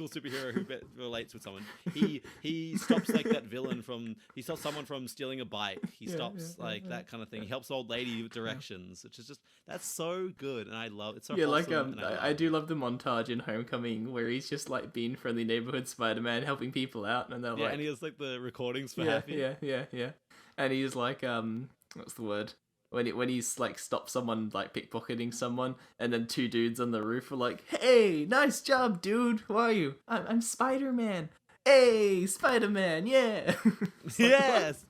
superhero who relates with someone. He stops like that villain from. He stops someone from stealing a bike. He stops that kind of thing. He helps old lady with directions, which is just that's so good, and I love it. So I do love the montage in Homecoming where he's just like being friendly neighborhood Spider-Man helping people out, and they're like, and he has like the recordings for Happy. Yeah. And he's like, what's the word? When he's like stopped someone like pickpocketing someone, and then two dudes on the roof are like, "Hey, nice job, dude. Who are you? I'm Spider-Man. Hey, Spider-Man, yeah." Yes.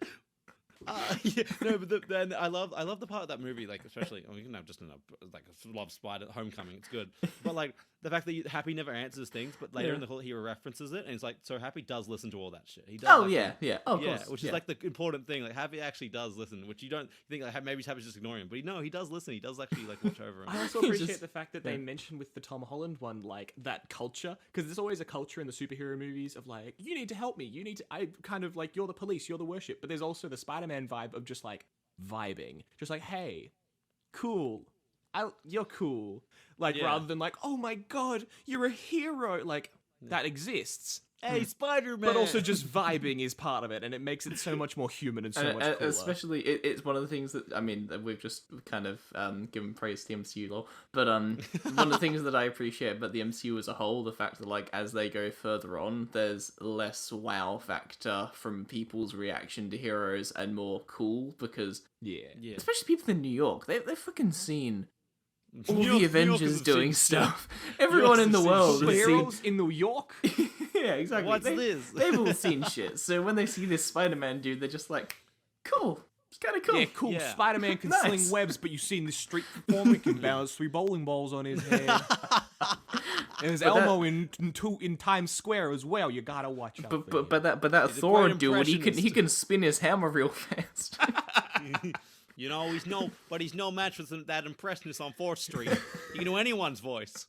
But then I love the part of that movie, like especially we can have just like love Spider Homecoming. It's good, but like the fact that Happy never answers things, but later in the whole he references it, and it's like so Happy does listen to all that shit. He does. Oh yeah. Of course. Which is like the important thing. Like Happy actually does listen, which you don't think like maybe Happy's just ignoring him, but he does listen. He does actually like watch over him. I also appreciate the fact that they mentioned with the Tom Holland one like that culture, because there's always a culture in the superhero movies of like you need to help me, I kind of like you're the police, you're the worship, but there's also the Spider-Man vibe of just like vibing, just like hey, cool. You're cool. Like rather than like, oh my god, you're a hero. Like that exists. Hey, Spider-Man! But also just vibing is part of it, and it makes it so much more human and so much cooler. Especially, it's one of the things that, I mean, that we've just kind of given praise to the MCU lore, but one of the things that I appreciate about the MCU as a whole, the fact that, like, as they go further on, there's less wow factor from people's reaction to heroes and more cool, because, Yeah. especially people in New York, they've fucking seen all New York- the New Yorkers Avengers have doing seen stuff. Everyone in the have seen world shit. has seen... Superheroes in New York? Yeah, exactly. What's this? They've all seen shit. So when they see this Spider-Man dude, they're just like, cool. It's kind of cool. Yeah, cool. Yeah. Spider-Man can Nice. sling webs, but you've seen this street performer can balance 3 bowling balls on his head. And there's But that- Elmo in Times Square as well. You gotta watch out. for him. But that He's a Thor great dude, he impressionist. can spin his hammer real fast. You know, he's no match for that impressionist on 4th Street. He can do anyone's voice.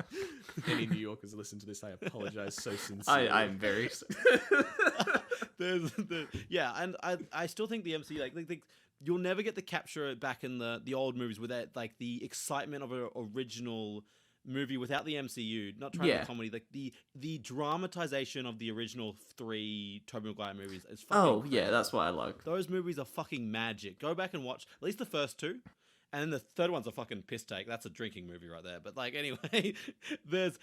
Any New Yorkers listen to this, I apologize so sincerely. I'm very... And I still think the MCU, like you'll never get the capture back in the old movies without, like, the excitement of an original movie without the MCU, not trying to Yeah. be comedy, like the dramatization of the original 3 Tobey Maguire movies is fucking Oh, yeah, incredible. that's what I like. Those movies are fucking magic. Go back and watch at least the first 2. And then the third one's a fucking piss take. That's a drinking movie right there. But, like, anyway, there's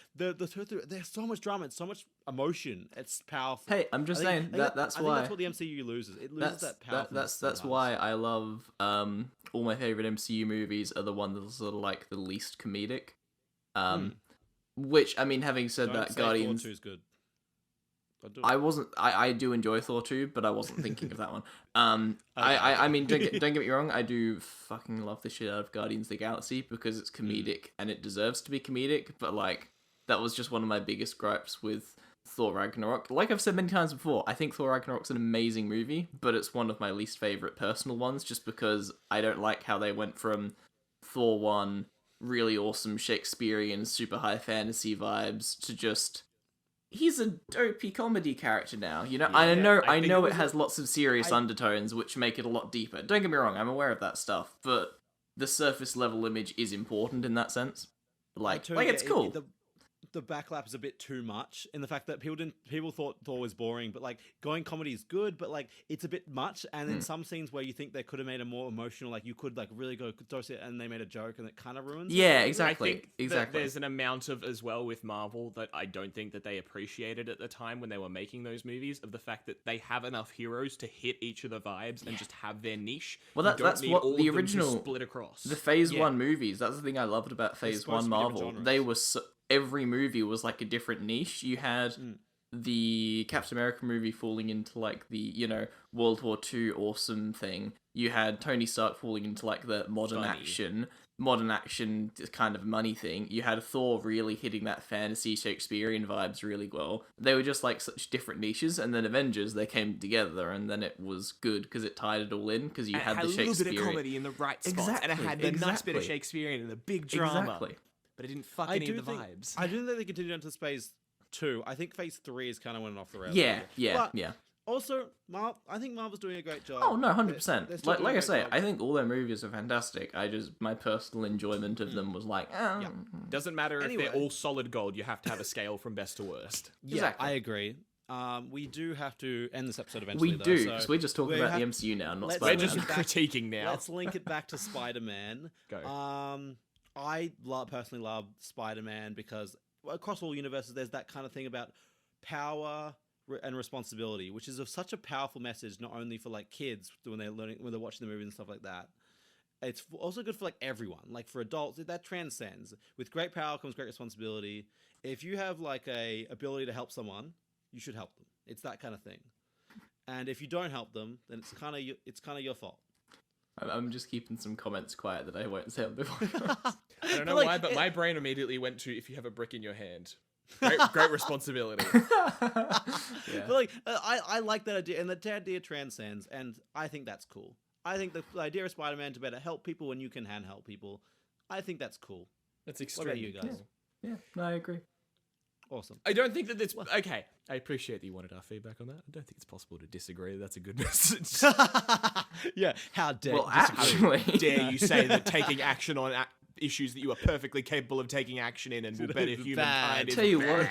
so much drama and so much emotion. It's powerful. Hey, I'm just saying, I think that's I why... think that's what the MCU loses. It loses that power. That's why I love all my favorite MCU movies are the ones that are sort of like the least comedic. Which, I mean, having said that, Guardians... Thor 2 is good. Don't do it. I wasn't. I do enjoy Thor 2, but I wasn't thinking of that one. I mean, don't get me wrong. I do fucking love the shit out of Guardians of the Galaxy because it's comedic and it deserves to be comedic. But, like, that was just one of my biggest gripes with Thor Ragnarok. Like I've said many times before, I think Thor Ragnarok's an amazing movie, but it's one of my least favorite personal ones, just because I don't like how they went from Thor 1, really awesome Shakespearean, super high fantasy vibes, to just... He's a dopey comedy character now, you know. Yeah, I know I think it it was has lots of serious undertones, which make it a lot deeper. Don't get me wrong, I'm aware of that stuff, but the surface level image is important in that sense. Like it's cool. The backlap is a bit too much in the fact that people thought Thor was boring, but, like, going comedy is good, but, like, it's a bit much. And in some scenes where you think they could have made it more emotional, like, you could, like, really go toss it, and they made a joke, and it kind of ruins it. Yeah, I exactly, think that exactly. there's an amount of, as well, with Marvel that I don't think that they appreciated at the time when they were making those movies, of the fact that they have enough heroes to hit each of the vibes and just have their niche. Well, You don't that's need what all the of them to original- split across. The Phase Yeah. 1 movies, that's the thing I loved about Phase supposed 1 to be different Marvel. genres. They were every movie was like a different niche. You had the Captain America movie falling into, like, the, you know, World War II awesome thing. You had Tony Stark falling into, like, the modern action kind of money thing. You had Thor really hitting that fantasy Shakespearean vibes really well. They were just, like, such different niches, and then Avengers, they came together, and then it was good because it tied it all in, because you And had it had the a little bit of Shakespearean... comedy in the right spots, and it Exactly, had the nice bit of exactly. Shakespearean and the big drama. Exactly. But it didn't fuck any of the vibes. I do think they continue into Phase 2. I think Phase 3 is kind of went off the rails. Yeah, yeah, But yeah. Also, I think Marvel's doing a great job. Oh no, 100%. They're still doing Like a I great say, job. I think all their movies are fantastic. My personal enjoyment of them was like, Doesn't matter Anyway. if they're all solid gold, you have to have a scale from best to worst. Yeah, Exactly. I agree. We do have to end this episode eventually. we though, do, so because we're just talking we about the have- MCU now, not let's- We're Spider-Man. just Back- critiquing now. Let's link it back to Spider-Man. Go. I personally love Spider-Man because across all universes, there's that kind of thing about power and responsibility, which is such a powerful message, not only for, like, kids when they're watching the movie and stuff like that. It's also good for, like, everyone. Like, for adults, that transcends. With great power comes great responsibility. If you have, like, a ability to help someone, you should help them. It's that kind of thing. And if you don't help them, then it's kind of your fault. I'm just keeping some comments quiet that I won't say on the podcast. I don't know But, like, why, but my brain immediately went to if you have a brick in your hand. Great responsibility. Yeah. But, like, I like that idea, and that idea transcends, and I think that's cool. I think the idea of Spider-Man to better help people when you can help people, I think that's cool. That's What about extreme. you guys? Yeah, no, I agree. Awesome. I don't think that that's... Okay, I appreciate that you wanted our feedback on that. I don't think it's possible to disagree. That's a good message. Yeah, how dare Well, you disagree? actually, Dare you say that taking action issues that you are perfectly capable of taking action in and will better humankind. Tell you what,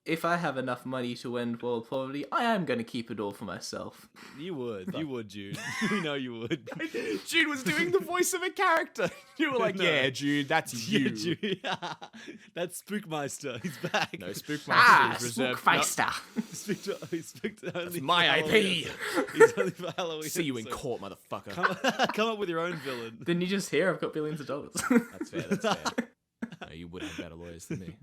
if I have enough money to end world poverty, I am going to keep it all for myself. You would, Jude. We know you would. Jude was doing the voice of a character. You were like, No. yeah, Jude, that's you. Yeah, Jude. That's Spookmeister. He's back. No, Spookmeister is reserved. Spookfeister. Only my for IP. Halloween. He's only for Halloween. See you in so court, motherfucker. Come up with your own villain. Didn't you just hear I've got billions of dollars? That's fair. No, you would have better lawyers than me.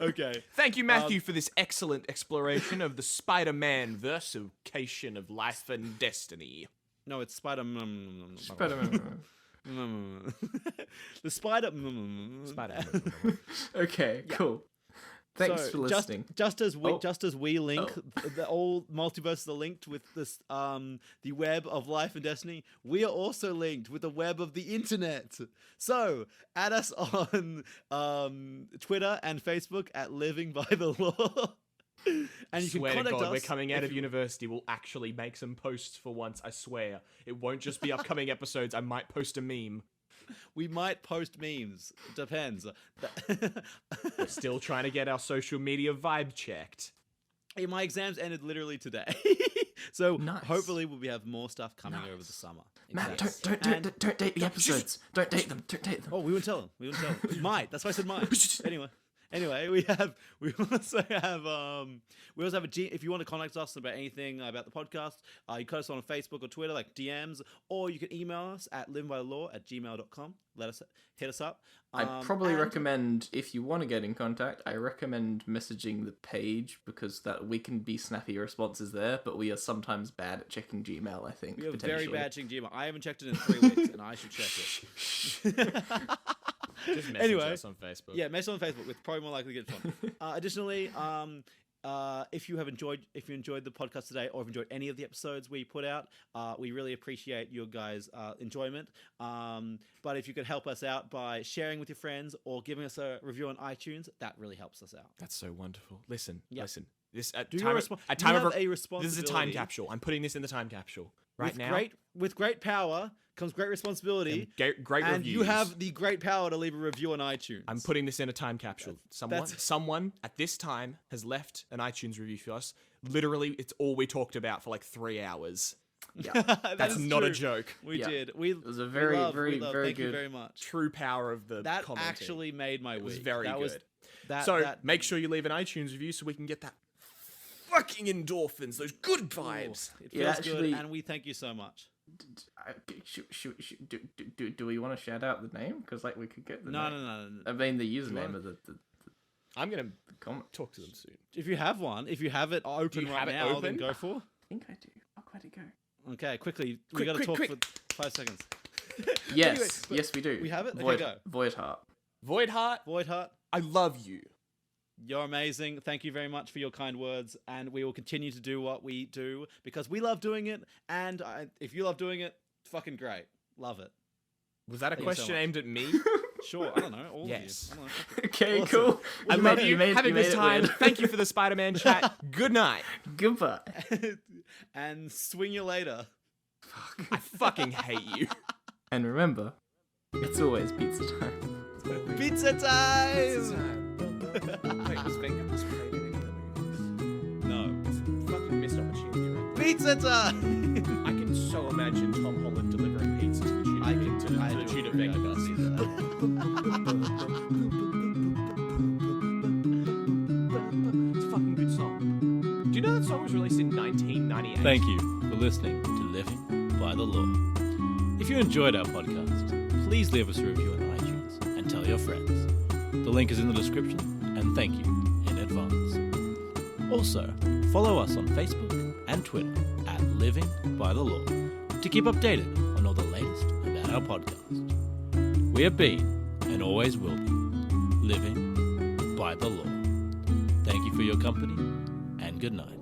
Okay. Thank you, Matthew, for this excellent exploration of the Spider-Man versification of life and destiny. No, it's Spider-Man. The spider. Spider-Man. Okay, cool. Thanks So, for listening. Just as we link the all multiverses are linked with this the web of life and destiny, we are also linked with the web of the internet. So add us on Twitter and Facebook at Living by the Law. And you can Swear to contact God, us. we're coming out if of university. We'll actually make some posts for once, I swear. It won't just be upcoming episodes. I might post a meme. We might post memes. Depends. We're still trying to get our social media vibe checked. Hey, my exams ended literally today. So Nice. hopefully we'll have more stuff coming over the summer. Matt, Exactly. don't date the episodes. Don't date them. Don't date them. Oh, we wouldn't tell them. We might. That's why I said might. Anyway, we also have a G. If you want to contact us about anything about the podcast, you can contact us on Facebook or Twitter, like DMs, or you can email us at livingbythelaw@gmail.com. Hit us up. I probably recommend, if you want to get in contact, I recommend messaging the page, because that we can be snappy responses there, but we are sometimes bad at checking Gmail, I think. We are very potentially. bad checking Gmail. I haven't checked it in 3 weeks, and I should check it. Just message Anyway, us on Facebook. Yeah, message on Facebook. We're probably more likely to get fun. Additionally, if you enjoyed the podcast today, or have enjoyed any of the episodes we put out, we really appreciate your guys' enjoyment. But if you could help us out by sharing with your friends or giving us a review on iTunes, that really helps us out. That's so wonderful. Listen. This Do you have a responsibility? This is a time capsule. I'm putting this in the time capsule right now. With great power comes great responsibility. Great and reviews. you have the great power to leave a review on iTunes. I'm putting this in a time capsule. Someone at this time has left an iTunes review for us. Literally, it's all we talked about for like 3 hours. Yeah. That's not true. a joke. We Yeah. did. It was a very Thank good. you very much. True power of the That commenting. actually made my week. It was very good. So make sure you leave an iTunes review so we can get that fucking endorphins, those good vibes. It feels actually- good, and we thank you so much. Do we want to shout out the name? Because like we could get the name. No. I mean the username of the I'm gonna comment. talk to them soon. If you have one, if you have it open you right have it now, then open? go for. I think I do. I'll let it go. Okay, quickly. We got to talk quick. for 5 seconds. Yes, but yes we do. we have it? Okay, Void, go. Voidheart. Voidheart, Voidheart, I love you. you're amazing. Thank you very much for your kind words, and we will continue to do what we do because we love doing it, and if you love doing it, fucking great. Love it. Was that a Thank you so question much. aimed at me? Sure, I don't know. All Yes. of you. I don't know. Okay, Awesome. cool. I love you. made Having this it time. weird. Thank you for the Spider-Man chat. Good night. Goodbye. And swing you later. I fucking hate you. And remember, it's always pizza time. Pizza time! Wait, was Vegas played in any of the movies? No. It's a fucking missed opportunity right there. Pizza time! I can so imagine Tom Holland delivering pizzas to the tune I of, can- to, I to the do tune of agree. I can Vegas. see that. It's a fucking good song. Do you know that song was released in 1998? Thank you for listening to Living by the Law. If you enjoyed our podcast, please leave us a review on iTunes and tell your friends. The link is in the description, and thank you in advance. Also, follow us on Facebook and Twitter at Living by the Law to keep updated on all the latest about our podcast. We have been, and always will be, living by the law. Thank you for your company, and good night.